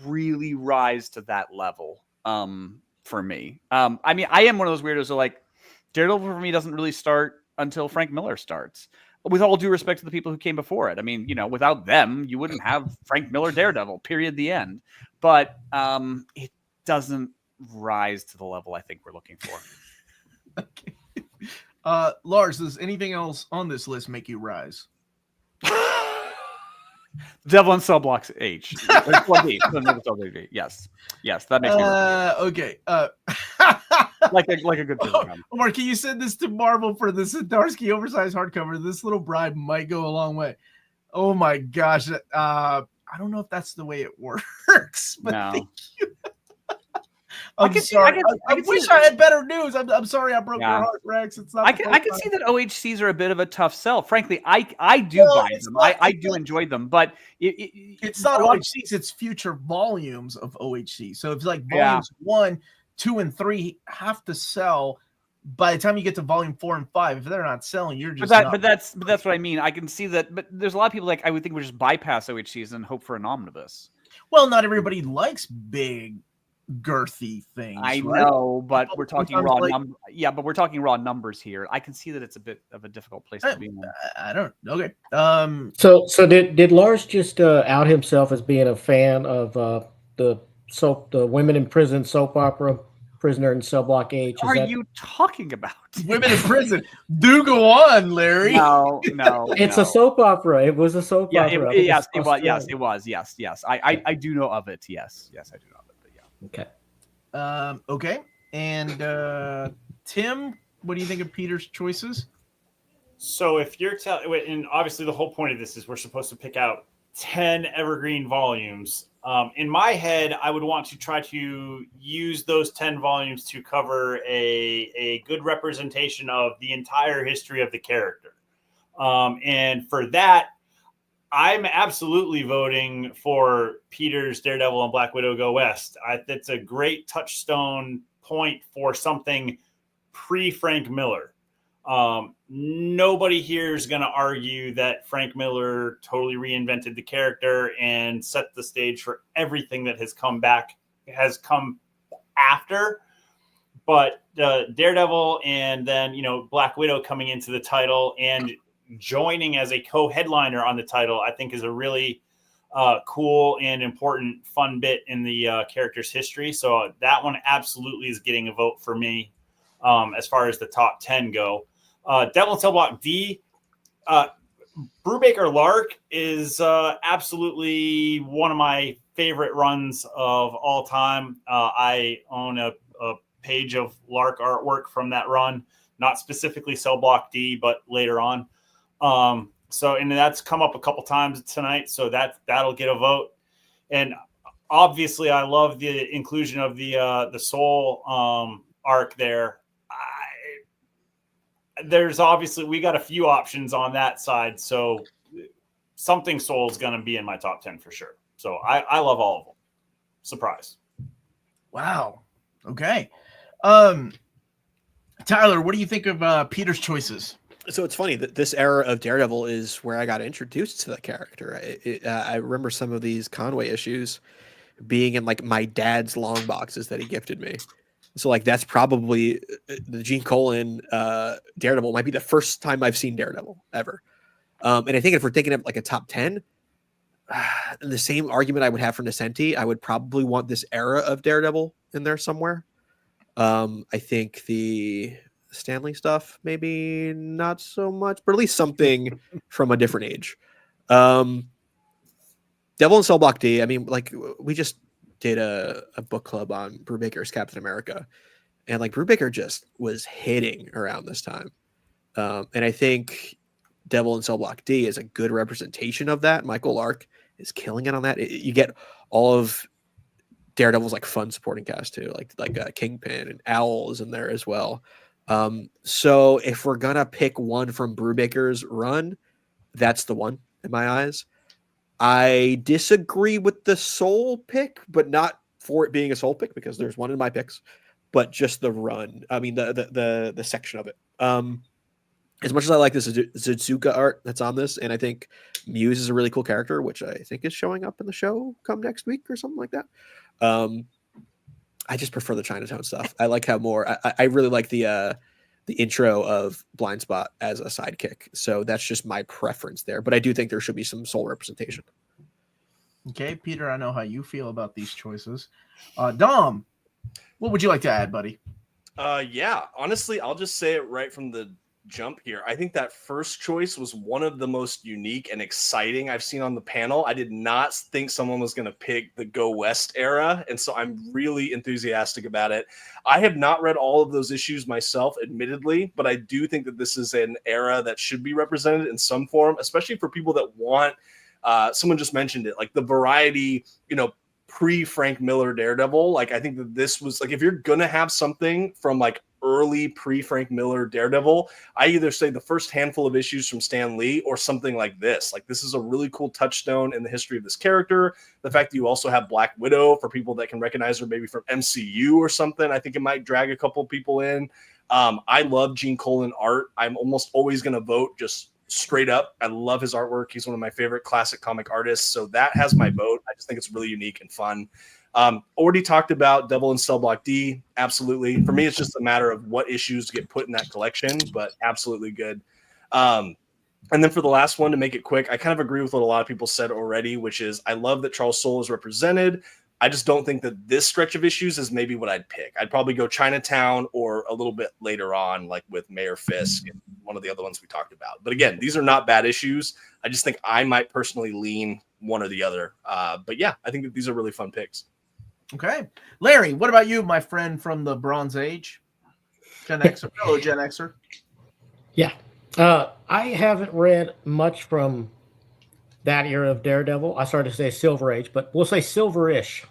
really rise to that level for me. I mean, I am one of those weirdos who like Daredevil for me doesn't really start until Frank Miller starts. With all due respect to the people who came before it. I mean, without them, you wouldn't have Frank Miller Daredevil, period, the end. But it doesn't rise to the level I think we're looking for. Okay. Lars, does anything else on this list make you rise? Devil and Cell Blocks H. Yes, that makes me okay. like a good thing. Omar, can you send this to Marvel for the Zdarsky oversized hardcover? This little bribe might go a long way. Oh my gosh. I don't know if that's the way it works, but no. Thank you. I'm sorry. I wish I had better news. I'm sorry I broke your heart, Rex. It's not. I can see that OHCs are a bit of a tough sell. Frankly, I do buy them. I do enjoy them, but it's not OHCs. It's future volumes of OHC. So it's like volumes 1, 2, and 3 have to sell. By the time you get to volume 4 and 5, if they're not selling, you're just. But that's what I mean. I can see that, but there's a lot of people I would think would just bypass OHCs and hope for an omnibus. Well, not everybody likes big, girthy things. I know, but we're talking raw numbers. Yeah, but we're talking raw numbers here. I can see that it's a bit of a difficult place to be in. I don't. Okay. So did Lars just out himself as being a fan of the women in prison soap opera, Prisoner in Cell Block H? What are you talking about? Women in prison. Do go on, Larry. No. It's a soap opera. It was a soap opera. Yes, it was. Yes. I do know of it. Yes, I do know of it. Okay. Okay. And Tim, what do you think of Peter's choices? So if you're and obviously the whole point of this is we're supposed to pick out 10 evergreen volumes. In my head, I would want to try to use those 10 volumes to cover a good representation of the entire history of the character. And for that, I'm absolutely voting for Peter's Daredevil and Black Widow Go West. That's a great touchstone point for something pre-Frank Miller. Nobody here is going to argue that Frank Miller totally reinvented the character and set the stage for everything that has come after. But Daredevil and then, Black Widow coming into the title and joining as a co-headliner on the title, I think is a really cool and important fun bit in the character's history. So that one absolutely is getting a vote for me as far as the top 10 go. Devil Tail Block D, Brubaker Lark is absolutely one of my favorite runs of all time. I own a page of Lark artwork from that run, not specifically Cell Block D, but later on. And that's come up a couple times tonight, so that'll get a vote. And obviously, I love the inclusion of the Soul arc there. There's obviously, we got a few options on that side, so something Soul is going to be in my top 10 for sure. So I love all of them. Surprise. Wow. Okay. Tyler, what do you think of Peter's choices? So it's funny that this era of Daredevil is where I got introduced to the character. I remember some of these Conway issues being in like my dad's long boxes that he gifted me. So like that's probably the Gene Colan Daredevil might be the first time I've seen Daredevil ever. And I think if we're thinking of like a top 10, the same argument I would have for Nascenti, I would probably want this era of Daredevil in there somewhere. I think the Stanley stuff, maybe not so much, but at least something from a different age. Devil and Cell Block D, I mean, like we just did a book club on Brubaker's Captain America, and like Brubaker just was hitting around this time. And I think Devil and Cell Block D is a good representation of that. Michael Lark is killing it on that. You get all of Daredevil's like fun supporting cast too, like Kingpin and Owl is in there as well. So if we're gonna pick one from Brubaker's run, that's the one in my eyes. I disagree with the Soul pick, but not for it being a Soul pick because there's one in my picks, but just the run. I mean the section of it. As much as I like the Suzuka art that's on this, and I think Muse is a really cool character, which I think is showing up in the show come next week or something like that. I just prefer the Chinatown stuff. I like how more. I really like the intro of Blind Spot as a sidekick. So that's just my preference there. But I do think there should be some Soul representation. Okay, Peter, I know how you feel about these choices. Dom, what would you like to add, buddy? Yeah, honestly, I'll just say it right from the jump here. I think that first choice was one of the most unique and exciting I've seen on the panel. I did not think someone was going to pick the Go West era, and so I'm really enthusiastic about it. I have not read all of those issues myself, admittedly, but I do think that this is an era that should be represented in some form, especially for people that want, someone just mentioned it, like the variety, pre-Frank Miller Daredevil. Like, I think that this was, like, if you're going to have something from, like, early pre-Frank Miller Daredevil, I either say the first handful of issues from Stan Lee or something like this. Like, this is a really cool touchstone in the history of this character. The fact that you also have Black Widow for people that can recognize her maybe from MCU or something, I think it might drag a couple people in. I love Gene Colan art. I'm almost always going to vote just straight up. I love his artwork. He's one of my favorite classic comic artists. So that has my vote. I just think it's really unique and fun. Already talked about Devil and Cell Block D. Absolutely. For me, it's just a matter of what issues get put in that collection, but absolutely good. And then for the last one, to make it quick, I kind of agree with what a lot of people said already, which is I love that Charles Soule is represented. I just don't think that this stretch of issues is maybe what I'd pick. I'd probably go Chinatown or a little bit later on, like with Mayor Fisk and one of the other ones we talked about. But again, these are not bad issues. I just think I might personally lean one or the other. But yeah, I think that these are really fun picks. Okay. Larry, what about you, my friend from the Bronze Age? Gen Xer? Oh, Gen Xer. Yeah. I haven't read much from that era of Daredevil. I started to say Silver Age, but we'll say Silver-ish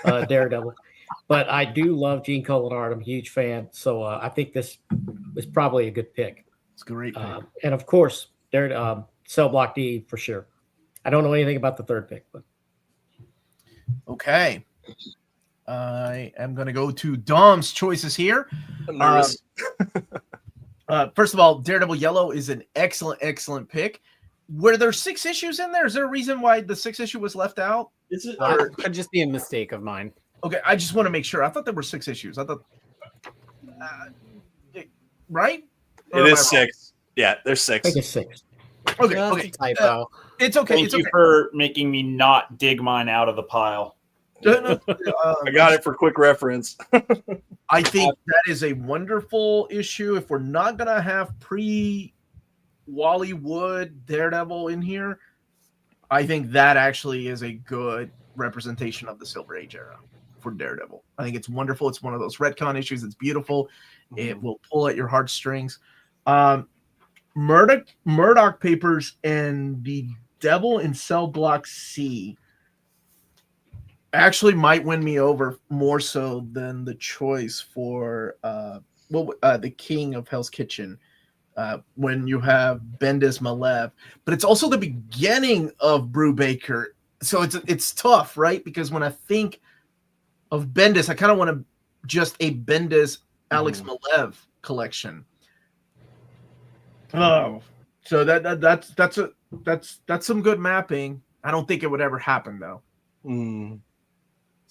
Daredevil. But I do love Gene Colan art. I'm a huge fan. So I think this is probably a good pick. It's great. And of course, Cell Block D for sure. I don't know anything about the third pick, but okay. I am going to go to Dom's choices here. I'm nervous. First of all, Daredevil Yellow is an excellent pick. Were there 6 issues in there? Is there a reason why the 6th issue was left out? Is it? Or could just be a mistake of mine. Okay, I just want to make sure. I thought there were 6 issues. I thought, right? It is 6. Yeah, there's 6. I think it's 6. Okay, Just okay. a typo. It's okay. Thank It's you okay. for making me not dig mine out of the pile. I got it for quick reference. I think that is a wonderful issue. If we're not gonna have pre-Wally Wood Daredevil in here, I think that actually is a good representation of the Silver Age era for Daredevil. I think it's wonderful. It's one of those retcon issues. It's beautiful. It will pull at your heartstrings. Murdoch Papers and the Devil in Cell Block C actually might win me over more so than the choice for the King of Hell's Kitchen when you have Bendis Malev, but it's also the beginning of Brubaker, so it's tough, right? Because when I think of Bendis, I kind of want to just a Bendis Alex Malev collection. Oh, so that's some good mapping. I don't think it would ever happen though.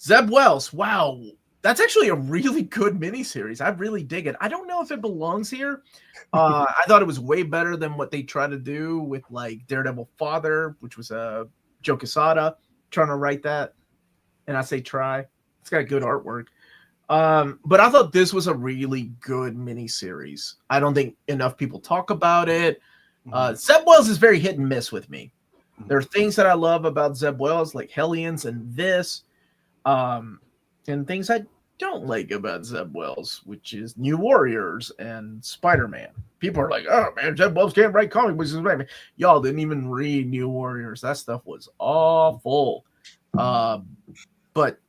Zeb Wells, wow, that's actually a really good miniseries. I really dig it. I don't know if it belongs here. I thought it was way better than what they tried to do with like Daredevil Father, which was Joe Quesada trying to write that. And I say try. It's got good artwork. But I thought this was a really good miniseries. I don't think enough people talk about it. Zeb Wells is very hit and miss with me. There are things that I love about Zeb Wells, like Hellions and this. And things I don't like about Zeb Wells, which is New Warriors and Spider-Man. People are like, oh man, Zeb Wells can't write comic books. Y'all didn't even read New Warriors. That stuff was awful. But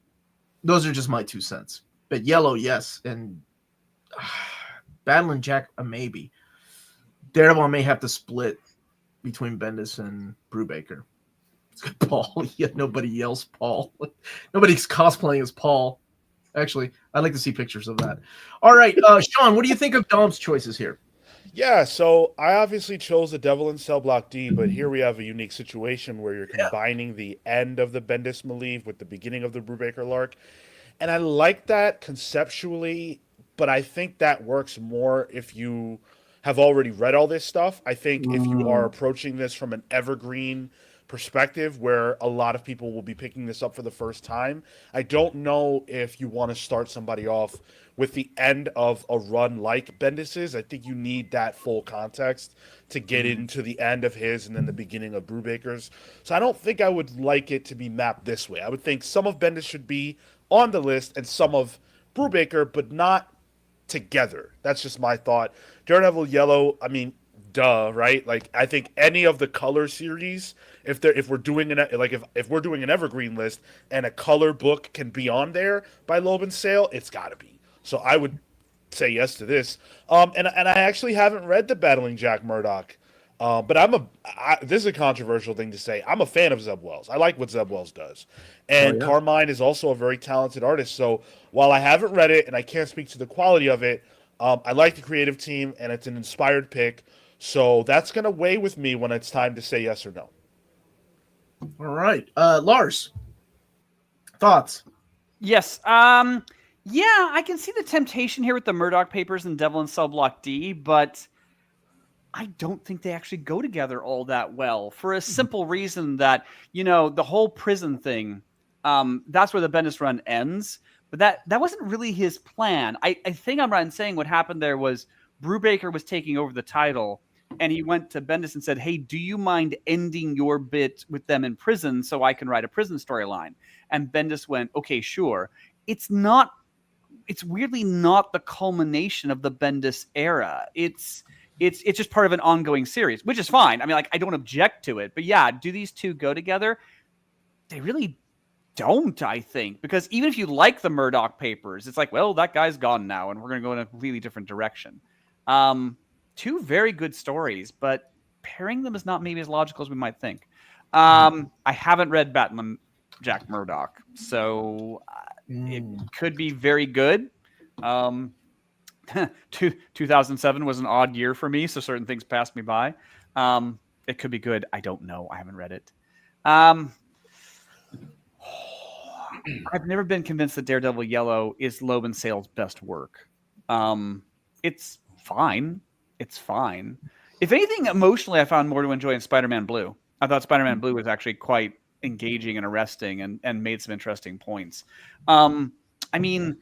those are just my 2 cents. But Yellow, yes. And Battling Jack, a maybe. Daredevil, I may have to split between Bendis and Brubaker. Paul, yeah, nobody yells Paul. Nobody's cosplaying as Paul. Actually, I'd like to see pictures of that. All right, Sean, what do you think of Dom's choices here? Yeah, so I obviously chose the Devil in Cell Block D, but here we have a unique situation where you're combining the end of the Bendis Maleev with the beginning of the Brubaker Lark. And I like that conceptually, but I think that works more if you have already read all this stuff. I think if you are approaching this from an evergreen perspective where a lot of people will be picking this up for the first time, I don't know if you want to start somebody off with the end of a run like Bendis's. I think you need that full context to get into the end of his and then the beginning of Brubaker's. So I don't think I would like it to be mapped this way. I would think some of Bendis should be on the list and some of Brubaker, but not together. That's just my thought. Daredevil Yellow, I mean, duh, right? Like, I think any of the color series, if we're doing if we're doing an evergreen list and a color book can be on there by Loeb and Sale, it's got to be. So I would say yes to this. And I actually haven't read the Battling Jack Murdoch, but this is a controversial thing to say. I'm a fan of Zeb Wells. I like what Zeb Wells does, and Carmine is also a very talented artist. So while I haven't read it and I can't speak to the quality of it, I like the creative team and it's an inspired pick. So that's going to weigh with me when it's time to say yes or no. All right. Lars, thoughts? Yes. Yeah, I can see the temptation here with the Murdoch Papers and Devil in Cell Block D, but I don't think they actually go together all that well for a simple reason that, the whole prison thing, that's where the Bendis run ends. But that wasn't really his plan. I think I'm right in saying what happened there was Brubaker was taking over the title, and he went to Bendis and said, hey, do you mind ending your bit with them in prison so I can write a prison storyline? And Bendis went, okay, sure. It's weirdly not the culmination of the Bendis era. It's just part of an ongoing series, which is fine. I mean, I don't object to it. But yeah, do these two go together? They really don't, I think. Because even if you like the Murdoch Papers, it's like, well, that guy's gone now, and we're going to go in a completely different direction. Two very good stories, but pairing them is not maybe as logical as we might think. I haven't read Batman Jack Murdoch, so it could be very good. 2007 was an odd year for me, so certain things passed me by. It could be good. I don't know. I haven't read it. I've never been convinced that Daredevil Yellow is Loeb and Sale's best work. It's fine. It's fine. If anything, emotionally, I found more to enjoy in Spider-Man Blue. I thought Spider-Man Blue was actually quite engaging and arresting and made some interesting points. I mean,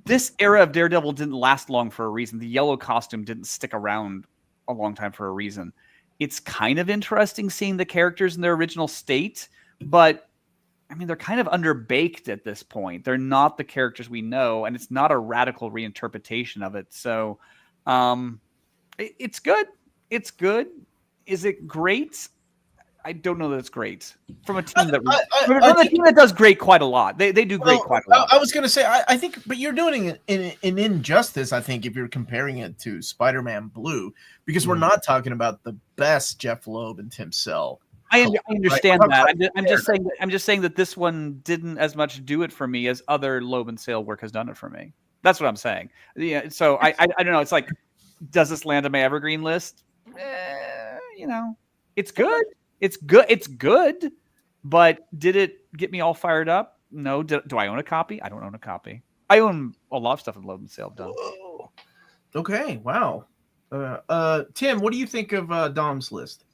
this era of Daredevil didn't last long for a reason. The yellow costume didn't stick around a long time for a reason. It's kind of interesting seeing the characters in their original state, but I mean, they're kind of underbaked at this point. They're not the characters we know, and it's not a radical reinterpretation of it. So it's good. It's good. Is it great? I don't know that it's great from a team that does great quite a lot. They do great quite a lot. I was going to say, I think, but you're doing it an injustice, I think, if you're comparing it to Spider-Man Blue, because we're not talking about the best Jeff Loeb and Tim Sell. I understand that. I'm just saying that this one didn't as much do it for me as other Loeb and Sale work has done it for me. That's what I'm saying. Yeah. So I don't know. It's like, does this land on my evergreen list? It's good. It's good. It's good. But did it get me all fired up? No. Do I own a copy? I don't own a copy. I own a lot of stuff in Loeb and Sale done. Whoa. Okay. Wow. Tim, what do you think of Dom's list?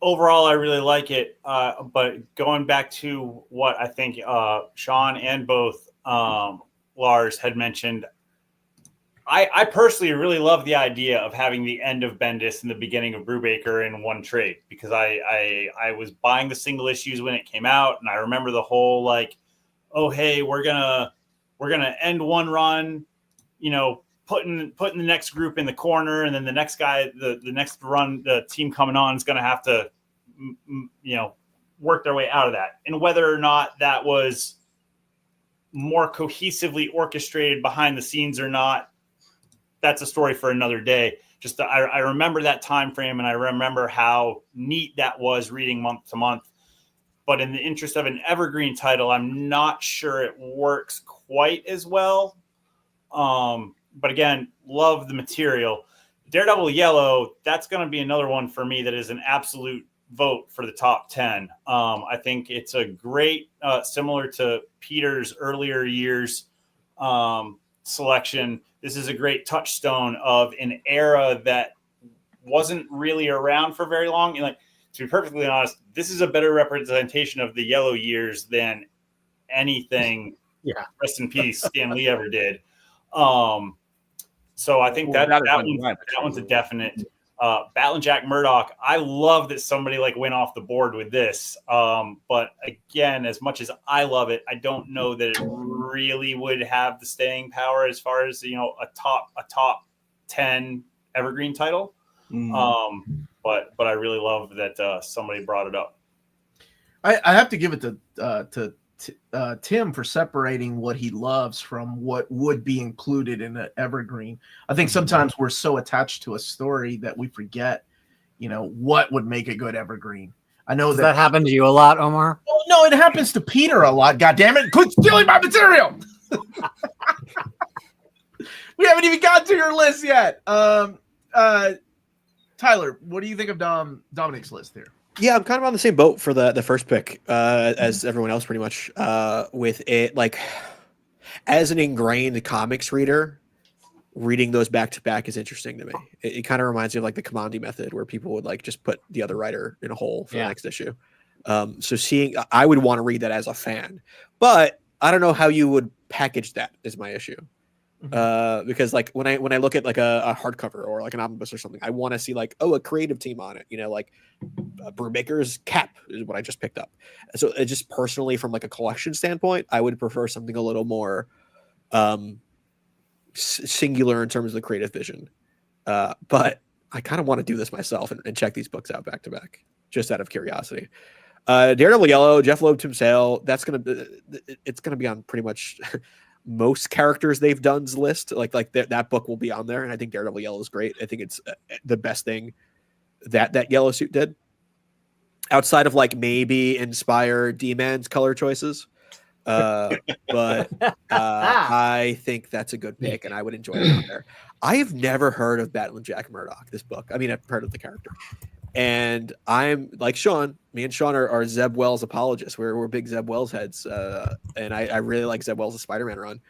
Overall, I really like it. But going back to what I think Sean and both Lars had mentioned, I personally really love the idea of having the end of Bendis and the beginning of Brubaker in one trade, because I was buying the single issues when it came out, and I remember the whole like, oh hey, we're gonna end one run, putting the next group in the corner, and then the next guy, the next run, the team coming on is gonna have to work their way out of that. And whether or not that was more cohesively orchestrated behind the scenes or not, that's a story for another day. Just I remember that time frame, and I remember how neat that was reading month to month. But in the interest of an evergreen title, I'm not sure it works quite as well. But again, love the material. Daredevil Yellow, that's going to be another one for me that is an absolute vote for the top 10. I think it's a great, similar to Peter's earlier years selection. This is a great touchstone of an era that wasn't really around for very long. And to be perfectly honest, this is a better representation of the yellow years than anything rest in peace Stan Lee ever did. So I think that one's a definite. Battling Jack Murdoch, I love that somebody went off the board with this. But again, as much as I love it, I don't know that it really would have the staying power as far as a top 10 evergreen title. But I really love that somebody brought it up. I have to give it to Tim for separating what he loves from what would be included in an evergreen. I think sometimes we're so attached to a story that we forget, what would make a good evergreen. I know that happened to you a lot, Omar. Well, no, it happens to Peter a lot. God damn it! Quit stealing my material. We haven't even got to your list yet. Tyler, what do you think of Dominic's list here? Yeah, I'm kind of on the same boat for the first pick as everyone else, pretty much. With it, as an ingrained comics reader, reading those back to back is interesting to me. It kind of reminds me of the Commandi method, where people would just put the other writer in a hole for the next issue. So I would want to read that as a fan, but I don't know how you would package that. Is my issue. Because when I look at a hardcover or an omnibus or something, I want to see a creative team on it. Brubaker's Cap is what I just picked up. So just personally, from a collection standpoint, I would prefer something a little more singular in terms of the creative vision. But I kind of want to do this myself and check these books out back to back, just out of curiosity. Daredevil Yellow, Jeff Loeb, Tim Sale. It's gonna be on pretty much most characters they've done's list. That book will be on there, and I think Daredevil Yellow is great. I think it's the best thing that Yellow Suit did, outside of maybe inspired D-Man's color choices. But I think that's a good pick, and I would enjoy it on there. I have never heard of Battling Jack Murdoch, this book. I mean, I've heard of the character, and I'm like Sean. Me and Sean are Zeb Wells apologists. We're big Zeb Wells heads, and I really like Zeb Wells' Spider-Man run.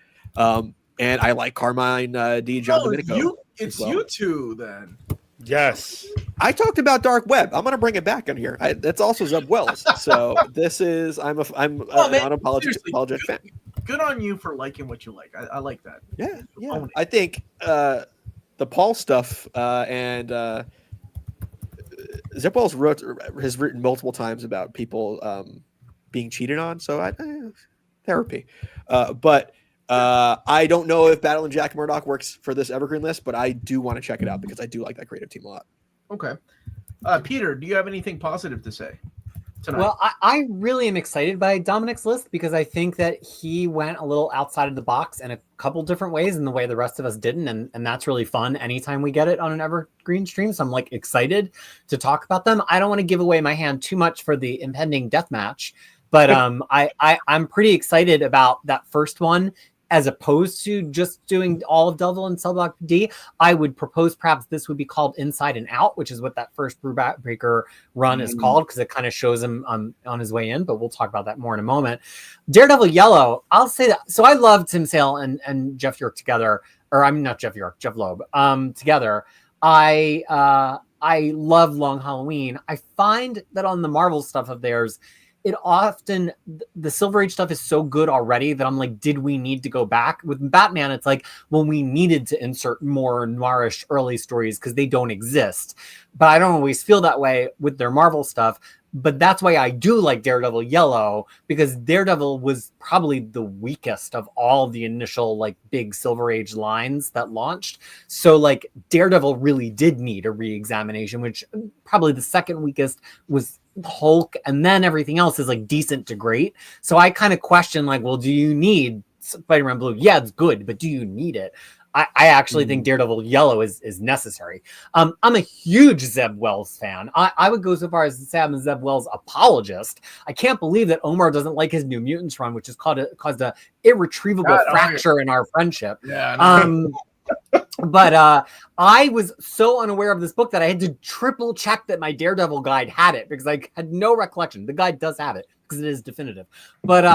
And I like Carmine D. John Domenico. You two then. Yes. I talked about Dark Web. I'm going to bring it back in here. That's also Zeb Wells. So this is I'm an unapologetic fan. Good on you for liking what you like. I like that. Yeah. Own it. I think the Paul stuff and Zeb Wells has written multiple times about people being cheated on. So therapy. But I don't know if Battle and Jack Murdoch works for this Evergreen list, but I do want to check it out because I do like that creative team a lot. Okay. Peter, do you have anything positive to say tonight? Well, I really am excited by Dominic's list because I think that he went a little outside of the box in a couple different ways in the way the rest of us didn't. And that's really fun anytime we get it on an Evergreen stream. So I'm like excited to talk about them. I don't want to give away my hand too much for the impending death match, but I'm pretty excited about that first one. As opposed to just doing all of Devil and Cellblock D, I would propose perhaps this would be called Inside and Out, which is what that first Brewbreaker run is called, because it kind of shows him on his way in, but we'll talk about that more in a moment. Daredevil Yellow, I'll say that. So I love Tim Sale and Jeff York together, or I'm not Jeff York, Jeff Loeb together. I love Long Halloween. I find that on the Marvel stuff of theirs, it often, the Silver Age stuff is so good already that I'm like, did we need to go back? With Batman, it's like, well, we needed to insert more noirish early stories because they don't exist. But I don't always feel that way with their Marvel stuff. But that's why I do like Daredevil Yellow, because Daredevil was probably the weakest of all the initial like big Silver Age lines that launched. So like Daredevil really did need a re-examination, which probably the second weakest was Hulk, and then everything else is like decent to great. So I kind of question like, well, do you need Spider-Man Blue? Yeah, it's good, but do you need it? I actually think Daredevil Yellow is necessary. I'm a huge Zeb Wells fan. I would go so far as to say I'm a Zeb Wells apologist. I can't believe that Omar doesn't like his New Mutants run, which has caused a irretrievable fracture in our friendship. Yeah. But I was so unaware of this book that I had to triple check that my Daredevil guide had it, because I had no recollection. The guide does have it because it is definitive. But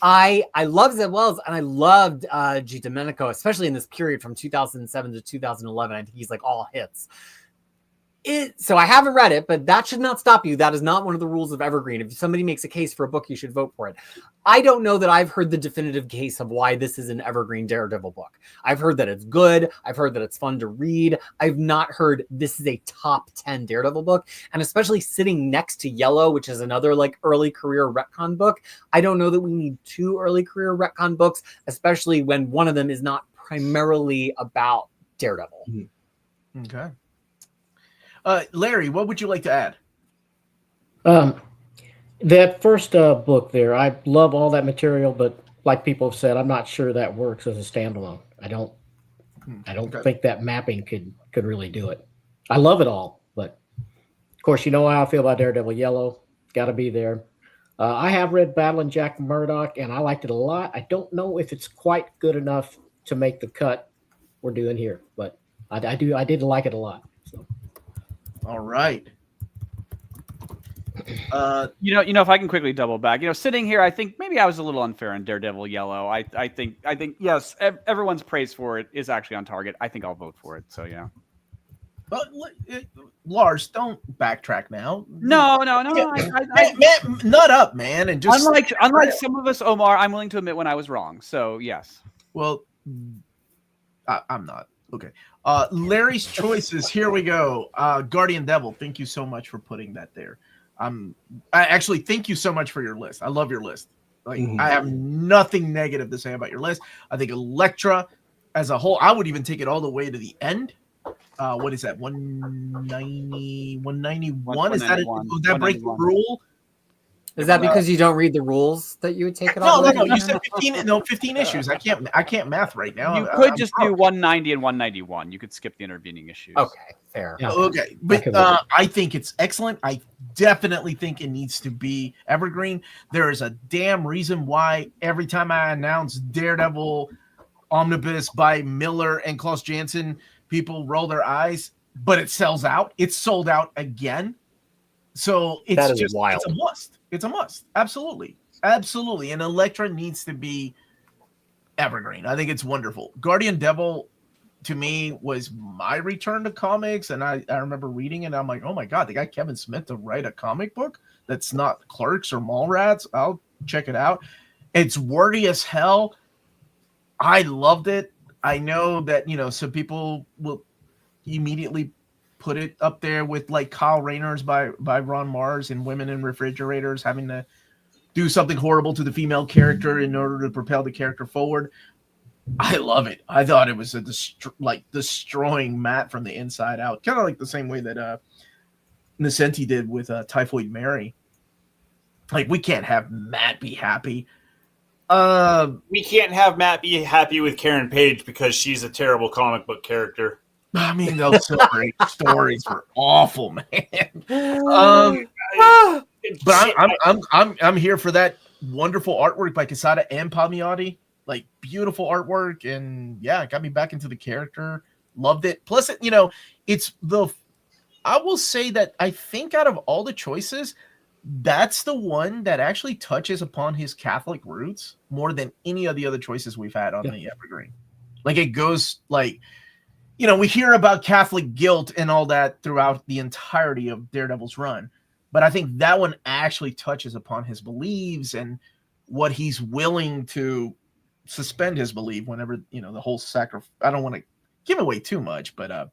I love Zeb Wells, and I loved G. Domenico, especially in this period from 2007 to 2011. I think he's like all hits. So I haven't read it, but that should not stop you. That is not one of the rules of Evergreen. If somebody makes a case for a book, you should vote for it. I don't know that I've heard the definitive case of why this is an Evergreen Daredevil book. I've heard that it's good. I've heard that it's fun to read. I've not heard this is a top 10 Daredevil book. And especially sitting next to Yellow, which is another like early career retcon book. I don't know that we need two early career retcon books, especially when one of them is not primarily about Daredevil. Okay. Larry, what would you like to add? That first book there, I love all that material, but like people have said, I'm not sure that works as a standalone. I don't think that mapping could really do it. I love it all, but of course, you know how I feel about Daredevil Yellow. Got to be there. I have read Battle and Jack Murdoch, and I liked it a lot. I don't know if it's quite good enough to make the cut we're doing here, but I did like it a lot. So. All right. If I can quickly double back, sitting here, I think maybe I was a little unfair on Daredevil Yellow. I think yes, everyone's praise for it is actually on target. I think I'll vote for it. So yeah. But Lars, don't backtrack now. No. Nut up, man, and just unlike some of us, Omar, I'm willing to admit when I was wrong. So yes. Well, I'm not. Okay. Larry's choices. Here we go. Guardian Devil. Thank you so much for putting that there. I actually thank you so much for your list. I love your list. Like I have nothing negative to say about your list. I think Elektra as a whole, I would even take it all the way to the end. What is that? 190, 191? Is that it? Would that break the rule? Is that because you don't read the rules that you would take it all? No. You said 15. No, 15 issues. I can't math right now. You could just do 190 and 191. You could skip the intervening issues. Okay, fair. Yeah. Okay, but I think it's excellent. I definitely think it needs to be Evergreen. There is a damn reason why every time I announce Daredevil Omnibus by Miller and Klaus Janson, people roll their eyes, but it sells out. It's sold out again. So it's just wild. It's a must. It's a must. Absolutely. Absolutely. And Elektra needs to be Evergreen. I think it's wonderful. Guardian Devil, to me was my return to comics, and I remember reading it, and I'm like, oh my god, they got Kevin Smith to write a comic book that's not Clerks or Mallrats. I'll check it out. It's wordy as hell. I loved it. I know that, some people will immediately put it up there with like Kyle Rayner's by Ron Mars and Women in Refrigerators having to do something horrible to the female character in order to propel the character forward. I love it. I thought it was destroying Matt from the inside out, kind of like the same way that Nascenti did with Typhoid Mary. Like, we can't have Matt be happy. We can't have Matt be happy with Karen Page because she's a terrible comic book character. I mean, those Silver Age stories were awful, man. But I'm here for that wonderful artwork by Quesada and Palmiotti. Like, beautiful artwork, and yeah, it got me back into the character. Loved it. Plus, I will say that I think out of all the choices, that's the one that actually touches upon his Catholic roots more than any of the other choices we've had on the Evergreen. Like, it goes like, we hear about Catholic guilt and all that throughout the entirety of Daredevil's run, but I think that one actually touches upon his beliefs and what he's willing to suspend his belief whenever, the whole sacrifice. I don't want to give away too much, but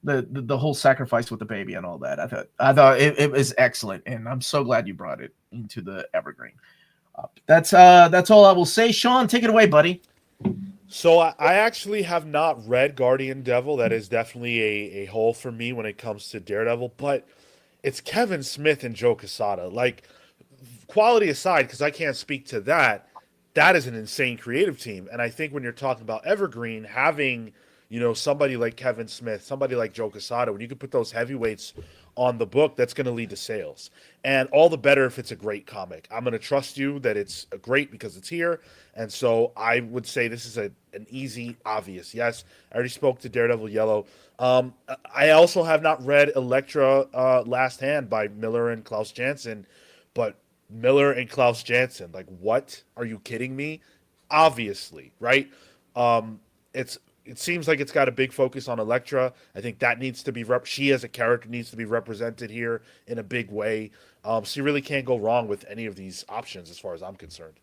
the whole sacrifice with the baby and all that. I thought it was excellent, and I'm so glad you brought it into the Evergreen. That's all I will say. Sean, take it away, buddy. So I actually have not read Guardian Devil. That is definitely a hole for me when it comes to Daredevil, but it's Kevin Smith and Joe Quesada. Like, quality aside, because I can't speak to that, that is an insane creative team. And I think when you're talking about Evergreen, having, somebody like Kevin Smith, somebody like Joe Quesada, when you can put those heavyweights on the book, that's going to lead to sales. And all the better if it's a great comic. I'm going to trust you that it's great because it's here. And so I would say this is an easy, obvious yes. I already spoke to Daredevil Yellow. I also have not read Elektra Last Hand by Miller and Klaus Janson, but Miller and Klaus Janson, like, what? Are you kidding me? Obviously, right? It seems like it's got a big focus on Elektra. I think that needs to be she as a character needs to be represented here in a big way. So you really can't go wrong with any of these options as far as I'm concerned.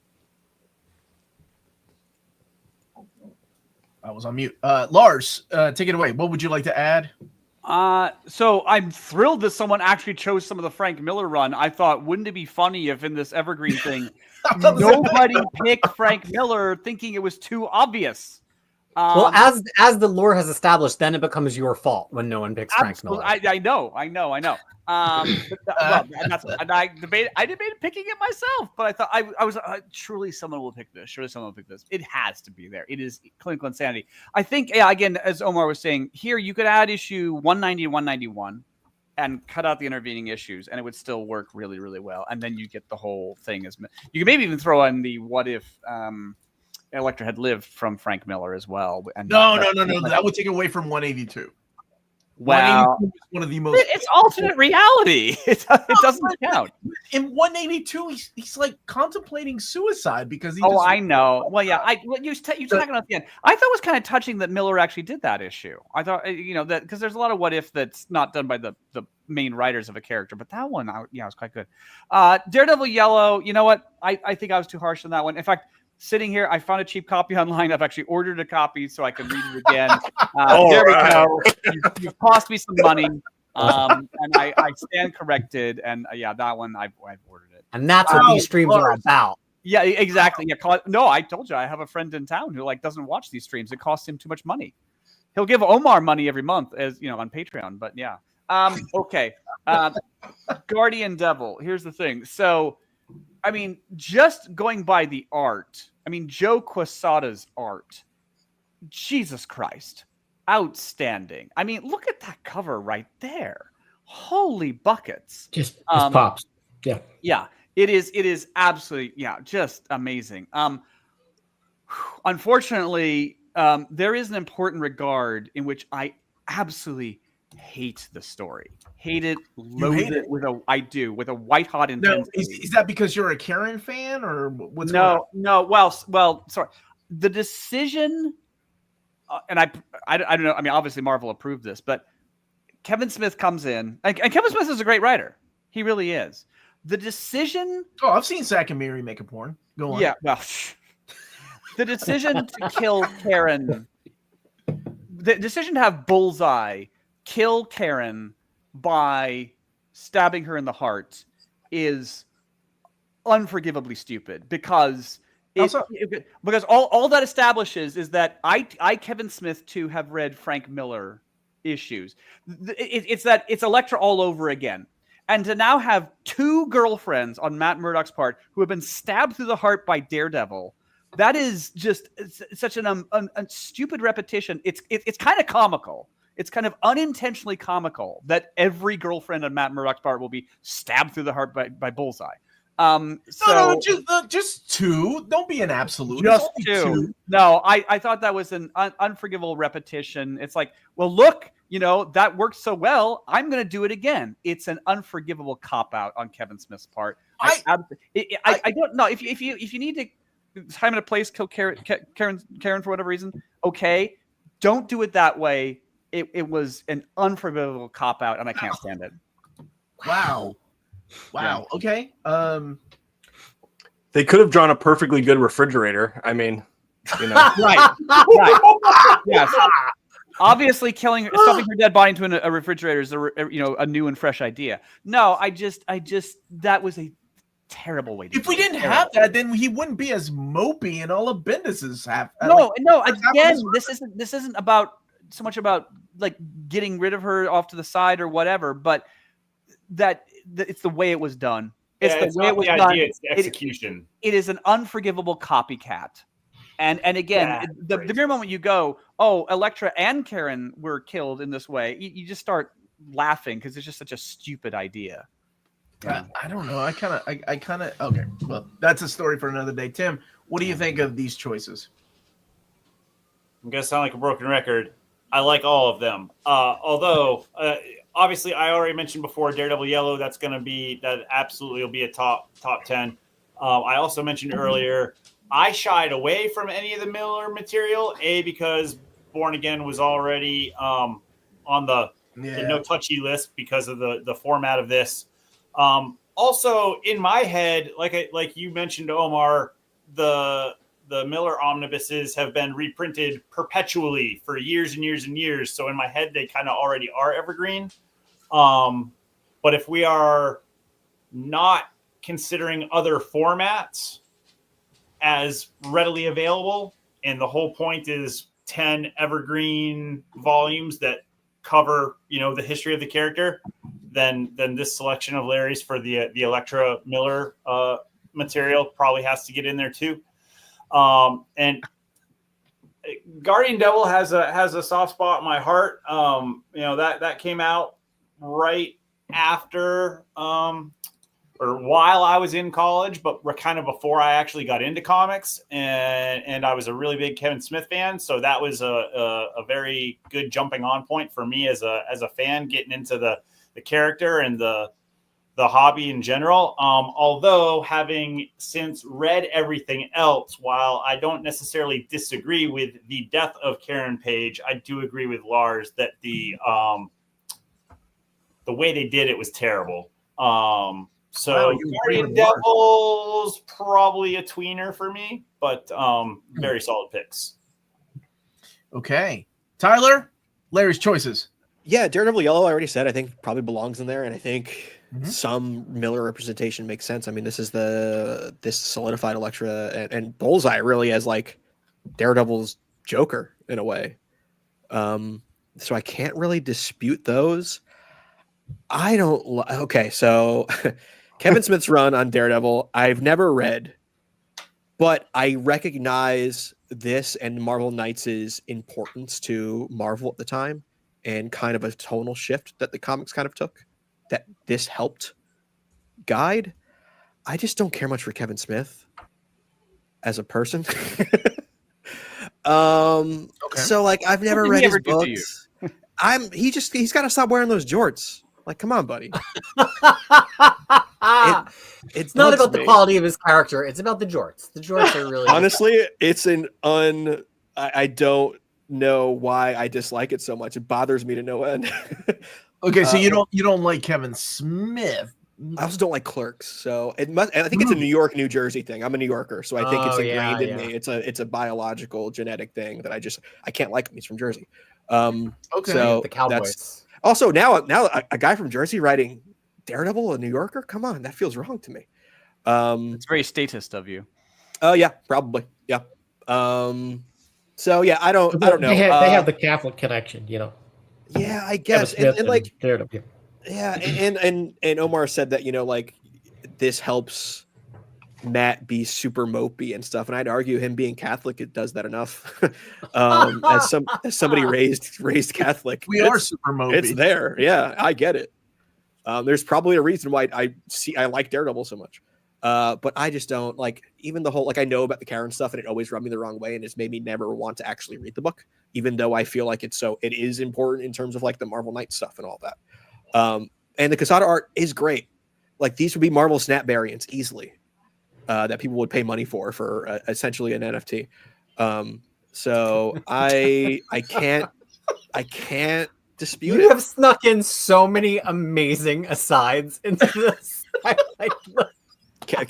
I was on mute. Lars, take it away. What would you like to add? So I'm thrilled that someone actually chose some of the Frank Miller run. I thought, wouldn't it be funny if in this Evergreen thing, nobody picked Frank Miller thinking it was too obvious? Well, as the lore has established, then it becomes your fault when no one picks Frank Miller. I know. I debated picking it myself, but I thought I was surely someone will pick this. Surely someone will pick this. It has to be there. It is clinical insanity. I think, again, as Omar was saying, here you could add issue 190 and 191 and cut out the intervening issues, and it would still work really, really well. And then you get the whole thing. You could maybe even throw in the what if Elektra had lived from Frank Miller as well. And no. That would take away from 182. Wow, one of the most. It's alternate reality. It doesn't count. In 182, he's like contemplating suicide because he. I know. Well, yeah. You're talking about the end. I thought it was kind of touching that Miller actually did that issue. I thought that because there's a lot of what if that's not done by the main writers of a character, but that one, was quite good. Daredevil Yellow. You know what? I think I was too harsh on that one. In fact, sitting here, I found a cheap copy online. I've actually ordered a copy so I can read it again. There we go. You've cost me some money, and I stand corrected. And that one I've ordered it. And that's what these streams are about. Yeah, exactly. Yeah, no, I told you I have a friend in town who doesn't watch these streams. It costs him too much money. He'll give Omar money every month, as on Patreon. But yeah, okay. Guardian Devil. Here's the thing. So, I mean, just going by the art. I mean, Joe Quesada's art. Jesus Christ. Outstanding. I mean, look at that cover right there. Holy buckets. Just pops. Yeah. Yeah. It is absolutely, just amazing. Unfortunately, there is an important regard in which I absolutely hate the story. Hate it, loathe it with a white hot intensity. No, is that because you're a Karen fan or what's going on? No. Well, sorry. The decision and I don't know. I mean, obviously Marvel approved this, but Kevin Smith comes in, and Kevin Smith is a great writer. He really is. The decision. Oh, I've seen Zack and Miri make a porn. Go on. Yeah, well, the decision to kill Karen, the decision to have Bullseye kill Karen by stabbing her in the heart is unforgivably stupid because because all that establishes is that I Kevin Smith too have read Frank Miller issues. It's Elektra all over again. And to now have two girlfriends on Matt Murdock's part who have been stabbed through the heart by Daredevil, that is just such a stupid repetition. It's kind of comical. It's kind of unintentionally comical that every girlfriend on Matt Murdock's part will be stabbed through the heart by Bullseye. No, just two. Don't be an absolute. Just two. No, I thought that was an unforgivable repetition. It's like, well, look, that worked so well. I'm going to do it again. It's an unforgivable cop out on Kevin Smith's part. I don't know if you need to time and a place kill Karen for whatever reason. Okay, don't do it that way. It was an unforgivable cop out, and I can't stand it. Wow. Yeah. Okay. They could have drawn a perfectly good refrigerator. I mean, right. Yes. Obviously, stuffing her dead body into a refrigerator is a new and fresh idea. No, I just that was a terrible way to if we didn't have that, then he wouldn't be as mopey and all of Bendis's have. No. Again, this isn't about so much about like getting rid of her off to the side or whatever, but that it's the way it was done. It's the way it was done. It's the execution. It is an unforgivable copycat. And again, the mere moment you go, oh, Elektra and Karen were killed in this way, you just start laughing because it's just such a stupid idea. I don't know. I kind of. Okay, well, that's a story for another day. Tim, what do you think of these choices? I'm gonna sound like a broken record. I like all of them. Although, obviously, I already mentioned before Daredevil Yellow. That absolutely will be a top 10. I also mentioned earlier. I shied away from any of the Miller material, because Born Again was already on the no touchy list because of the format of this. Also, in my head, like you mentioned, Omar, the Miller omnibuses have been reprinted perpetually for years and years and years. So in my head, they kind of already are evergreen. But if we are not considering other formats as readily available, and the whole point is 10 evergreen volumes that cover, the history of the character, then this selection of Larry's for the Elektra Miller material probably has to get in there too. And Guardian Devil has a soft spot in my heart. That came out right after or while I was in college, but kind of before I actually got into comics, and I was a really big Kevin Smith fan. So that was a very good jumping on point for me as a fan getting into the character and the hobby in general. Although having since read everything else, while I don't necessarily disagree with the death of Karen Page, I do agree with Lars that the way they did it was terrible. So Guardian Devil's probably a tweener for me, but very solid picks. Okay. Tyler, Larry's choices. Yeah, Daredevil Yellow, I already said, I think probably belongs in there, and I think some Miller representation makes sense. I mean, this is this solidified Elektra and Bullseye really as like Daredevil's Joker in a way. So I can't really dispute those. Okay, so Kevin Smith's run on Daredevil, I've never read, but I recognize this and Marvel Knights' importance to Marvel at the time and kind of a tonal shift that the comics kind of took that this helped guide. I just don't care much for Kevin Smith as a person. Okay. So like I've never read his books. He's got to stop wearing those jorts. Like, come on, buddy. It's not about the quality of his character. It's about the jorts. The jorts are really honestly, it's I don't know why I dislike it so much. It bothers me to no end. Okay, so you don't like Kevin Smith. I also don't like Clerks, so it must. I think it's a New York, New Jersey thing. I'm a New Yorker, so I think it's ingrained in me. It's a biological, genetic thing that I can't like him. He's from Jersey. Okay, so the Cowboys. That's, also now a guy from Jersey writing Daredevil, a New Yorker. Come on, that feels wrong to me. It's very statist of you. Oh yeah, probably yeah. So yeah, I don't know. They have the Catholic connection, you know. Yeah, I guess, Kevin Smith and like Daredevil. yeah, and Omar said that, you know, like this helps Matt be super mopey and stuff, and I'd argue him being Catholic, it does that enough. As somebody raised Catholic, we are super mopey. It's there, yeah, I get it. There's probably a reason why I like Daredevil so much, but I just don't like even the whole, like, I know about the Karen stuff, and it always rubbed me the wrong way, and it's made me never want to actually read the book, even though I feel like it is important in terms of like the Marvel Knights stuff and all that. And the Quesada art is great. Like, these would be Marvel Snap variants easily, that people would pay money for essentially an NFT. So I can't dispute it. You have snuck in so many amazing asides into this.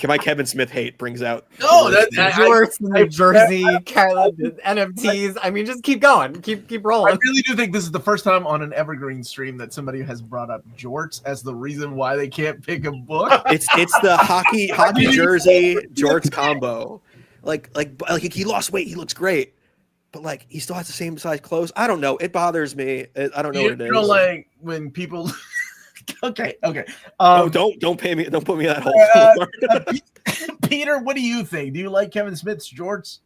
My Kevin Smith hate brings out Jorts, New Jersey, NFTs. I mean, just keep going, keep rolling. I really do think this is the first time on an Evergreen stream that somebody has brought up jorts as the reason why they can't pick a book. It's the hockey jersey jorts combo. Like he lost weight, he looks great, but like he still has the same size clothes. I don't know. It bothers me. I don't know what it is. You know, like when people. Okay. Don't pay me. Don't put me in that hole. Peter, what do you think? Do you like Kevin Smith's jorts?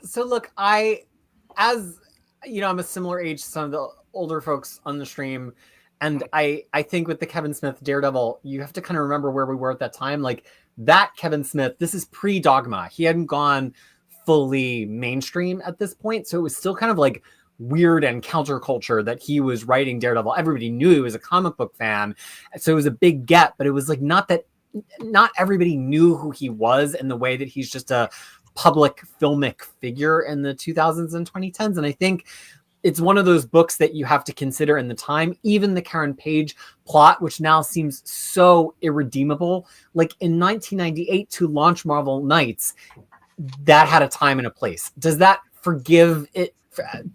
So look, as you know, I'm a similar age to some of the older folks on the stream, and I think with the Kevin Smith Daredevil, you have to kind of remember where we were at that time. Like, that Kevin Smith, this is pre-Dogma. He hadn't gone fully mainstream at this point, so it was still kind of like weird and counterculture that he was writing Daredevil. Everybody knew he was a comic book fan, so it was a big get, but it was like not everybody knew who he was in the way that he's just a public filmic figure in the 2000s and 2010s. And I think it's one of those books that you have to consider in the time. Even the Karen Page plot, which now seems so irredeemable, like in 1998 to launch Marvel Knights, that had a time and a place. Does that forgive it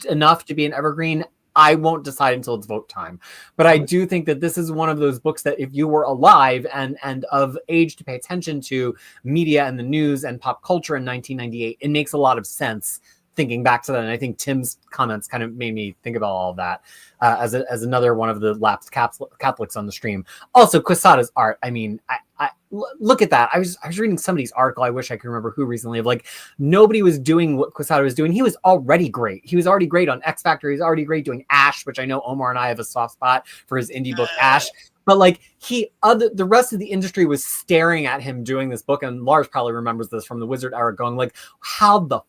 enough to be an evergreen? I won't decide until it's vote time, but I do think that this is one of those books that if you were alive and of age to pay attention to media and the news and pop culture in 1998, it makes a lot of sense thinking back to that. And I think Tim's comments kind of made me think about all of that as another one of the lapsed Catholics on the stream. Also, Quesada's art. I mean, I look at that. I was reading somebody's article. I wish I could remember who recently, of like, nobody was doing what Quesada was doing. He was already great. He was already great on X Factor. He's already great doing Ash, which I know Omar and I have a soft spot for his indie book Ash. But like, the rest of the industry was staring at him doing this book, and Lars probably remembers this from the Wizard era, going like, how the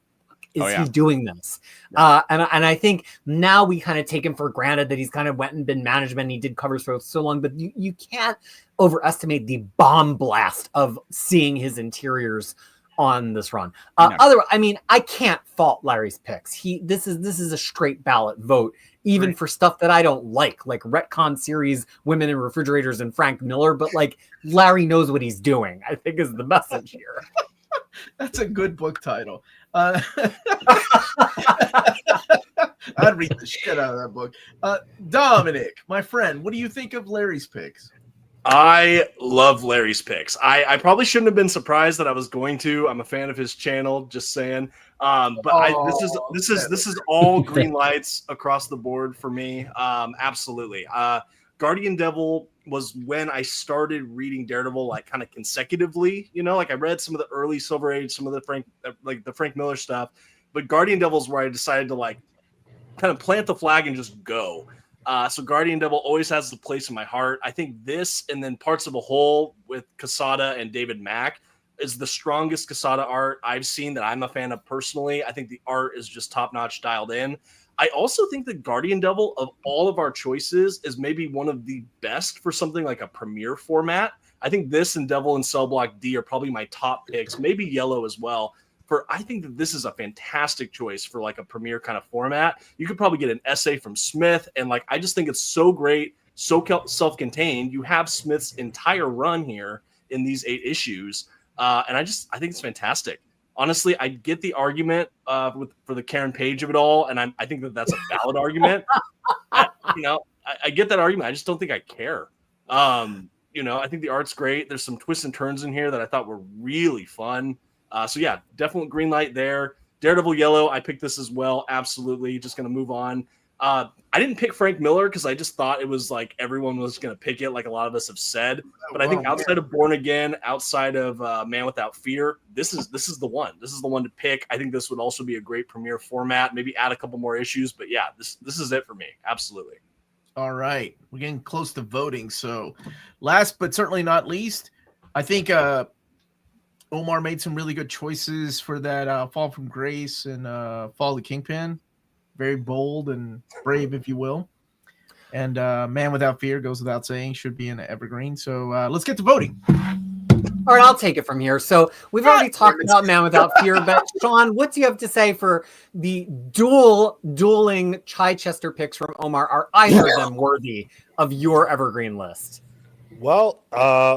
is he doing this? And I think now we kind of take him for granted that he's kind of went and been management. And he did covers for so long, but you can't overestimate the bomb blast of seeing his interiors on this run. Otherwise, I mean, I can't fault Larry's picks. This is a straight ballot vote, even for stuff that I don't like retcon series, Women in Refrigerators, and Frank Miller. But like, Larry knows what he's doing, I think, is the message here. That's a good book title. I'd read the shit out of that book. Dominic, my friend, what do you think of Larry's picks? I love Larry's picks. I probably shouldn't have been surprised that I was going to. I'm a fan of his channel, just saying. This is all green lights across the board for me. Absolutely. Guardian Devil was when I started reading Daredevil, like, kind of consecutively. You know, like, I read some of the early Silver Age, some of the Frank Miller stuff, but Guardian Devil's where I decided to like kind of plant the flag and just go. So Guardian Devil always has a place in my heart. I think this, and then Parts of a Whole with Quesada and David Mack, is the strongest Quesada art I've seen that I'm a fan of personally. I think the art is just top-notch, dialed in. I also think that Guardian Devil, of all of our choices, is maybe one of the best for something like a premiere format. I think this and Devil in Cell Block D are probably my top picks, maybe Yellow as well, I think that this is a fantastic choice for like a premiere kind of format. You could probably get an essay from Smith, and like I just think it's so great, so self-contained. You have Smith's entire run here in these 8 issues, and I think it's fantastic. Honestly, I get the argument for the Karen Page of it all, and I think that that's a valid argument. I get that argument. I just don't think I care. I think the art's great. There's some twists and turns in here that I thought were really fun. So yeah, definitely green light there. Daredevil Yellow, I picked this as well. Absolutely. Just going to move on. I didn't pick Frank Miller because I just thought it was like everyone was going to pick it, like a lot of us have said. But I think outside of Born Again, outside of Man Without Fear, this is the one. This is the one to pick. I think this would also be a great premiere format. Maybe add a couple more issues, but yeah, this is it for me. Absolutely. All right, we're getting close to voting. So, last but certainly not least, I think Omar made some really good choices for that Fall from Grace and Fall of the Kingpin. Very bold and brave, if you will. And Man Without Fear, goes without saying, should be in Evergreen. So let's get to voting. All right, I'll take it from here. So we've already talked about Man Without Fear, but Sean, what do you have to say for the dueling Chichester picks from Omar? Are either of them worthy of your Evergreen list? Well,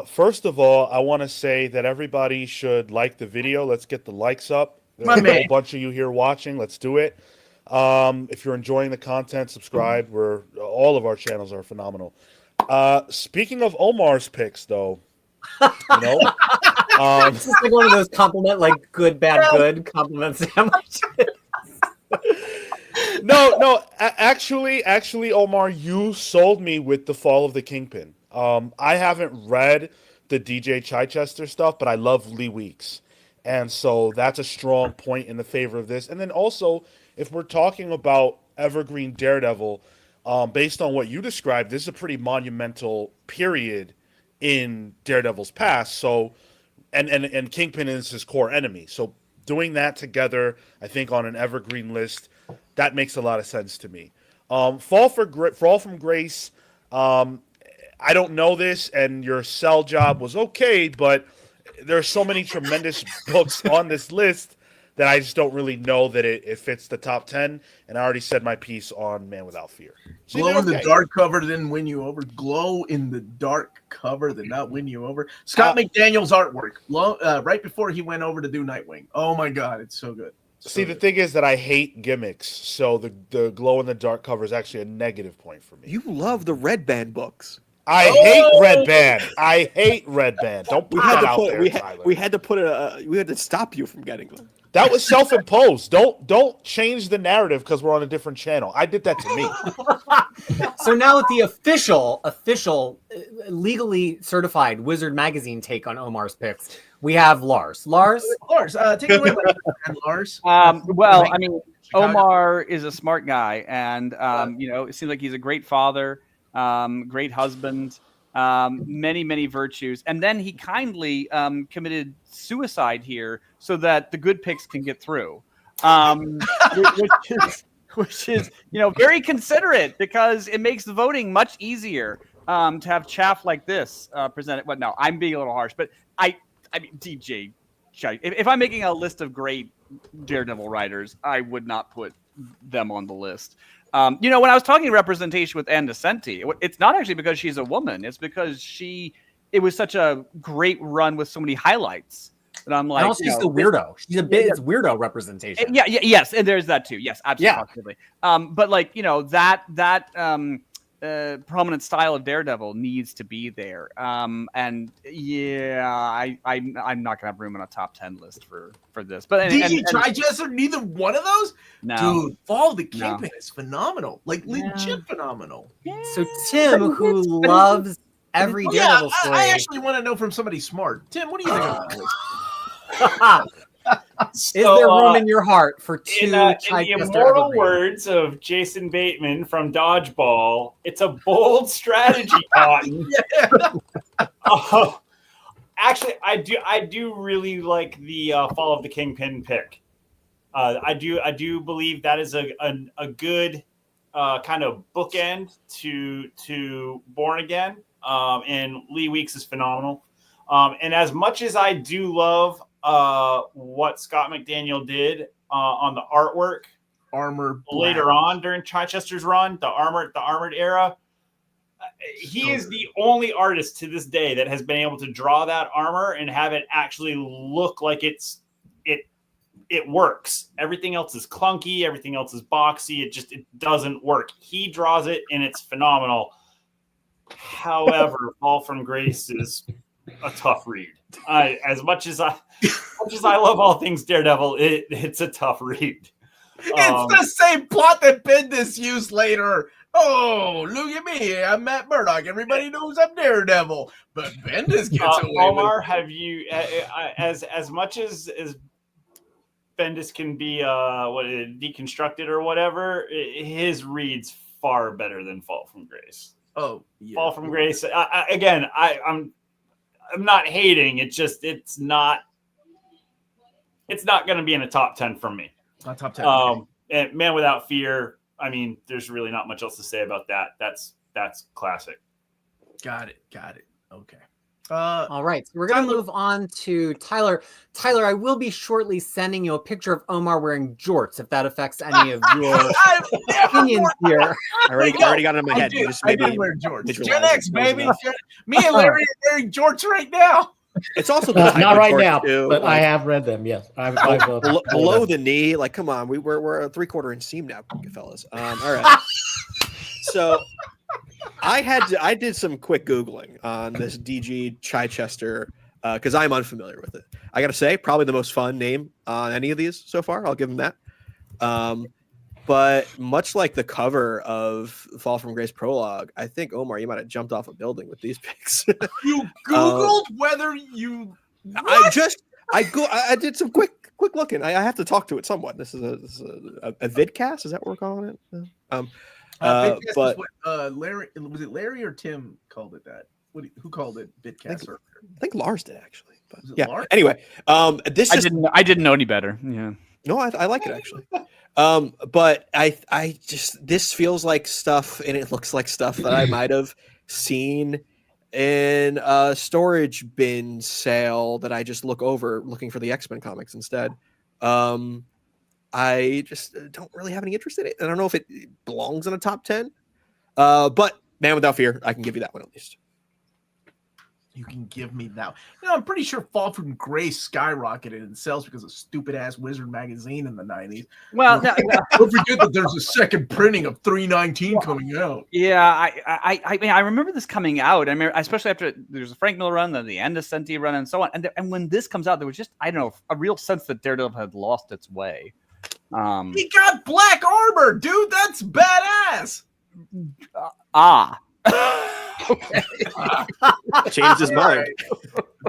first of all, I want to say that everybody should like the video. Let's get the likes up. There's a whole bunch of you here watching. Let's do it. If you're enjoying the content, subscribe. All of our channels are phenomenal. Speaking of Omar's picks, though, it's just like one of those compliment, like good, bad, good compliment sandwiches. No. Actually, Omar, you sold me with the Fall of the Kingpin. I haven't read the DJ Chichester stuff, but I love Lee Weeks, and so that's a strong point in the favor of this. And then also, if we're talking about Evergreen Daredevil, based on what you described, this is a pretty monumental period in Daredevil's past. So, and Kingpin is his core enemy. So doing that together, I think on an Evergreen list, that makes a lot of sense to me. Fall from Grace, I don't know this, and your sell job was okay, but there are so many tremendous books on this list that I just don't really know that it fits the top 10. And I already said my piece on Man Without Fear. So Glow in the dark cover didn't win you over. Glow in the dark cover did not win you over. Scott McDaniel's artwork, right before he went over to do Nightwing. Oh my God, it's so good. The thing is that I hate gimmicks, so the glow in the dark cover is actually a negative point for me. You love the Red Band books. I hate Red Band. I hate Red Band. Don't put that out there, Tyler. We had to stop you from getting them. That was self-imposed. Don't change the narrative because we're on a different channel. I did that to me. So now with the official, legally certified Wizard Magazine take on Omar's picks, we have Lars. Lars, take it away, Lars. Well, I mean, Omar is a smart guy, and it seems like he's a great father, great husband. Many virtues, and then he kindly committed suicide here so that the good picks can get through, which is very considerate, because it makes the voting much easier to have chaff like this presented. But no, I'm being a little harsh, but I mean, DJ, if I'm making a list of great Daredevil writers, I would not put them on the list. When I was talking representation with Ann Nesenti, it's not actually because she's a woman. It's because it was such a great run with so many highlights. And I'm like, and also she's the weirdo. She's it's weirdo representation. Yes, and there's that too. Yes, absolutely. Yeah. But that prominent style of Daredevil needs to be there. I'm not gonna have room on a top 10 list for this. But Chichester, neither one of those? No. Dude, Fall of the Kingpin is phenomenal. Legit phenomenal. Yeah. So Tim, who loves every Daredevil story. I actually want to know from somebody smart. Tim, what do you think about this? Is there room in your heart for two in the immortal words of Jason Bateman from Dodgeball, it's a bold strategy, Cotton. Actually, I do really like the Fall of the Kingpin pick. I do believe that is a good kind of bookend to Born Again. And Lee Weeks is phenomenal. And as much as I do love what Scott McDaniel did on the artwork Armor later on during Chichester's run, the armored era. He is the only artist to this day that has been able to draw that armor and have it actually look like it works. Everything else is clunky. Everything else is boxy. It doesn't work. He draws it and it's phenomenal. However, Fall from Grace is a tough read. As much as I love all things Daredevil, it's a tough read. It's the same plot that Bendis used later. Oh, look at me. I'm Matt Murdock. Everybody knows I'm Daredevil. But Bendis gets away Omar, with it. have you, as much as Bendis can be deconstructed or whatever, his read's far better than Fall from Grace. Oh, yeah. Fall from Grace. I'm not hating. It's not going to be in a top 10 from me. Not top 10. And Man Without Fear. I mean, there's really not much else to say about that. That's classic. Got it. Okay. All right, so we're going to move on to Tyler. Tyler, I will be shortly sending you a picture of Omar wearing jorts, if that affects any of your opinions here. I already got it in my head. I did wear jorts. visualize Gen it. X, baby. Me and Larry are wearing jorts right now. It's also the type Not of right jorts, now, too, but I like, have read them. Yes, below the knee. Like, come on, we're a 3/4 inch seam now, fellas. All right. So I did some quick Googling on this DG Chichester because I'm unfamiliar with it. I got to say, probably the most fun name on any of these so far. I'll give him that. But much like the cover of Fall from Grace prologue, I think, Omar, you might have jumped off a building with these pics. You Googled whether you. I did some quick looking. I have to talk to it somewhat. This is a vidcast. Is that what we're calling it? Vidcast but is what, Larry, was it Larry or Tim called it that? Who called it Vidcast? I think Lars did actually. But yeah. Lars? Anyway, this I didn't know any better. Yeah. No, I like it actually. But I just, this feels like stuff, and it looks like stuff that I might have seen in a storage bin sale that I just look over looking for the X-Men comics instead. I just don't really have any interest in it. I don't know if it belongs in a top 10. But Man Without Fear, I can give you that one at least. You can give me that. You know, I'm pretty sure Fall from Grace skyrocketed in sales because of stupid ass Wizard magazine in the 90s. Well, Don't forget that there's a second printing of 319 coming out. yeah, I mean, I remember this coming out. I remember, especially after there's a Frank Miller run, then the end of Senti run, and so on. And when this comes out, there was just, I don't know, a real sense that Daredevil had lost its way. He got black armor, dude. That's badass. Okay. Changed his mind.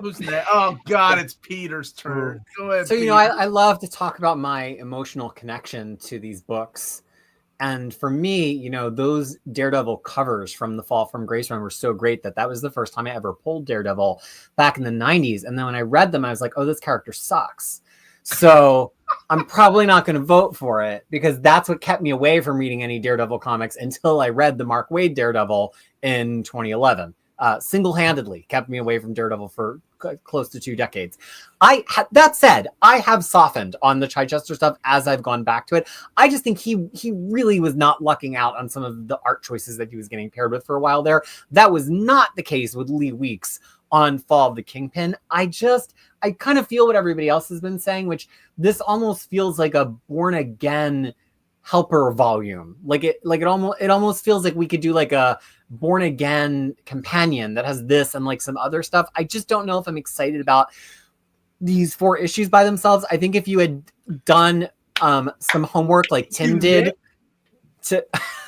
Who's that? Oh God, it's Peter's turn. Go ahead. So, Peter. I love to talk about my emotional connection to these books. And for me, those Daredevil covers from the Fall from Grace run were so great that was the first time I ever pulled Daredevil back in the 90s. And then when I read them, I was like, oh, this character sucks. So I'm probably not going to vote for it because that's what kept me away from reading any Daredevil comics until I read the Mark Waid Daredevil in 2011. Single-handedly kept me away from Daredevil for close to 2 decades. That said, I have softened on the Chichester stuff as I've gone back to it. I just think he really was not lucking out on some of the art choices that he was getting paired with for a while there. That was not the case with Lee Weeks on Fall of the Kingpin. I kind of feel what everybody else has been saying, which this almost feels like a Born Again helper volume. It almost feels like we could do like a Born Again companion that has this and like some other stuff. I just don't know if I'm excited about these 4 issues by themselves. I think if you had done some homework like Tim did to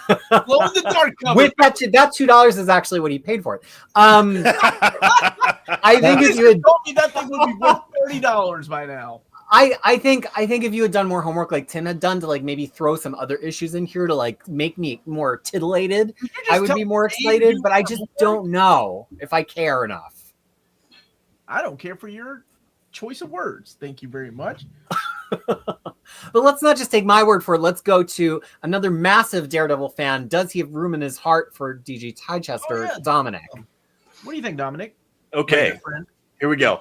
Glow in the dark cover. with that $2 is actually what he paid for it. I think if you had told me that thing would be worth $30 by now. I think if you had done more homework like Tim had done to like maybe throw some other issues in here to like make me more titillated, I would be more excited, but I just don't know if I care enough. I don't care for your choice of words. Thank you very much. But let's not just take my word for it. Let's go to another massive Daredevil fan. Does he have room in his heart for DG Chichester? Oh, yeah. Dominic. What do you think, Dominic? Okay, here we go.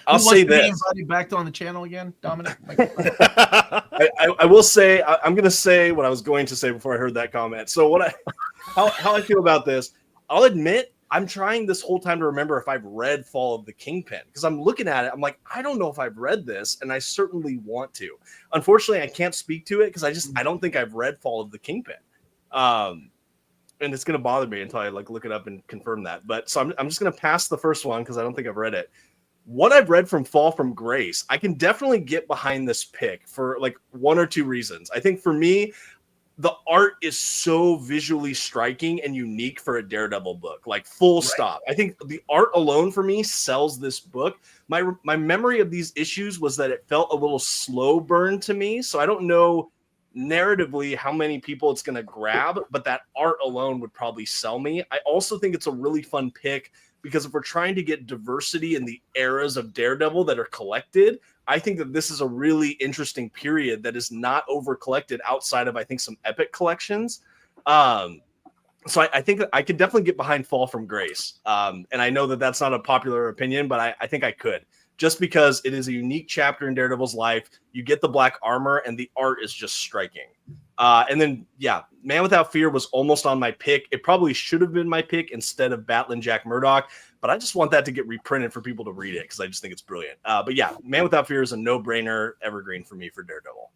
I'll Who say wants to be this. invited back on the channel again, Dominic? I will say I'm going to say what I was going to say before I heard that comment. So how I feel about this, I'll admit I'm trying this whole time to remember if I've read Fall of the Kingpin, because I'm looking at it. I'm like, I don't know if I've read this, and I certainly want to. Unfortunately, I can't speak to it because I don't think I've read Fall of the Kingpin. And it's going to bother me until I look it up and confirm that. But so I'm just going to pass the first one because I don't think I've read it. What I've read from Fall from Grace, I can definitely get behind this pick for one or two reasons. I think for me, the art is so visually striking and unique for a Daredevil book, full stop. I think the art alone for me sells this book. My memory of these issues was that it felt a little slow burn to me. So I don't know narratively how many people it's going to grab, but that art alone would probably sell me. I also think it's a really fun pick because if we're trying to get diversity in the eras of Daredevil that are collected, I think that this is a really interesting period that is not over collected outside of, I think, some epic collections. So I think that I could definitely get behind Fall from Grace. And I know that that's not a popular opinion, but I think I could, just because it is a unique chapter in Daredevil's life. You get the black armor and the art is just striking. And then, Man Without Fear was almost on my pick. It probably should have been my pick instead of Battling Jack Murdoch, but I just want that to get reprinted for people to read it because I just think it's brilliant. But Man Without Fear is a no-brainer evergreen for me for Daredevil.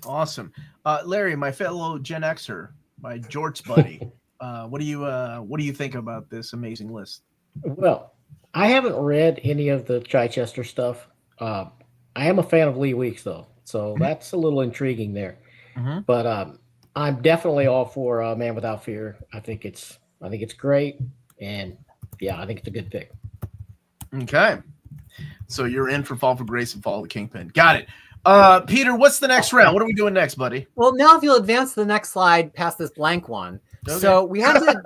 Awesome. Larry, my fellow Gen Xer, my Jorts buddy, what do you think about this amazing list? Well, I haven't read any of the Chichester stuff. I am a fan of Lee Weeks, though, so that's a little intriguing there. Mm-hmm. But I'm definitely all for Man Without Fear. I think it's great, and I think it's a good pick. Okay, so you're in for Fall for Grace and Fall of the Kingpin. Got it. Peter, what's the next round? What are we doing next, buddy? Well, now if you'll advance to the next slide past this blank one. Okay. So we had to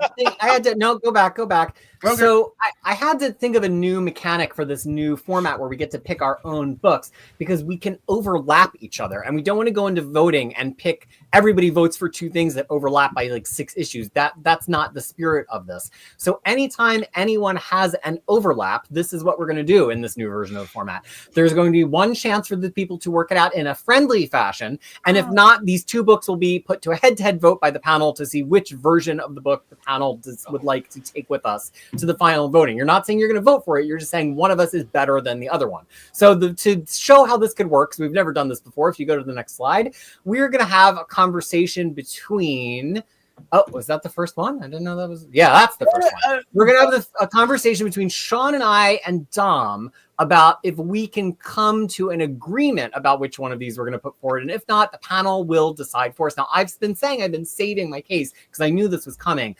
go back. Okay. So I had to think of a new mechanic for this new format where we get to pick our own books because we can overlap each other, and we don't want to go into voting and pick everybody votes for two things that overlap by 6 issues. That's not the spirit of this. So anytime anyone has an overlap, this is what we're going to do in this new version of the format. There's going to be one chance for the people to work it out in a friendly fashion, and if not, these two books will be put to a head-to-head vote by the panel to see which version of the book the panel would like to take with us to the final voting. You're not saying you're going to vote for it. You're just saying one of us is better than the other one. So to show how this could work, because we've never done this before, if you go to the next slide, we're going to have a conversation between... Oh, was that the first one? I didn't know that was... Yeah, that's the first one. We're going to have a conversation between Sean and I and Dom about if we can come to an agreement about which one of these we're going to put forward. And if not, the panel will decide for us. Now, I've been saving my case because I knew this was coming.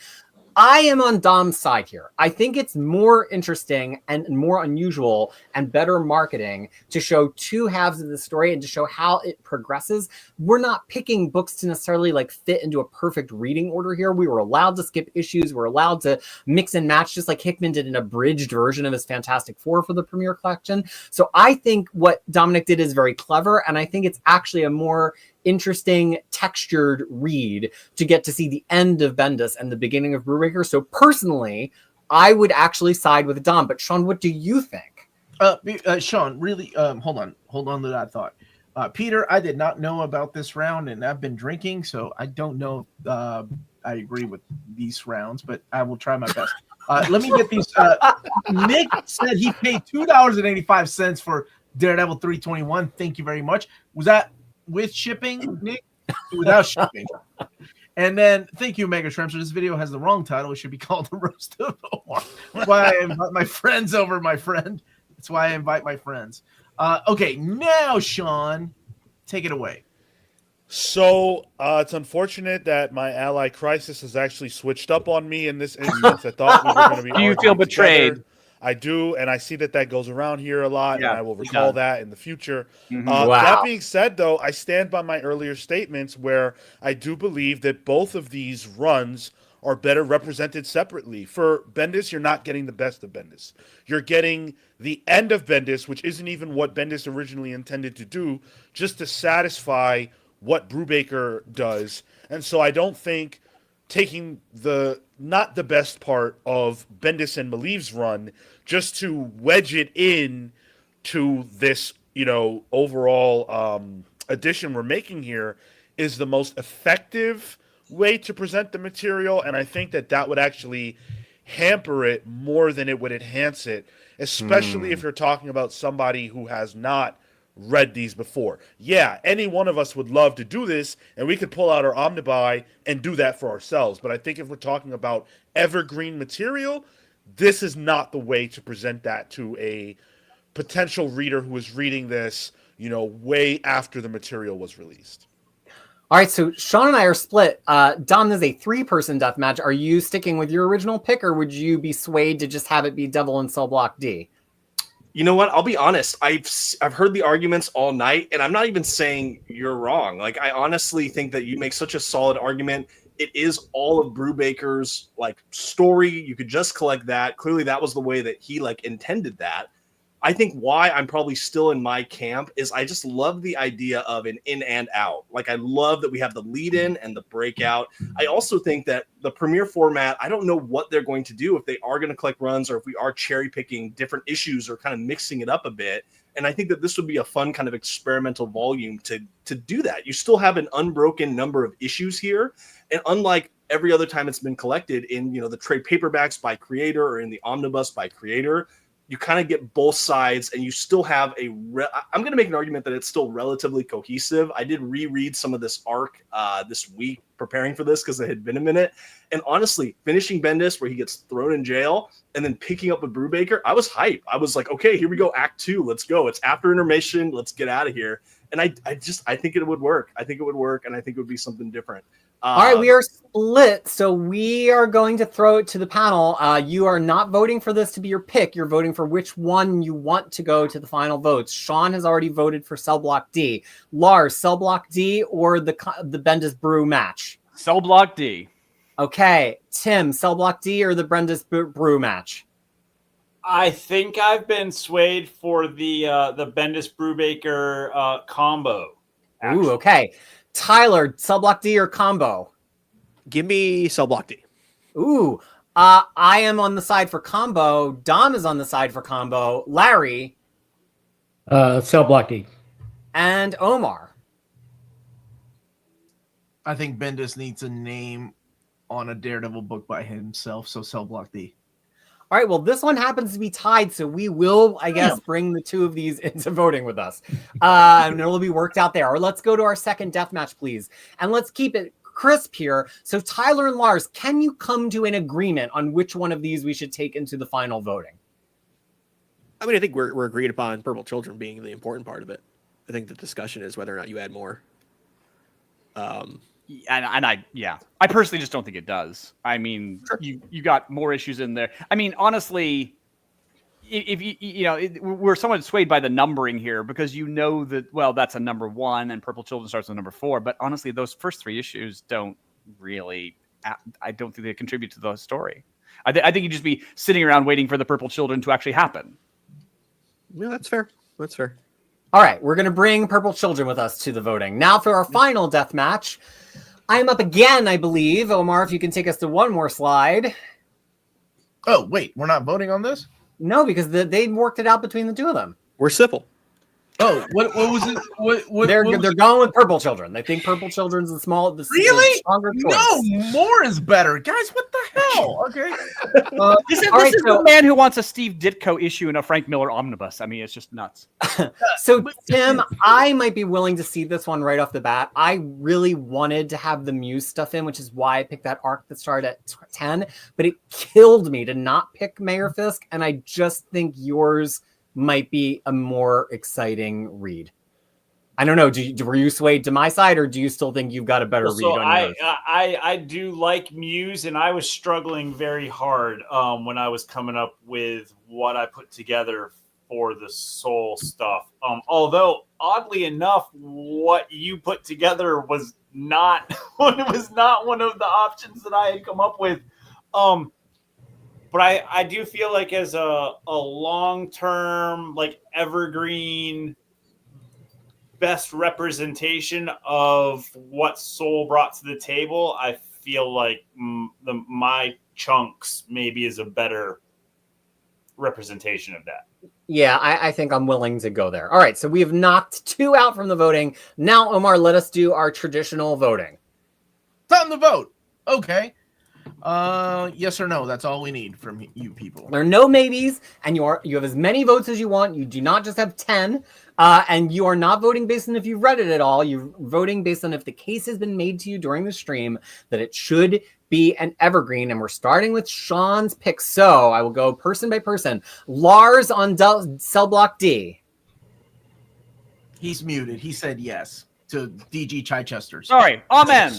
I am on Dom's side here. I think it's more interesting and more unusual and better marketing to show two halves of the story and to show how it progresses. We're not picking books to necessarily fit into a perfect reading order here. We were allowed to skip issues. We're allowed to mix and match, just like Hickman did an abridged version of his Fantastic Four for the premiere collection. So I think what Dominic did is very clever, and I think it's actually a more interesting textured read to get to see the end of Bendis and the beginning of Brubaker. So personally, I would actually side with Dom. But Sean, what do you think? Sean, really, hold on to that thought. Peter, I did not know about this round, and I've been drinking, so I don't know if I agree with these rounds, but I will try my best. Let me get these. Nick said he paid $2.85 for Daredevil 321. Thank you very much. Was that with shipping, Nick? Without shipping. And then, thank you, Mega Shrimp. So this video has the wrong title. It should be called The Roast of Omar. That's why I invite my friends over, my friend. That's why I invite my friends. Okay, now, Sean, take it away. So it's unfortunate that my ally Crisis has actually switched up on me in this instance. I thought we were going to be. Do you feel betrayed? Together. I do, and I see that goes around here a lot, and I will recall that in the future. Wow. That being said, though, I stand by my earlier statements where I do believe that both of these runs are better represented separately. For Bendis, you're not getting the best of Bendis. You're getting the end of Bendis, which isn't even what Bendis originally intended to do, just to satisfy what Brubaker does. And so I don't think taking not the best part of Bendis and Maleev's run just to wedge it in to this, overall addition we're making here is the most effective way to present the material, and I think that would actually hamper it more than it would enhance it, especially if you're talking about somebody who has not read these before. Yeah, any one of us would love to do this, and we could pull out our Omnibuy and do that for ourselves, but I think if we're talking about evergreen material, this is not the way to present that to a potential reader who is reading this, way after the material was released. All right, so Sean and I are split. Dom, this is a 3-person death match. Are you sticking with your original pick, or would you be swayed to just have it be Devil and Cell Block D? You know what? I'll be honest. I've heard the arguments all night, and I'm not even saying you're wrong. Like, I honestly think that you make such a solid argument. It is all of Brubaker's story. You could just collect that. Clearly, that was the way that he intended that. I think why I'm probably still in my camp is I just love the idea of an in and out. I love that we have the lead in and the breakout. I also think that the premiere format, I don't know what they're going to do, if they are going to collect runs or if we are cherry picking different issues or kind of mixing it up a bit. And I think that this would be a fun kind of experimental volume to do that. You still have an unbroken number of issues here. And unlike every other time it's been collected in, the trade paperbacks by creator or in the omnibus by creator, you kind of get both sides, and you still have I'm going to make an argument that it's still relatively cohesive. I did reread some of this arc this week preparing for this because it had been a minute. And honestly, finishing Bendis where he gets thrown in jail and then picking up with Brubaker, I was hyped. I was like, okay, here we go. Act 2. Let's go. It's after intermission. Let's get out of here. And I think it would work. I think it would work, and I think it would be something different. All right, we are split, so we are going to throw it to the panel. You are not voting for this to be your pick. You're voting for which one you want to go to the final votes. Sean has already voted for Cell Block D. Lars, Cell Block D or the Bendis Brew match? Cell Block D. Okay, Tim, Cell Block D or the Bendis Brew match? I think I've been swayed for the Bendis Brubaker combo. Ooh, okay. Tyler, Cell Block D or combo? Give me Cell Block D. Ooh, I am on the side for combo. Dom is on the side for combo. Larry. Cell Block D. And Omar. I think Bendis needs a name on a Daredevil book by himself, so Cell Block D. All right, well, this one happens to be tied, so we will, I guess, bring the two of these into voting with us. And it'll be worked out there. Or let's go to our second death match, please. And let's keep it crisp here. So Tyler and Lars, can you come to an agreement on which one of these we should take into the final voting? I mean, I think we're agreed upon Purple Children being the important part of it. I think the discussion is whether or not you add more. I personally just don't think it does. I mean, sure. you got more issues in there. I mean, honestly, if we're somewhat swayed by the numbering here because that's a number 1 and Purple Children starts with number 4. But honestly, those first 3 issues don't really. I don't think they contribute to the story. I think you'd just be sitting around waiting for the Purple Children to actually happen. Yeah, that's fair. That's fair. All right, we're going to bring Purple Children with us to the voting. Now for our final death match. I am up again, I believe. Omar, if you can take us to one more slide. Oh, wait, we're not voting on this? No, because they worked it out between the two of them. We're simple. Oh, what was it? They're going with Purple Children. They think Purple Children's the stronger choice. No, more is better, guys. What the hell? Okay. This is the man who wants a Steve Ditko issue in a Frank Miller omnibus. I mean, it's just nuts. So, Tim, I might be willing to see this one right off the bat. I really wanted to have the Muse stuff in, which is why I picked that arc that started at 10. But it killed me to not pick Mayor Fisk, and I just think yours might be a more exciting read. I don't know. Were you swayed to my side, or do you still think you've got a better read on yours? I do like Muse, and I was struggling very hard when I was coming up with what I put together for the Soul stuff. Although, oddly enough, what you put together was not one of the options that I had come up with. But I do feel like as a long-term, evergreen best representation of what Soul brought to the table, I feel like my chunks maybe is a better representation of that. Yeah, I think I'm willing to go there. All right, so we have knocked 2 out from the voting. Now, Omar, let us do our traditional voting. Time to vote. Okay. Yes or no. That's all we need from you people. There are no maybes, and you have as many votes as you want. You do not just have 10, and you are not voting based on if you've read it at all. You're voting based on if the case has been made to you during the stream that it should be an evergreen. And we're starting with Sean's pick. So I will go person by person. Lars on cell block D. He's muted. He said yes to DG Chichester. Sorry. Amen.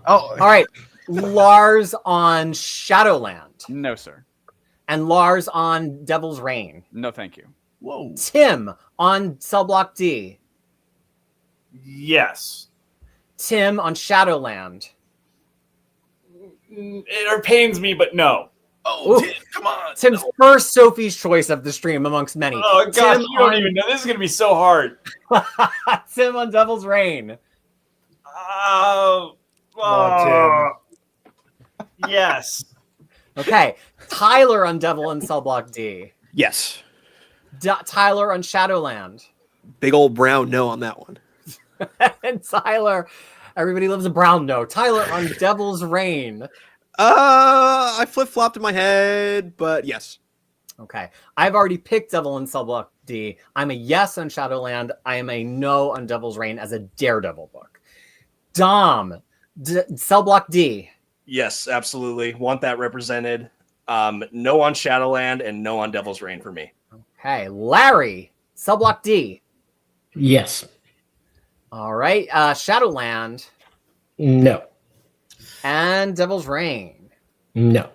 Oh, All right. Lars on Shadowland. No, sir. And Lars on Devil's Reign. No, thank you. whoa. Tim on cell block D. Yes. Tim on Shadowland. It pains me, but no. Oh, Ooh. Tim, come on. Tim's first Sophie's choice of the stream amongst many. Oh gosh, Tim you don't even know. This is gonna be so hard. Tim on Devil's Reign. Oh, on, yes. Okay. Tyler on Devil and Cell Block D. Yes. Tyler on Shadowland. Big old brown no on that one. And Tyler, everybody loves a brown no. Tyler on Devil's Reign. I flip-flopped in my head, but yes. Okay. I've already picked Devil and Cell Block D. I'm a yes on Shadowland. I am a no on Devil's Reign as a Daredevil book. Dom, Cell Block D. Yes, absolutely. Want that represented. No on Shadowland and no on Devil's Reign for me. Okay. Larry, Cell Block D. Yes. All right. Shadowland No. and Devil's Reign. No.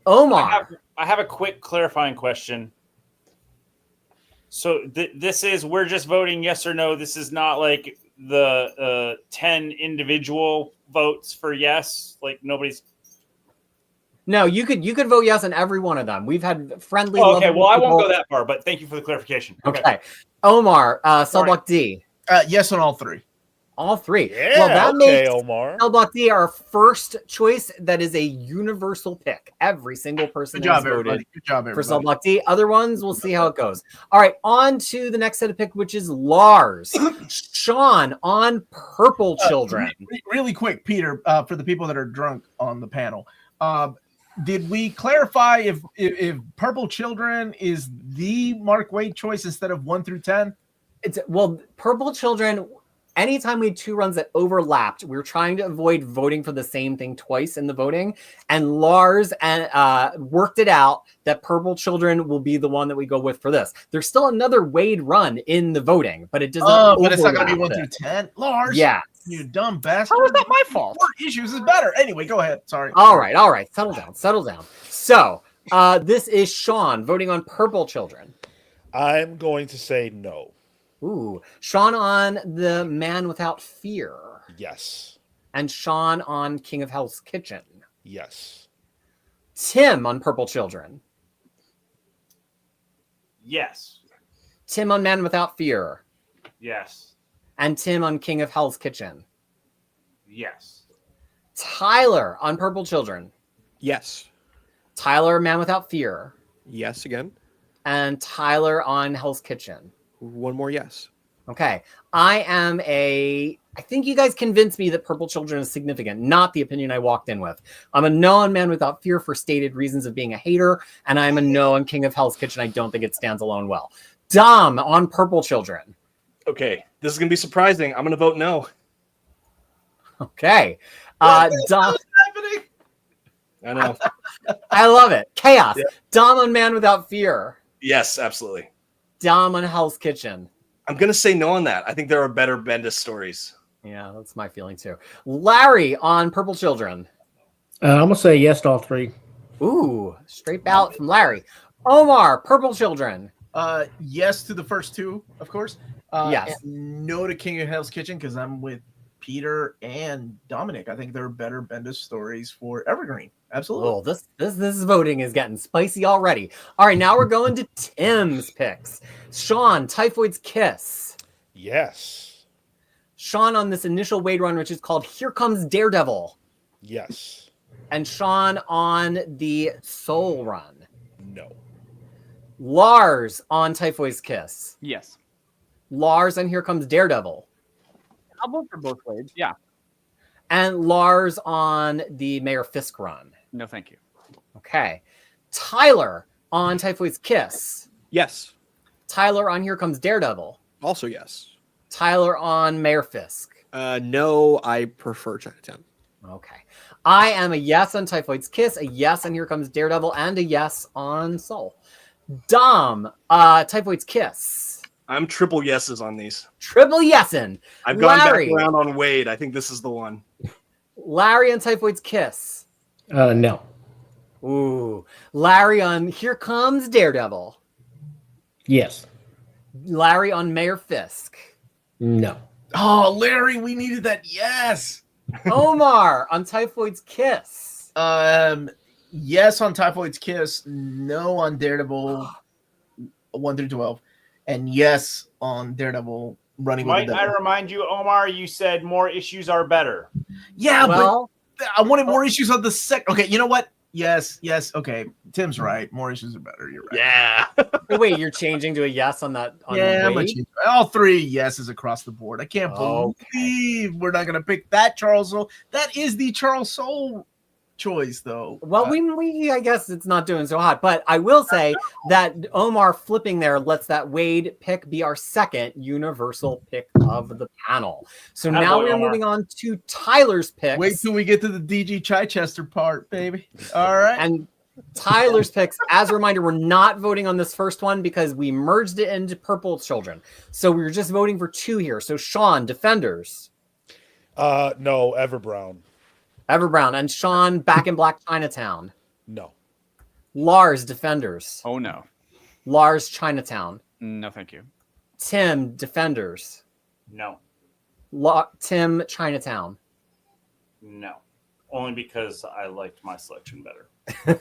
Omar. I have a quick clarifying question. So this is, we're just voting yes or no. This is not like the 10 individual votes for yes. Like nobody's. No, you could vote yes on every one of them. We've had friendly. Oh, okay, lovely well, I people. won't go that far, but thank you for the clarification. Okay. Omar, Cell Right. Block D. Yes on all three. All three. Yeah, well, that okay, makes Omar. Cell Block D our first choice. That is a universal pick. Every single person Good job, has voted everybody. Good job, for Cell everybody. Block D. Other ones, we'll see how it goes. All right, on to the next set of pick, which is Lars. Sean on Purple Children. Really quick, Peter, for the people that are drunk on the panel. Did we clarify if Purple Children is the Mark Waid choice instead of 1 through 10? Well, Purple Children, anytime we had 2 runs that overlapped, we were trying to avoid voting for the same thing twice in the voting. And Lars worked it out that Purple Children will be the one that we go with for this. There's still another Waid run in the voting, but it does not. Oh, but it's not going to be 1 overlap through it. 10? Lars, Yeah. you dumb bastard. How is that my fault? More issues is better. Anyway, go ahead. Sorry. All right. Settle down. So this is Sean voting on Purple Children. I'm going to say no. Ooh, Sean on The Man Without Fear. Yes. And Sean on King of Hell's Kitchen. Yes. Tim on Purple Children. Yes. Tim on Man Without Fear. Yes. And Tim on King of Hell's Kitchen. Yes. Tyler on Purple Children. Yes. Tyler, Man Without Fear. Yes again. And Tyler on Hell's Kitchen. One more yes. Okay. I think you guys convinced me that Purple Children is significant, not the opinion I walked in with. I'm a no on Man Without Fear for stated reasons of being a hater, and I'm a no on King of Hell's Kitchen. I don't think it stands alone well. Dom on Purple Children. Okay, this is going to be surprising. I'm going to vote no. Okay. What Dom, is happening? I know. I love it. Chaos. Yeah. Dom on Man Without Fear. Yes, absolutely. Dom on Hell's Kitchen. I'm going to say no on that. I think there are better Bendis stories. Yeah, that's my feeling too. Larry on Purple Children. I'm going to say yes to all three. Ooh, straight ballot from Larry. Omar, Purple Children. Yes to the first 2, of course. Yes. And no to King of Hell's Kitchen because I'm with Peter and Dominic. I think there are better Bendis stories for Evergreen. Absolutely. Oh, this voting is getting spicy already. All right, now we're going to Tim's picks. Sean, Typhoid's Kiss. Yes. Sean on this initial Waid run, which is called Here Comes Daredevil. Yes. And Sean on the Soul run. No. Lars on Typhoid's Kiss. Yes. Lars on Here Comes Daredevil. I'll vote for both ways. Yeah. And Lars on the Mayor Fisk run. No, thank you. Okay. Tyler on Typhoid's Kiss. Yes. Tyler on Here Comes Daredevil. Also yes. Tyler on Mayor Fisk. No, I prefer Chinatown. Okay. I am a yes on Typhoid's Kiss, a yes on Here Comes Daredevil, and a yes on Soul. Dom, Typhoid's Kiss. I'm triple yeses on these. Triple yesin. I've gone Larry. back around on Wade. I think this is the one. Larry on Typhoid's Kiss. No. Ooh. Larry on Here Comes Daredevil. Yes. Larry on Mayor Fisk. No. Oh, Larry, we needed that. Yes. Omar on Typhoid's Kiss. Yes on Typhoid's Kiss. No on Daredevil 1 through 12, and yes on Daredevil Running with Might the I Devil. remind you, Omar? You said more issues are better. Yeah, Well, but I wanted more issues on the second. Okay, you know what? Yes. Okay, Tim's right. More issues are better. You're right. Yeah. wait, you're changing to a yes on that? On Yeah, I'm gonna Wade? change all 3 yeses across the board. I can't Okay. believe we're not gonna pick that Charles Soule. That is the Charles Soule choice, though. Well, we I guess it's not doing so hot, but I will say that Omar flipping there lets that Wade pick be our second universal pick of the panel. So Attaboy, now we're Omar. moving on to Tyler's picks. Wait till we get to the DG Chichester part, baby. All right. And Tyler's picks, as a reminder, we're not voting on this first one because we merged it into Purple Children. So we're just voting for 2 here. So Sean, Defenders. No, Everbrown. Everbrown. And Sean, Back in Black Chinatown. No. Lars, Defenders. Oh, no. Lars, Chinatown. No, thank you. Tim, Defenders. No, Tim, Chinatown. no. Only because I liked my selection better.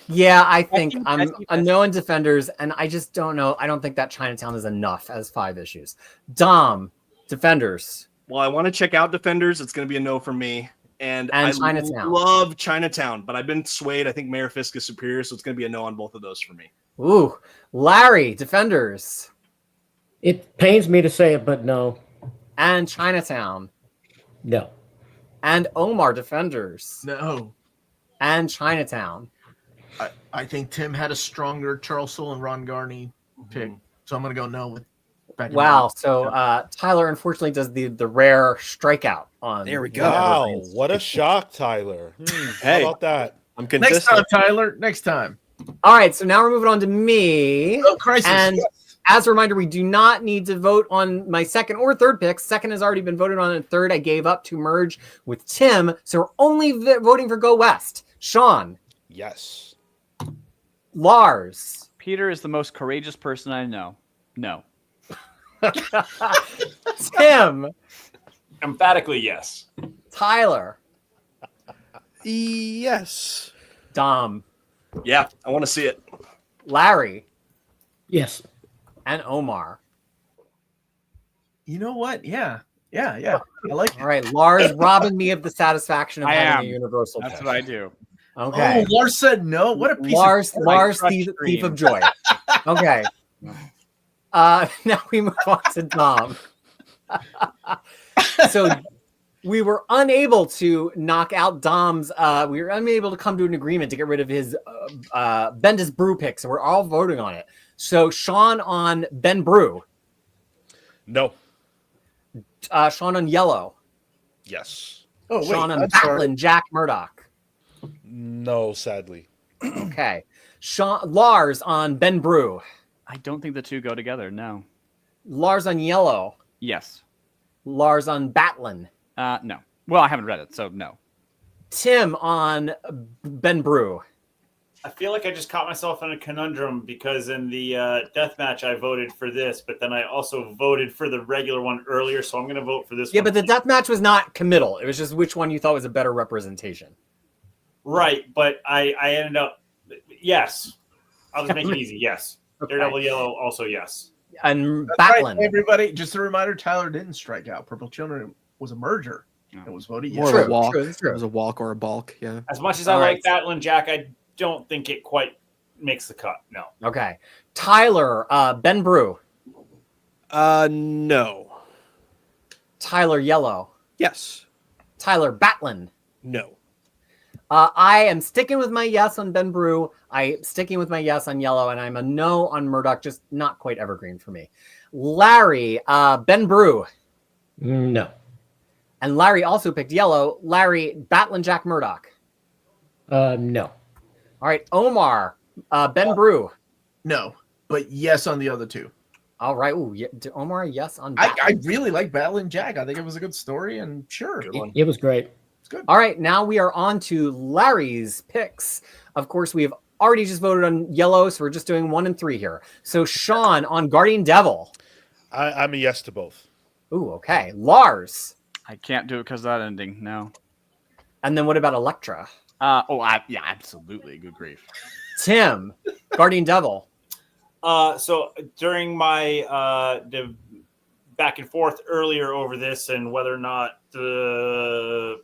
Yeah, I think Testing, I'm testing, a no in Defenders, and I just don't know. I don't think that Chinatown is enough as 5 issues. Dom, Defenders. Well, I want to check out Defenders. It's going to be a no for me. And I Chinatown. love Chinatown, but I've been swayed. I think Mayor Fisk is superior, so it's going to be a no on both of those for me. Ooh, Larry, Defenders. It pains me to say it, but no. And Chinatown. No. And Omar, Defenders. No. And Chinatown. I think Tim had a stronger Charles Soule and Ron Garney pick, so I'm gonna go no with. Back in Wow. Black. So Tyler unfortunately does the rare strikeout on. There we go. Wow, Evergreens. what a shock, Tyler. Hey. How about that? I'm Next consistent. time, Tyler. Next time. All right. So now we're moving on to me. Oh, Crisis. And as a reminder, we do not need to vote on my second or third picks. Second has already been voted on, and third I gave up to merge with Tim. So we're only voting for Go West. Sean, Yes. Lars, Peter is the most courageous person I know. No. Tim, Emphatically, yes. Tyler, Yes. Dom, Yeah, I want to see it. Larry, Yes. and Omar. You know what? Yeah. I like it. All right, Lars robbing me of the satisfaction of I having am. a universal That's pick. what I do. Okay. Oh, Lars said no. What a piece Lars, of Lars, crush thief dreams. of joy. Okay. Now we move on to Dom. So we were unable to knock out Dom's. We were unable to come to an agreement to get rid of his Bendis Brew pick. So we're all voting on it. So Sean on Ben Brew. No. Sean on Yellow. Yes. Oh, wait. Sean on I'm sorry. Batlin, Jack Murdoch. No, sadly. Okay. Lars on Ben Brew. I don't think the two go together. No. Lars on Yellow. Yes. Lars on Batlin. No. Well, I haven't read it, so no. Tim on Ben Brew. I feel like I just caught myself in a conundrum because in the death match I voted for this, but then I also voted for the regular one earlier, so I'm going to vote for this Yeah, one. but the death match was not committal. It was just which one you thought was a better representation. Right, but I ended up, yes. I'll just make it easy, yes. Okay. Daredevil Yellow, also yes. And That's Batlin. right, everybody. Just a reminder: Tyler didn't strike out. Purple Children was a merger. It was voted yes. More True, of a walk. true, true. It was a walk or a balk. Yeah. As much as I All like right. Batlin Jack, I don't think it quite makes the cut. No. Okay. Tyler, Ben Brew. No. Tyler, yellow. Yes. Tyler, Batlin. No. I am sticking with my yes on Ben Brew. I'm sticking with my yes on yellow, and I'm a no on Murdoch, just not quite evergreen for me. Larry, Ben Brew. No. And Larry also picked yellow. Larry, Batlin, Jack Murdoch. No. All right, Omar, Ben Brew. No, but yes on the other two. All right. Ooh, yeah, Omar, yes on I Batlin. really like Battling Jack. I think it was a good story, and sure, Good one. It was great. it's good. All right, now we are on to Larry's picks. Of course, we have already just voted on yellow, so we're just doing 1 and 3 here. So Sean on Guardian Devil. I'm a yes to both. Ooh, okay. Lars. I can't do it because of that ending. No. And then what about Elektra? Yeah, absolutely. Good grief. Tim, Guardian Devil. So during my the back and forth earlier over this and whether or not the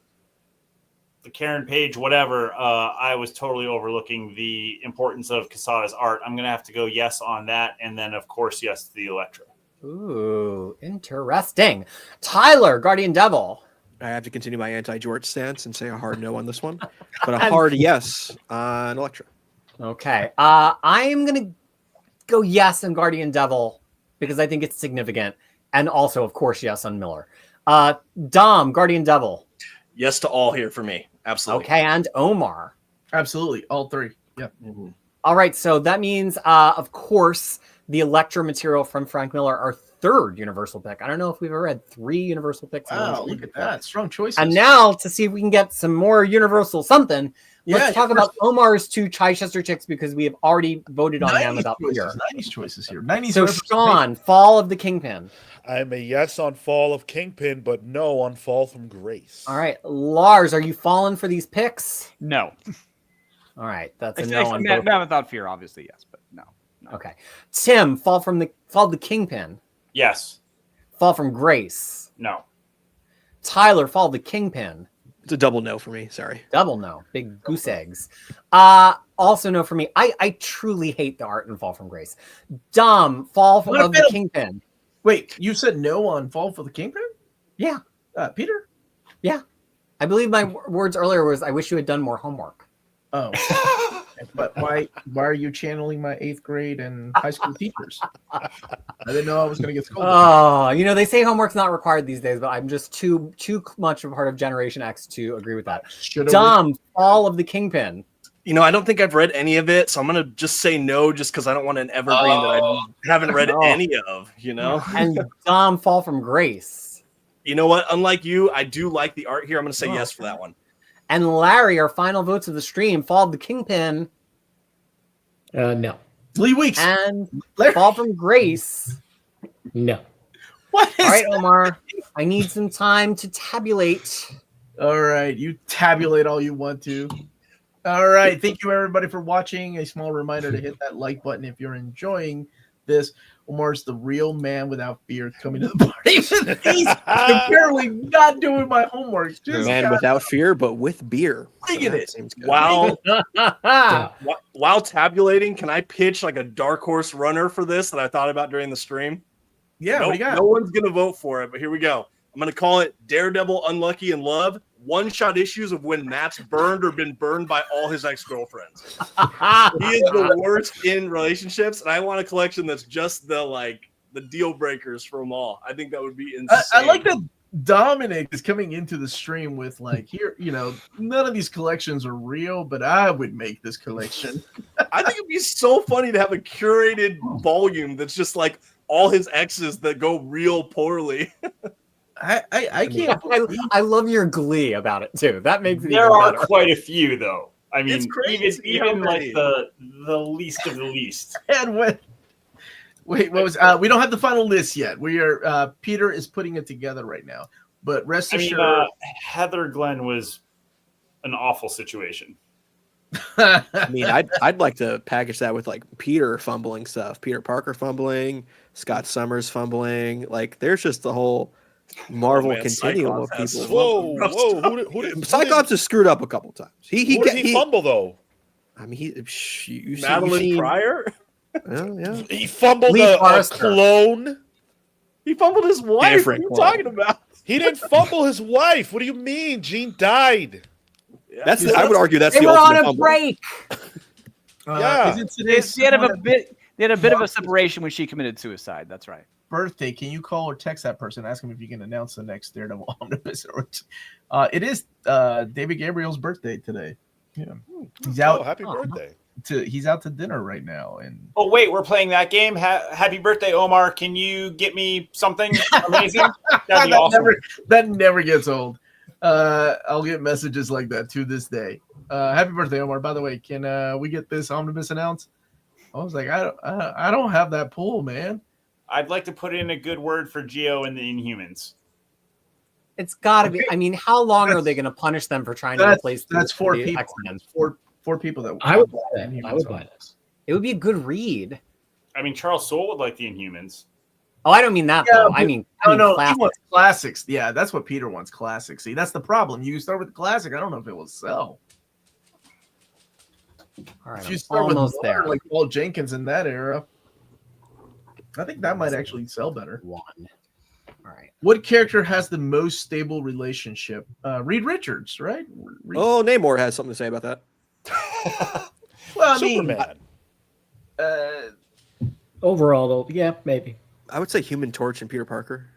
Karen Page, whatever, I was totally overlooking the importance of Quesada's art. I'm going to have to go yes on that. And then, of course, yes to the Elektra. Ooh, interesting. Tyler, Guardian Devil. I have to continue my anti-George stance and say a hard no on this one, but a hard yes on Elektra. Okay. I'm going to go yes on Guardian Devil because I think it's significant. And also, of course, yes on Miller. Dom, Guardian Devil. Yes to all here for me. Absolutely. Okay, and Omar. Absolutely, all three. Yeah. Mm-hmm. All right, so that means, of course, the Elektra material from Frank Miller, our third Universal pick. I don't know if we've ever had 3 Universal picks. in one Wow, stream look at before. that. Strong choices. And now, to see if we can get some more Universal something, let's talk about Omar's 2 Chichester chicks because we have already voted on them about here. 90s choices here. 90s. So, Sean, Fall of the Kingpin. I'm a yes on Fall of Kingpin, but no on Fall from Grace. All right, Lars, are you falling for these picks? No. All right, that's a no on Man both. Without Fear, obviously, yes, but no. Okay. Tim, Fall of the Kingpin. Yes. Fall from Grace. No. Tyler, Fall of the Kingpin. It's a double no for me. Sorry. Double no. Big goose eggs. Also no for me. I truly hate the art in Fall from Grace. Dom, Fall of the Kingpin. Wait, you said no on Fall for the Kingpin? Yeah. Peter? Yeah. I believe my words earlier was I wish you had done more homework. Oh. But why are you channeling my 8th grade and high school teachers? I didn't know I was going to get scolded. Oh, they say homework's not required these days, but I'm just too much a part of Generation X to agree with that. Dom, Fall of the Kingpin. I don't think I've read any of it, so I'm going to just say no just because I don't want an evergreen that I haven't read any of, And Dom, Fall from Grace. You know what? Unlike you, I do like the art here. I'm going to say yes for that one. And Larry, our final votes of the stream, Fall of the Kingpin. No. 3 weeks. And Larry. Fall from Grace. No. What is All right, Omar. I need some time to tabulate. All right, you tabulate all you want to. All right, thank you everybody for watching. A small reminder to hit that like button if you're enjoying this. Omar's the real man without fear coming to the party. He's apparently not doing my homework. Just Man without fear, but with beer. Digging That it. seems good. While tabulating, can I pitch like a dark horse runner for this that I thought about during the stream? Yeah, what do you got? No one's going to vote for it, but here we go. I'm going to call it Daredevil Unlucky in Love. One-shot issues of when Matt's burned or been burned by all his ex-girlfriends. He is the worst in relationships, and I want a collection that's just the deal breakers for them all. I think that would be insane. I like that Dominic is coming into the stream with here, none of these collections are real, but I would make this collection. I think it'd be so funny to have a curated volume that's just like all his exes that go real poorly. I can't. I love your glee about it too. That makes it There even are better. quite a few, though. I mean, It's crazy even how like many. the least of the least. And wait, what was? We don't have the final list yet. We are. Peter is putting it together right now. But rest assured, Heather Glenn was an awful situation. I mean, I'd like to package that with Peter fumbling stuff, Peter Parker fumbling, Scott Summers fumbling. There's just the whole Marvel continuum of people. Whoa! Who did Cyclops has screwed up a couple times. Who did he fumble though? I mean, you've Madeline seen, Pryor. yeah. He fumbled Lee a Forrester. clone. He fumbled his wife. Different What are you talking about? He didn't fumble his wife. What do you mean? Jean died. That's. I would argue that's They the were on ultimate a fumble. break. Yeah. Is it today's They had a bit of a separation when she committed suicide. That's right. birthday? Can you call or text that person? Ask him if you can announce the next Daredevil omnibus. It is David Gabriel's birthday today. Yeah, he's out. Oh, happy birthday. He's out to dinner right now. And Oh wait, we're playing that game. Happy birthday, Omar! Can you get me something amazing? That'd be awesome. that never gets old. I'll get messages like that to this day. Happy birthday, Omar! By the way, can we get this omnibus announced? I was like, I don't have that pull, man. I'd like to put in a good word for Geo and the Inhumans. It's got to be. I mean, how long are they going to punish them for trying to replace? That's four the people. X-Men? Four people that I would buy that. I would buy this. It would be a good read. I mean, Charles Soule would like the Inhumans. Oh, I don't mean that Yeah, though. but- I mean No, he classic. wants classics. Yeah, that's what Peter wants. Classics. See, that's the problem. You start with the classic. I don't know if it will sell. All right, If you I'm start with almost modern, there. like Paul Jenkins in that era, I think that might actually sell better. One. All right. What character has the most stable relationship? Reed Richards, right? Oh, Namor has something to say about that. Well, I mean, Superman. Overall, though, yeah, maybe. I would say Human Torch and Peter Parker.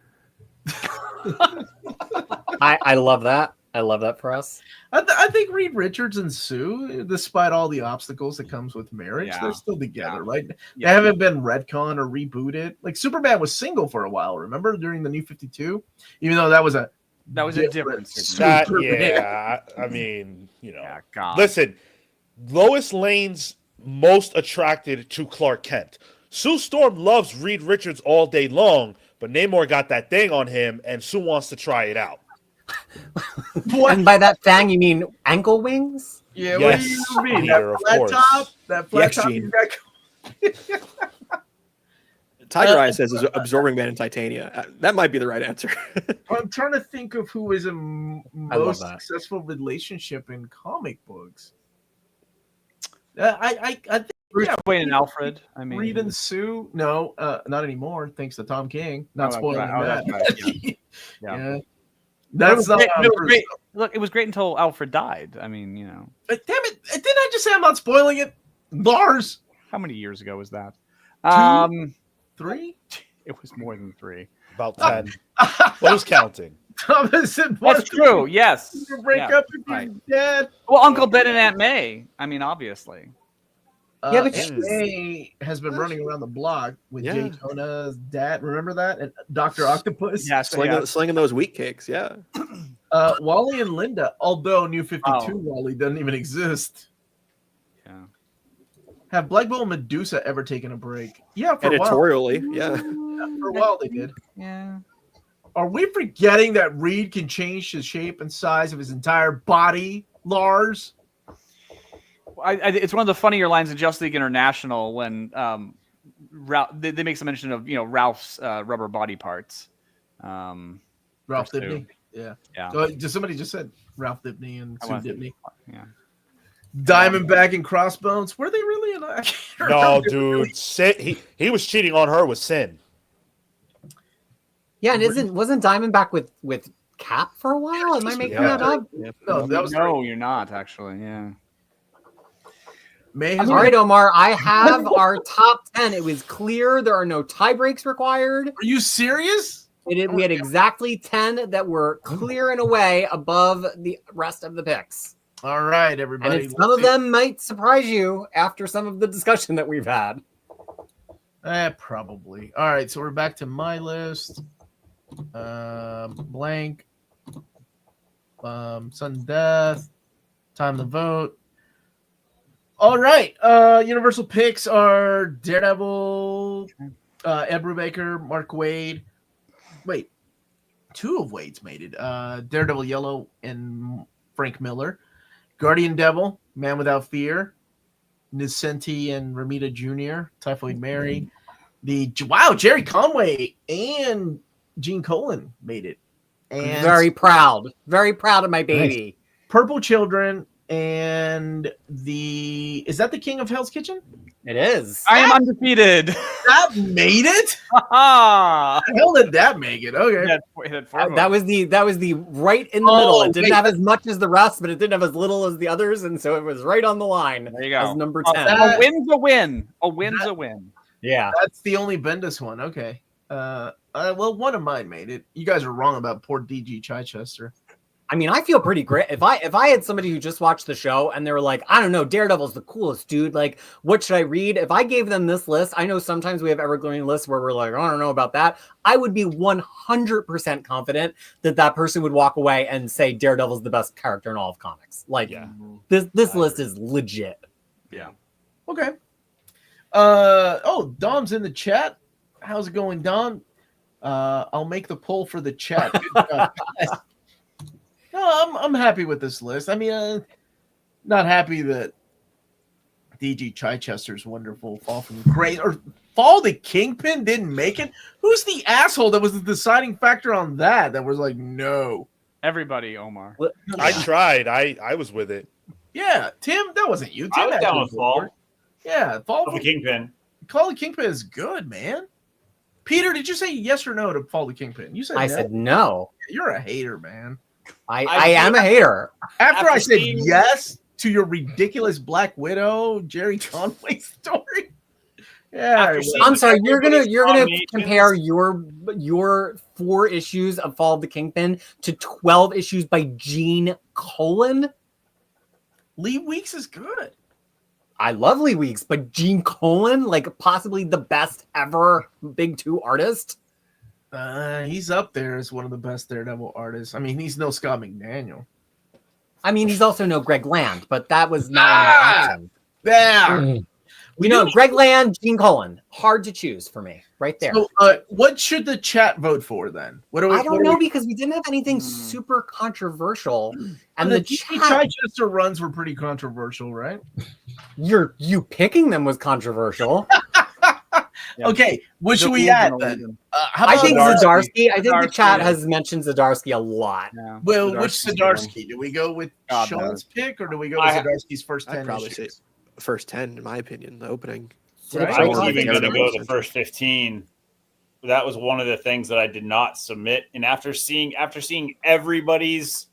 I love that. I love that for us. I think Reed Richards and Sue, despite all the obstacles that comes with marriage, Yeah. they're still together, right? Yeah. They haven't been retcon or rebooted. Like Superman was single for a while, remember, during the New 52? Even though that was a different That, Superman. yeah, I mean, Yeah, God. Listen, Lois Lane's most attracted to Clark Kent. Sue Storm loves Reed Richards all day long, but Namor got that thing on him, and Sue wants to try it out. And by that thing, you mean ankle wings? Yeah, Yes, what do you mean? Peter, of That flat course. top? That flat Yes, top Gene. you got Tiger Eye says is absorbing man in Titania. That might be the right answer. I'm trying to think of who is a love most that. successful relationship in comic books. I think Bruce Wayne and Alfred. I mean, Reed and Sue. No, not anymore. Thanks to Tom King. Not Oh, that's spoiling right. Oh, that. that's right. Yeah. Yeah. But it was That's not great- how it was Bruce- great. Look, it was great until Alfred died. I mean, Damn it! Didn't I just say I'm not spoiling it? Lars, how many years ago was that? 3. It was more than 3. About 10. What is counting? Thomas and That's true. Yes. You break Yeah, up if you're right. dead. Well, Uncle Ben and Aunt May. I mean, obviously. Yeah, but Aunt May has been running around the block with Yeah. Jay Tona's dad. Remember that? And Dr. Octopus. Yeah. slinging those wheat cakes, yeah. Wally and Linda. Although New 52 Oh. Wally doesn't even exist. Yeah. Have Black Bolt and Medusa ever taken a break? Yeah, for a while. Editorially, yeah. For a while they did. Yeah. Are we forgetting that Reed can change the shape and size of his entire body, Lars? It's one of the funnier lines in Justice League International when they make some mention of Ralph's rubber body parts. Ralph First two. Dibny. Yeah. Yeah. Somebody just said Ralph Dibny and I Sue want to- Dibny. Yeah. Diamondback and Crossbones. Were they really in? I can't No, remember. dude. Sin, he was cheating on her with Sin. Yeah, and wasn't Diamondback with Cap for a while? Am I making Yeah. that up? No, that was No, you're not actually. Yeah. May has All right, Omar, I have our top 10. It was clear there are no tie breaks required. Are you serious? We had exactly 10 that were clear and away above the rest of the picks. All right, And everybody. some of them might surprise you after some of the discussion that we've had. Probably. All right, so we're back to my list. Blank. Sudden death. Time to vote. All right. Universal picks are Daredevil, Ed Brubaker, Mark Waid. Wait, 2 of Wade's made it. Daredevil Yellow and Frank Miller. Guardian Devil, Man Without Fear. Nisenti and Ramita Jr., Typhoid Mary. Jerry Conway and Gene Colan made it. And Very proud of my baby. Purple Children, and is that the King of Hell's Kitchen? It is. I am undefeated. That made it? Ha The hell did that make it? Okay. That was the right in the middle. It didn't have as much as the rest, but it didn't have as little as the others, and so it was right on the line. There you go. As number 10. A win's a win. A win's a win. Yeah. That's the only Bendis one. Okay. Well, one of mine made it. You guys are wrong about poor DG Chichester. I mean, I feel pretty great. If I had somebody who just watched the show and they were like, I don't know, Daredevil's the coolest dude. Like, what should I read? If I gave them this list, I know sometimes we have evergreen lists where we're like, I don't know about that. I would be 100% confident that person would walk away and say Daredevil's the best character in all of comics. Like, this list is legit. Yeah. Okay. Dom's in the chat. How's it going, Dom? I'll make the poll for the chat. No, I'm happy with this list. I mean, not happy that DG Chichester's wonderful Fall from Grace or Fall the Kingpin didn't make it. Who's the asshole that was the deciding factor on that? That was like, no. Everybody, Omar. I tried. I was with it. Yeah, Tim, that wasn't you. Tim I was had down to with vote Fall. for it. Yeah, Fall The Kingpin. Fall the Kingpin is good, man. Peter, did you say yes or no to Fall the Kingpin? You said I no. said no. You're a hater, man. I am a hater. After I said seeing- yes to your ridiculous Black Widow, Jerry Conway story. Yeah. After seeing I'm sorry, you're gonna nominations- compare your 4 issues of Fall of the Kingpin to 12 issues by Gene Colan. Lee Weeks is good. I love Lee Weeks, but Gene Colan, like possibly the best ever Big 2 artist. He's up there as one of the best Daredevil artists. I mean, he's no Scott McDaniel. I mean, he's also no Greg Land, but that was not one of my options. There. You know, Greg Land, Gene Colan, hard to choose for me, right there. So, what should the chat vote for then? What do we? I don't know because we didn't have anything super controversial, and the chat. Chichester runs were pretty controversial, right? You picking them was controversial. Okay, what should we add then? I think Zdarsky. I think the Zdarsky, chat yeah. has mentioned Zdarsky a lot. Yeah. Well, which Zdarsky's Zdarsky? Do we go with God Sean's knows. pick, or do we go with Zdarsky's first 10 I'd probably say issues? first 10, in my opinion, the opening. Right. I was Or even the going to other go ones. the first 15. That was one of the things that I did not submit. And after seeing everybody's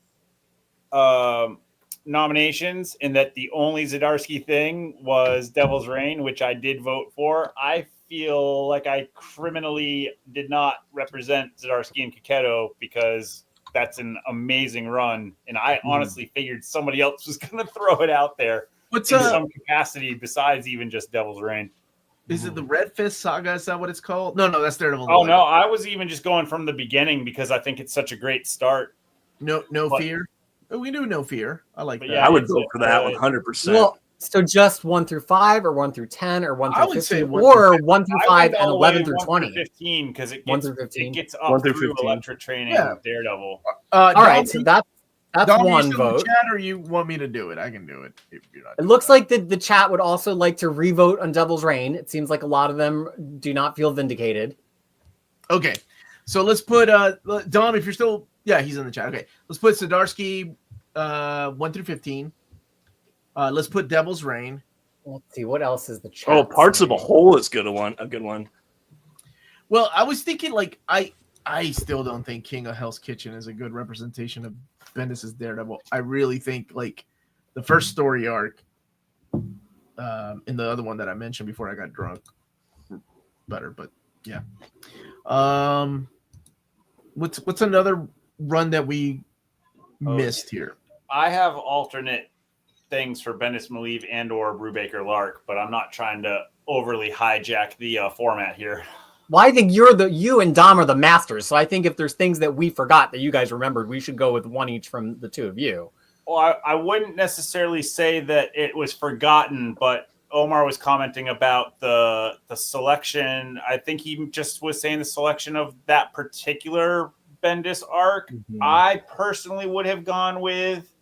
nominations, and that the only Zdarsky thing was Devil's Reign, which I did vote for, I feel like I criminally did not represent Zdarsky and Kaketo because that's an amazing run. And I honestly figured somebody else was going to throw it out there What's in some capacity besides even just Devil's Reign. Is it the Red Fist Saga? Is that what it's called? No, that's Daredevil. Oh no, I was even just going from the beginning because I think it's such a great start. No But- fear. Oh, we do no fear. I like But that. yeah, I would it's, vote for that uh, 100%. Well, so just 1 through 5, or 1 through 10, or 1 I through would say 15, 1 or 1 through I 5 went all and the way 11 through 1 20. 15 because it 1 gets through 15. it gets 1 up through through 15. Electra training Yeah. with Daredevil. All Dom, right, so that's Dom, you one still in the vote. chat, or you want me to do it? I can do it. If you're not It looks like the chat would also like to revote on Devil's Reign. It seems like a lot of them do not feel vindicated. Okay, so let's put Dom. If you're still, yeah, he's in the chat. Okay, let's put Zdarsky 1 through 15. Let's put Devil's Reign. Let's see what else is the chat. Oh, Parts of a saying? Whole is good one. A good one. Well, I was thinking like I still don't think King of Hell's Kitchen is a good representation of Bendis's Daredevil. I really think like the first story arc, and the other one that I mentioned before I got drunk, were better. But yeah, what's another run that we missed here? I have alternate things for Bendis Malieve and or Brubaker Lark, but I'm not trying to overly hijack the format here. Well, I think you and Dom are the masters. So I think if there's things that we forgot that you guys remembered, we should go with one each from the two of you. Well, I wouldn't necessarily say that it was forgotten, but Omar was commenting about the selection. I think he just was saying the selection of that particular Bendis arc. I personally would have gone with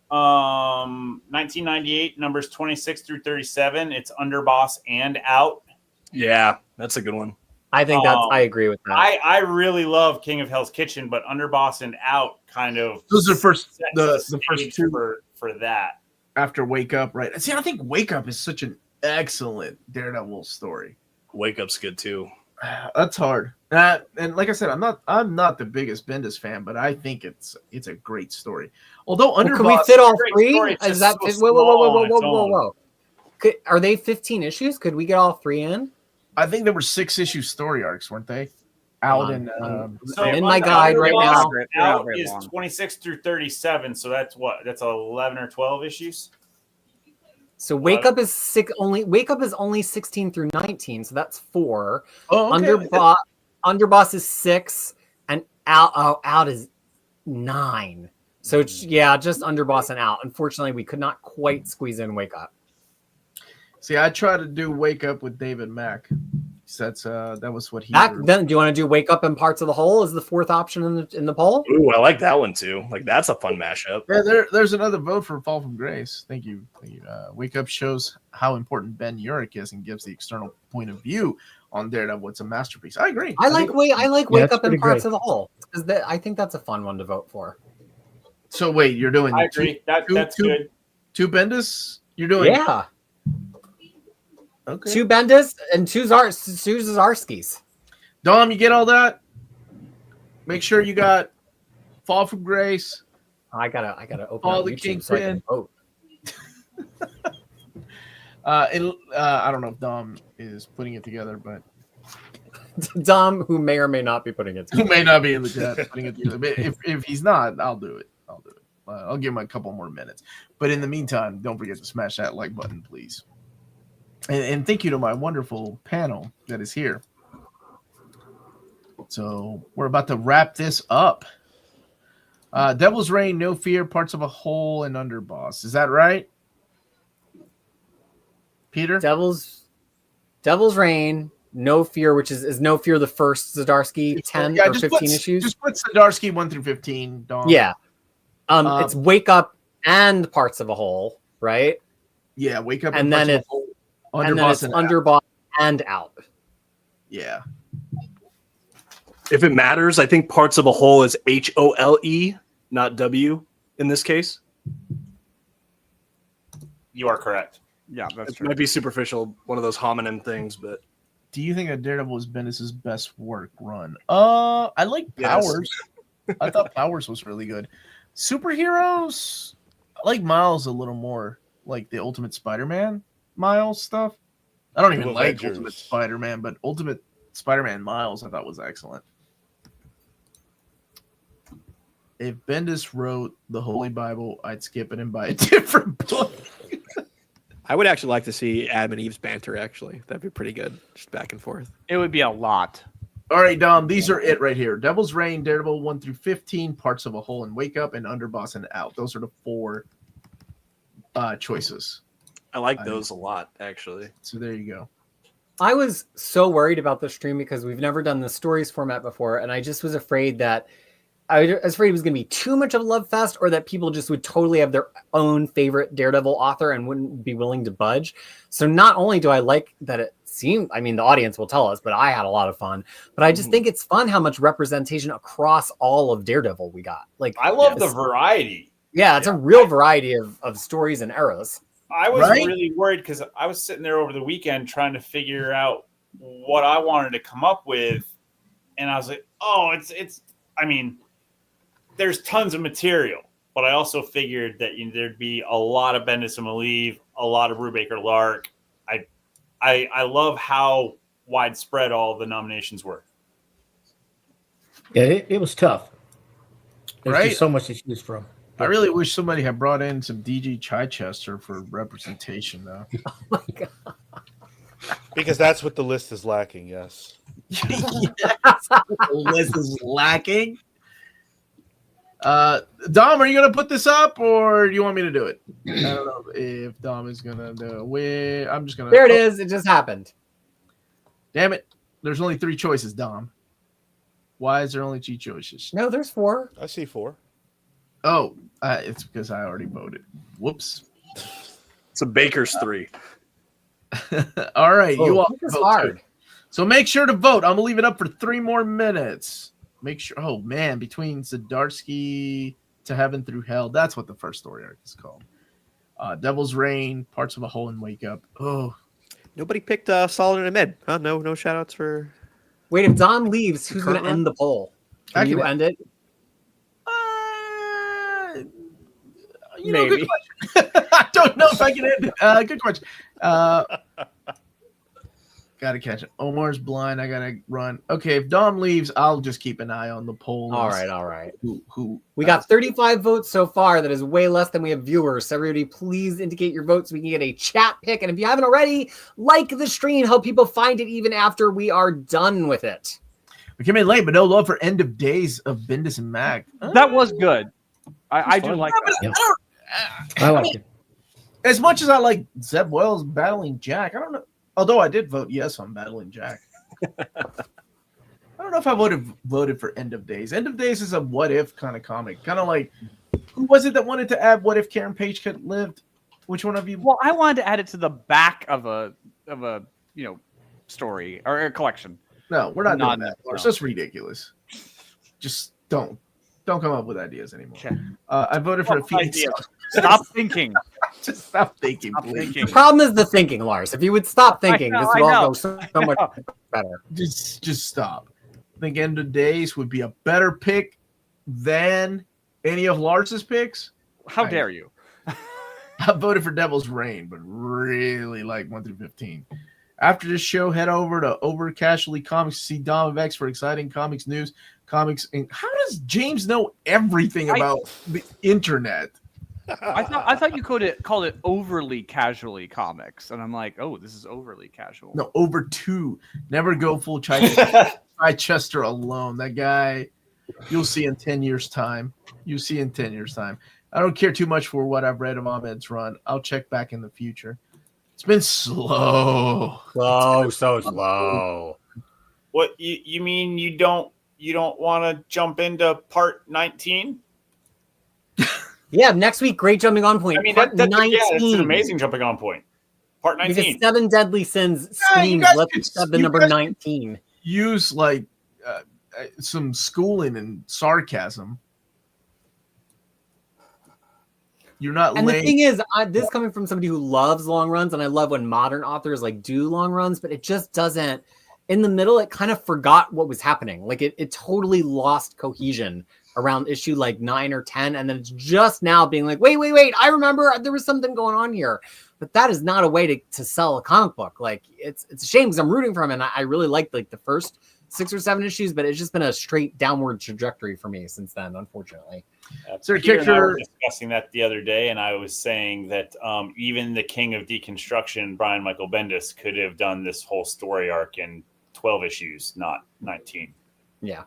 1998 numbers 26 through 37. It's Underboss and Out. Yeah, that's a good one. I think I agree with that. I really love King of Hell's Kitchen, but Underboss and Out kind of Those are the first set the stage first two. for that. after Wake Up, right? See, I think Wake Up is such an excellent Daredevil story. Wake Up's good too. That's hard. And like I said, I'm not the biggest Bendis fan, but I think it's a great story. Although Underboss, can we fit all great three? story, it's Is just that so whoa, whoa, whoa, whoa, small on whoa, its whoa, own. whoa? Are they 15 issues? Could we get all three in? I think there were 6-issue story arcs, weren't they? Out in So I'm in my guide right now. Out is 26 through 37, so that's what? That's 11 or 12 issues. So Wake Up is only 16 through 19, so that's 4. Oh, okay. Underboss is 6, and out is 9. So it's just Underboss and Out. Unfortunately, we could not quite squeeze in Wake Up. See, I tried to do Wake Up with David Mack. That was what he. Then do you want to do Wake Up and Parts of the Whole as the fourth option in the poll? Ooh, I like that one too. Like that's a fun mashup. Yeah, there's another vote for Fall from Grace. Thank you. Wake Up shows how important Ben Urich is and gives the external point of view on Daredevil. It's a masterpiece. I agree. I like Wake Up and Parts great. of the Whole because I think that's a fun one to vote for. So wait, you're doing? I agree. That's good. 2 Bendis. You're doing? Yeah. Okay. 2 Bendis and 2 Zdarskis. Dom, you get all that? Make sure you got Fall from Grace. I gotta open All up the YouTube so I can Kingpin. vote. I don't know if Dom is putting it together, but Dom, who may or may not be putting it who together. may not be in the chat putting it together. But if he's not, I'll do it. I'll give him a couple more minutes. But in the meantime, don't forget to smash that like button, please. And thank you to my wonderful panel that is here. So we're about to wrap this up. Devil's Reign, No Fear, Parts of a Whole, and Underboss. Is that right? Peter? Devil's Reign, No Fear, which is No Fear the first Zdarsky, 10 or 15 issues. Just put Zdarsky 1 through 15, Dom. Yeah. It's Wake Up and Parts of a Whole, right? Yeah, Wake Up And then Parts of a it's Whole, and then it's Underboss and Out. Yeah. If it matters, I think Parts of a Whole is HOLE, not W in this case. You are correct. Yeah, that's It true. might be superficial, one of those homonym things, but Do you think that Daredevil was Bendis' best work run? I like Yes. Powers. I thought Powers was really good. Superheroes, I like Miles a little more, like the Ultimate Spider-Man Miles stuff. I don't even like Avengers. Ultimate Spider-Man, but Ultimate Spider-Man Miles I thought was excellent. If Bendis wrote the Holy Bible, I'd skip it and buy a different book. I would actually like to see Adam and Eve's banter, actually. That'd be pretty good. Just back and forth. It would be a lot. All right, Dom, these are it right here. Devil's Reign, Daredevil 1 through 15, Parts of a Whole and Wake Up, and Underboss and Out. Those are the 4 choices. I like those a lot, actually. So there you go. I was so worried about the stream because we've never done the stories format before, and I just was afraid that it was going to be too much of a love fest, or that people just would totally have their own favorite Daredevil author and wouldn't be willing to budge. So not only do I like that it seemed, I mean, the audience will tell us, but I had a lot of fun. But I just think it's fun how much representation across all of Daredevil we got. Like, I love the variety. Yeah, it's a real variety of stories and eras. I was Right? really worried because I was sitting there over the weekend trying to figure out what I wanted to come up with, and I was like, "Oh, it's." I mean, there's tons of material, but I also figured that there'd be a lot of Bendis and Malieve, a lot of Brubaker Lark. I love how widespread all the nominations were. Yeah, it was tough. There's Right? just so much to choose from. I really wish somebody had brought in some DG Chichester for representation, though. Oh my God. Because that's what the list is lacking, yes. The list is lacking. Dom, are you going to put this up, or do you want me to do it? I don't know if Dom is going to do it. I'm just going to. There it is. It just happened. Damn it. There's only 3 choices, Dom. Why is there only 2 choices? No, there's 4. I see 4. Oh, it's because I already voted. Whoops. It's a Baker's 3. All right. You all This is vote hard. too. So make sure to vote. I'm going to leave it up for 3 more minutes. Make sure. Oh, man. Between Zdarsky to Heaven Through Hell. That's what the first story arc is called. Devil's Reign, Parts of a Whole, and Wake Up. Oh, Nobody picked Solid and Ahmed. Huh? No shout outs for. Wait, if Don leaves, who's going current to run? end the poll? I Can can you end it? Good Maybe. question. I don't know if I can end it. Good question. Gotta catch it. Omar's blind. I gotta run. Okay, if Dom leaves, I'll just keep an eye on the poll. All right. Who We got 35 votes so far. That is way less than we have viewers. So everybody, please indicate your votes so we can get a chat pick. And if you haven't already, like the stream, help people find it even after we are done with it. We came in late, but no love for End of Days of Bendis and Mac. That was good. I do fun. like that. I like it. As much as I like Zeb Wells battling Jack, I don't know. Although I did vote yes on battling Jack. I don't know if I voted for End of Days. End of Days is a what if kind of comic. Kind of like, who was it that wanted to add what if Karen Page could have lived? Which one of you? Well, I wanted to add it to the back of a story or a collection. No, we're not doing No, that. Lars. no. That's ridiculous. Just don't come up with ideas anymore. Okay. I voted for a Phoenix. idea. Stop thinking. Just stop thinking, Stop please. thinking. The problem is the thinking, Lars. If you would stop thinking, I know, this would I all know. go so much better. Just stop. I think End of Days would be a better pick than any of Lars's picks. How dare you? I voted for Devil's Reign, but really like 1 through 15. After this show, head over to Over Casually Comics to see Dom of X for exciting comics news, comics. And how does James know everything about the internet? I thought you called it overly casually comics, and I'm like, oh, this is overly casual. No, over 2. Never go full Chichester alone. That guy, you'll see in 10 years' time. You'll see in 10 years' time. I don't care too much for what I've read of Ahmed's run. I'll check back in the future. It's been slow. So slow. What you mean you don't want to jump into part 19? Yeah, next week, great jumping on point. I mean, Part that's 19. an amazing jumping on point. Part 19. Because 7 Deadly Sins Yeah, you screams, guys let's could- have the you number guys could- 19. Use like some schooling and sarcasm. You're not And the laying. thing is, this coming from somebody who loves long runs, and I love when modern authors like do long runs, but it just doesn't. In the middle, it kind of forgot what was happening. Like it totally lost cohesion around issue like 9 or 10, and then it's just now being like, wait, I remember there was something going on here. But that is not a way to sell a comic book. Like it's a shame because I'm rooting for him, and I really liked like the first 6 or 7 issues, but it's just been a straight downward trajectory for me since then, unfortunately. Sir Peter and I were Kicker- discussing that the other day, and I was saying that even the king of deconstruction, Brian Michael Bendis, could have done this whole story arc in 12 issues, not 19. Yeah.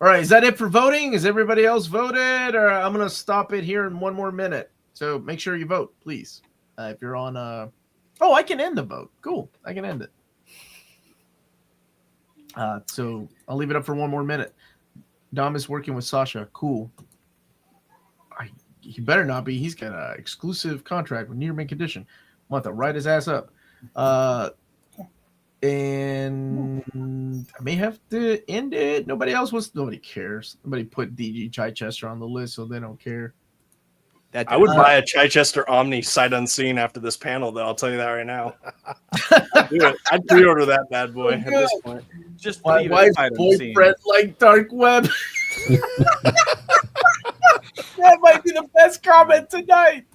All right, is that it for voting? Is everybody else voted? Or I'm going to stop it here in 1 more minute. So make sure you vote, please. If you're on Oh, I can end the vote. Cool. I can end it. So I'll leave it up for 1 more minute. Dom is working with Sasha. Cool. He better not be. He's got an exclusive contract with Near Mint Condition. Want to write his ass up. And I may have to end it. Nobody cares. Nobody put DG Chichester on the list, so they don't care. I would buy a Chichester Omni sight unseen after this panel, though. I'll tell you that right now. I'd pre-order that bad boy at this point. Just My leave it wife's sight unseen. boyfriend like dark web. That might be the best comment tonight.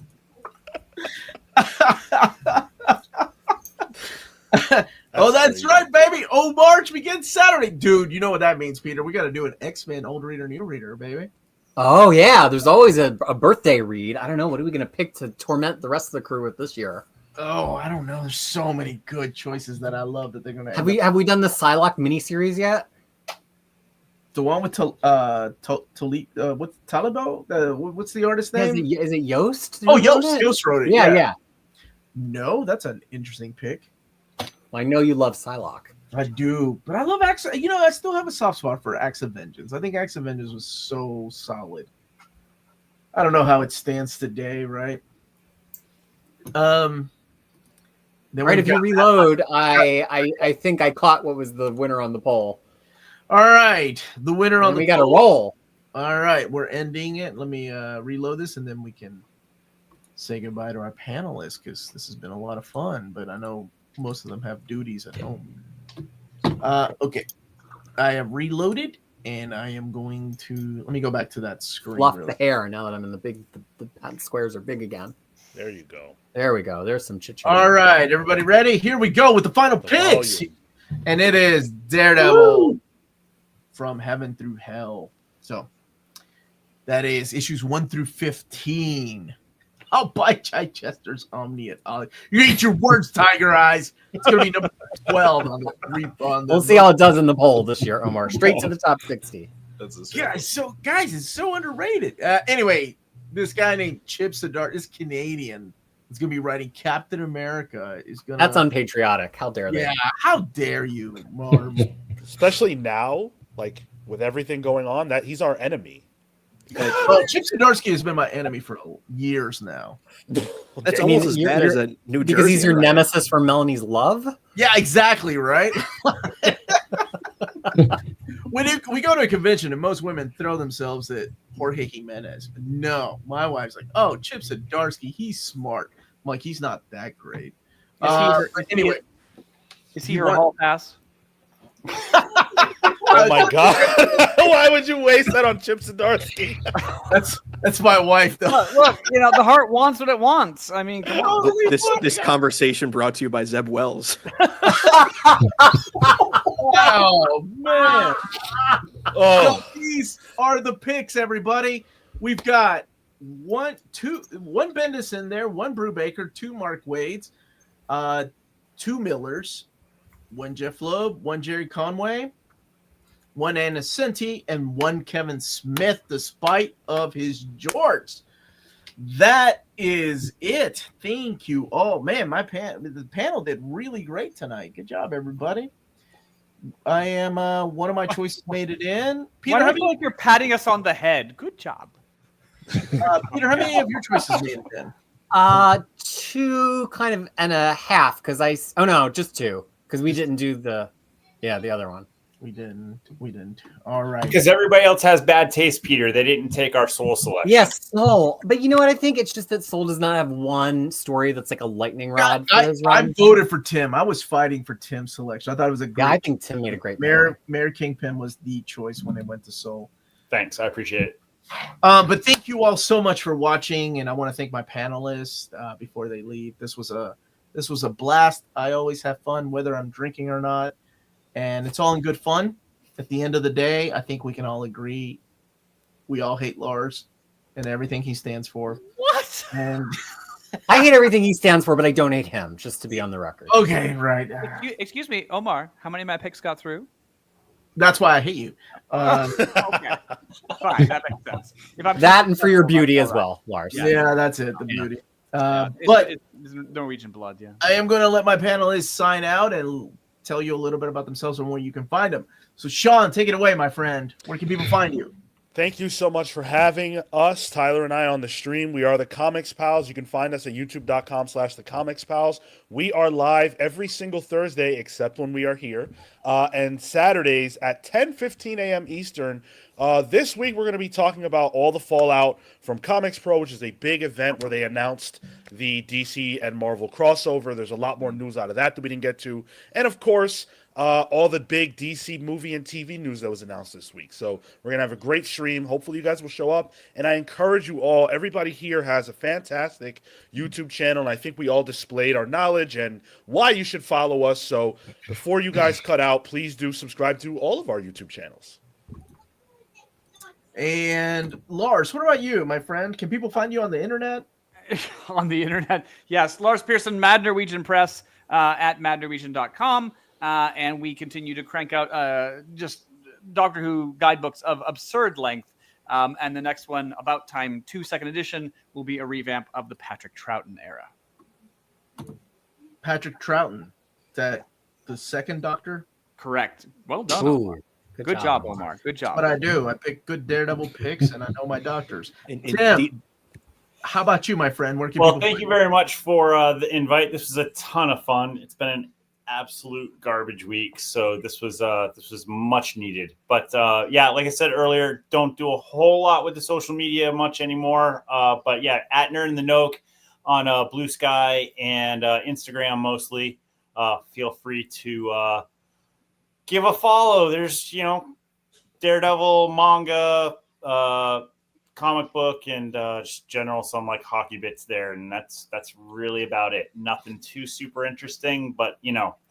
Oh, that's right, baby. Oh, March begins Saturday. Dude, you know what that means, Peter. We got to do an X-Men old reader, new reader, baby. Oh, yeah. There's always a birthday read. I don't know. What are we going to pick to torment the rest of the crew with this year? Oh, I don't know. There's so many good choices that I love that they're going to Have we done the Psylocke miniseries yet? The one with what's Talibo? What's the artist's Yeah, name? is it Yost? Did Oh, you wrote Yost. it? Yost wrote it. Yeah. No, that's an interesting pick. Well, I know you love Psylocke. I do, but I love Axe. You know, I still have a soft spot for Axe of Vengeance. I think Axe of Vengeance was so solid. I don't know how it stands today, right? Then Right, we've if you got- reload, I think I caught what was the winner on the poll. All right, the winner on And the we got a poll. roll. All right, we're ending it. Let me reload this, and then we can say goodbye to our panelists because this has been a lot of fun, but I know most of them have duties at home. Okay. I have reloaded and I am going to let me go back to that screen. Fluff really. the hair now that I'm in the big. The squares are big again. There you go. There we go. There's some chit chat. All right, everybody ready? Here we go with the final picks. Volume. And it is Daredevil from Heaven Through Hell. So that is issues 1 through 15. I'll buy Chichester's Omni at Ollie. You eat your words, Tiger Eyes. It's going to be number 12 on the We'll see how it does in the poll this year, Omar. Straight to the top 60. Guys, it's so underrated. Anyway, this guy named Chip Zdarsky is Canadian. He's going to be writing Captain America. That's unpatriotic. How dare they? Yeah, how dare you, Marv? Especially now, like with everything going on, that he's our enemy. Well, Chip Zdarsky has been my enemy for years now. That's almost as bad as a New Jersey. Because he's your nemesis for Melanie's love? Yeah, exactly, right? When we go to a convention and most women throw themselves at Jorge Jimenez. No, my wife's like, oh, Chip Zdarsky, he's smart. I'm like, he's not that great. Anyway. Is he your hall pass? Oh my God! Why would you waste that on Chip Zdarsky? That's my wife, though. Look, the heart wants what it wants. I mean, come on. This conversation brought to you by Zeb Wells. Oh man! Oh, So these are the picks, everybody. We've got one Bendis in there, one Brubaker, 2 Mark Wades, 2 Millers, 1 Jeff Loeb, 1 Jerry Conway, 1 Anacenti, and 1 Kevin Smith, despite of his jorts. That is it. Thank you. Oh man, the panel did really great tonight. Good job, everybody. I am one of my choices made it in. Peter, Why do you feel like you're patting us on the head? Good job. Peter, how many of your choices made it in? 2 kind of and a half because just 2 because we didn't do the other one. We didn't. All right. Because everybody else has bad taste, Peter. They didn't take our Soul selection. Yes, Soul. But you know what? I think it's just that Soul does not have one story that's like a lightning rod. I voted for Tim. I was fighting for Tim's selection. I thought it was a great. Yeah, I think Tim made a great. Mayor Kingpin was the choice when they went to Soul. Thanks, I appreciate it. But thank you all so much for watching, and I want to thank my panelists before they leave. This was a blast. I always have fun whether I'm drinking or not. And it's all in good fun. At the end of the day, I think we can all agree we all hate Lars and everything he stands for. What? And I hate everything he stands for, but I don't hate him, just to be on the record. okay, right. Excuse me, Omar. How many of my picks got through? That's why I hate you. Okay, fine, that makes sense. That and for your beauty as well, Lars. Yeah, that's it. The beauty. But it's Norwegian blood. Yeah. I am going to let my panelists sign out and tell you a little bit about themselves and where you can find them. So, Sean, take it away, my friend. Where can people find you? thank you so much for having us, Tyler and I, on the stream. We are the Comics Pals. You can find us at youtube.com/thecomicspals. We are live every single Thursday, except when we are here, and Saturdays at 10:15 a.m. Eastern. This week, we're going to be talking about all the fallout from Comics Pro, which is a big event where they announced the DC and Marvel crossover. There's a lot more news out of that we didn't get to. And, of course, all the big DC movie and TV news that was announced this week. So we're going to have a great stream. Hopefully you guys will show up. And I encourage you all, everybody here has a fantastic YouTube channel. And I think we all displayed our knowledge and why you should follow us. So before you guys cut out, please do subscribe to all of our YouTube channels. And Lars, what about you, my friend? Can people find you on the internet? On the internet, yes. Lars Pearson, Mad Norwegian Press, at madnorwegian.com. And we continue to crank out just Doctor Who guidebooks of absurd length. And the next one, About Time 2 second edition, will be a revamp of the Patrick Troughton era. Patrick Troughton, that the second Doctor? Correct. Well done, Ooh, Omar. Good job, Omar. Good job. What I do, I pick good Daredevil picks, and I know my doctors. Tim, Indeed. how about you, my friend? Where can Well, people thank find you very much for the invite. This was a ton of fun. It's been an absolute garbage week, so this was much needed. But yeah, like I said earlier, don't do a whole lot with the social media much anymore. But yeah, at Nerd in the Nook on Blue Sky and Instagram mostly. Feel free to give a follow. There's, Daredevil manga, comic book, and just general some like hockey bits there, and that's really about it. Nothing too super interesting, but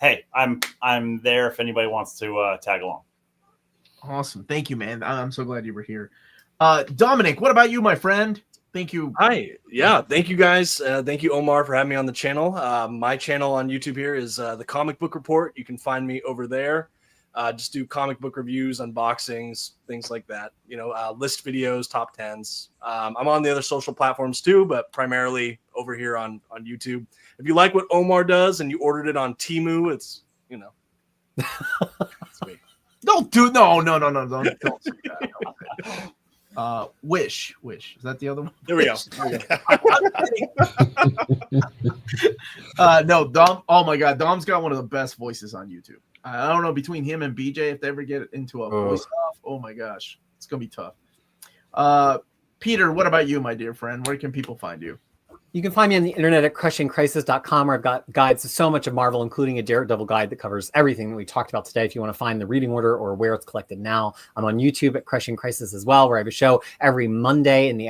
hey, I'm there if anybody wants to tag along. Awesome, thank you, man. I'm so glad you were here. Dominic, what about you, my friend? Thank you. Hi. Yeah. Thank you guys. Thank you, Omar, for having me on the channel. My channel on YouTube here is the Comic Book Report. You can find me over there. Just do comic book reviews, unboxings, things like that. List videos, top 10s. I'm on the other social platforms too, but primarily over here on YouTube. If you like what Omar does and you ordered it on Temu, it's it's me. Don't do don't say that. Wish. Is that the other one? There we go. No, Dom. Oh my God, Dom's got one of the best voices on YouTube. I don't know, between him and BJ, if they ever get into a voice off, oh my gosh, it's gonna be tough. Peter, what about you, my dear friend? Where can people find you? You can find me on the internet at crushingcrisis.com, where I've got guides to so much of Marvel, including a Daredevil guide that covers everything that we talked about today. If you want to find the reading order or where it's collected now, I'm on YouTube at Crushing Crisis as well, where I have a show every Monday in the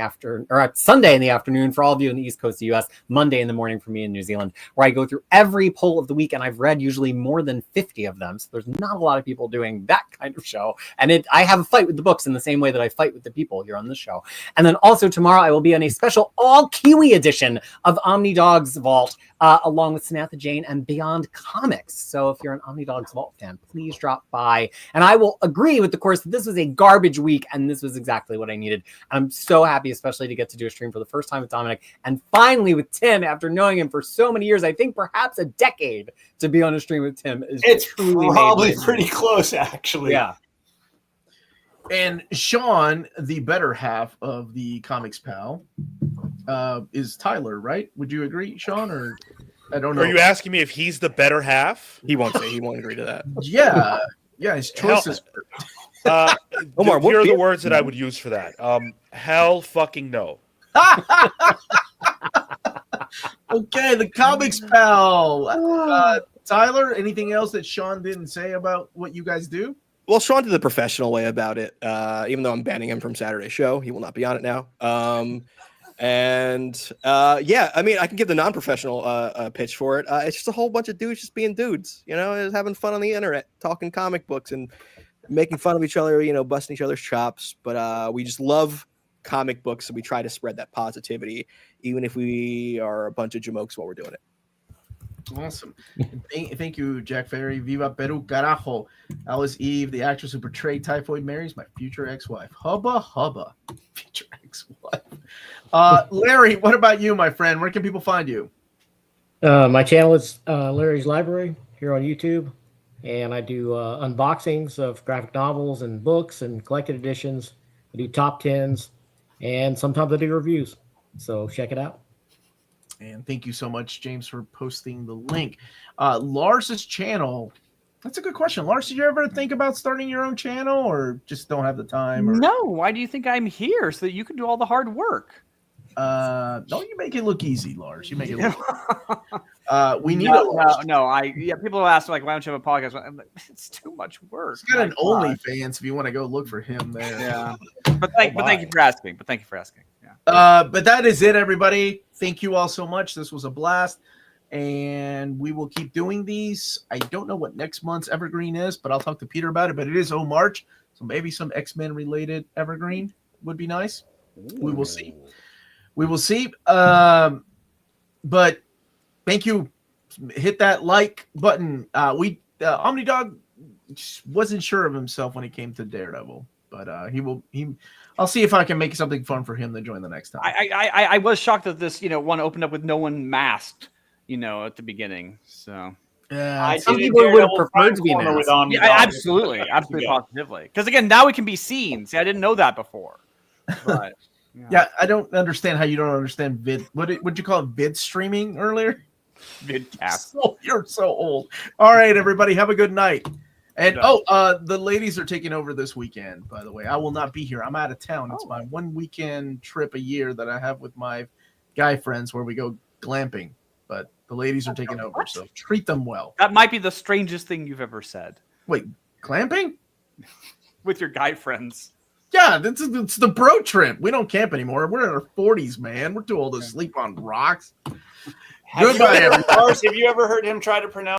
Sunday in the afternoon for all of you in the East Coast of the US, Monday in the morning for me in New Zealand, where I go through every poll of the week, and I've read usually more than 50 of them. So there's not a lot of people doing that kind of show. And I have a fight with the books in the same way that I fight with the people here on this show. And then also tomorrow I will be on a special all Kiwi edition of Omnidog's Vault, along with Samantha Jane and Beyond Comics. So if you're an Omnidog's Vault fan, please drop by. And I will agree with the course that this was a garbage week, and this was exactly what I needed. I'm so happy, especially to get to do a stream for the first time with Dominic, and finally with Tim, after knowing him for so many years, I think perhaps a decade, to be on a stream with Tim is truly probably pretty close, actually. Yeah. And Sean, the better half of the Comics Pal, is Tyler, right? Would you agree, Sean? Or I don't know. Are you asking me if he's the better half? He won't agree to that. Yeah, his choices. Omar, here are the words that I would use for that. Hell fucking no. Okay, the Comics Pal. Tyler, anything else that Sean didn't say about what you guys do? Well, Sean did the professional way about it. Even though I'm banning him from Saturday's show, he will not be on it now. Yeah, I mean, I can give the non-professional pitch for it. It's just a whole bunch of dudes just being dudes, just having fun on the internet, talking comic books and making fun of each other, busting each other's chops. But we just love comic books, and we try to spread that positivity, even if we are a bunch of jamokes while we're doing it. Awesome. Thank you, Jack Ferry. Viva Peru, carajo. Alice Eve, the actress who portrayed Typhoid Mary, is my future ex-wife. Hubba, hubba. Future ex-wife. Larry, what about you, my friend? Where can people find you? My channel is Larry's Library here on YouTube, and I do unboxings of graphic novels and books and collected editions. I do top 10s, and sometimes I do reviews. So check it out. And thank you so much, James, for posting the link. Lars's channel. That's a good question. Lars, did you ever think about starting your own channel, or just don't have the time? Or... No. Why do you think I'm here? So that you can do all the hard work. No, you make it look easy, Lars. You make it look we need people ask like, why don't you have a podcast? I'm like, it's too much work. He's got an OnlyFans if you want to go look for him there. Yeah. But thank you for asking. Yeah. But that is it, everybody. Thank you all so much. This was a blast. And we will keep doing these. I don't know what next month's Evergreen is, but I'll talk to Peter about it. But it is March, so maybe some X-Men related Evergreen would be nice. Ooh. We will see. But thank you. Hit that like button. Omnidog wasn't sure of himself when he came to Daredevil, but I'll see if I can make something fun for him to join the next time. I was shocked that this one opened up with no one masked, at the beginning. So some people would have preferred to be masked. Absolutely, positively. Because again, now it can be seen. See, I didn't know that before. But yeah, I don't understand how you don't understand vid. What'd you call it? Vid streaming earlier? Vidcast. You're so old. All right, everybody, have a good night. And the ladies are taking over this weekend, by the way. I will not be here. I'm out of town. It's my one weekend trip a year that I have with my guy friends where we go glamping, but the ladies are taking over, so treat them well. That might be the strangest thing you've ever said Wait, glamping? with your guy friends. Yeah, it's the bro trip. We don't camp anymore. We're in our 40s, man. We're too old to sleep on rocks. Goodbye, everybody. Lars, have you ever heard him try to pronounce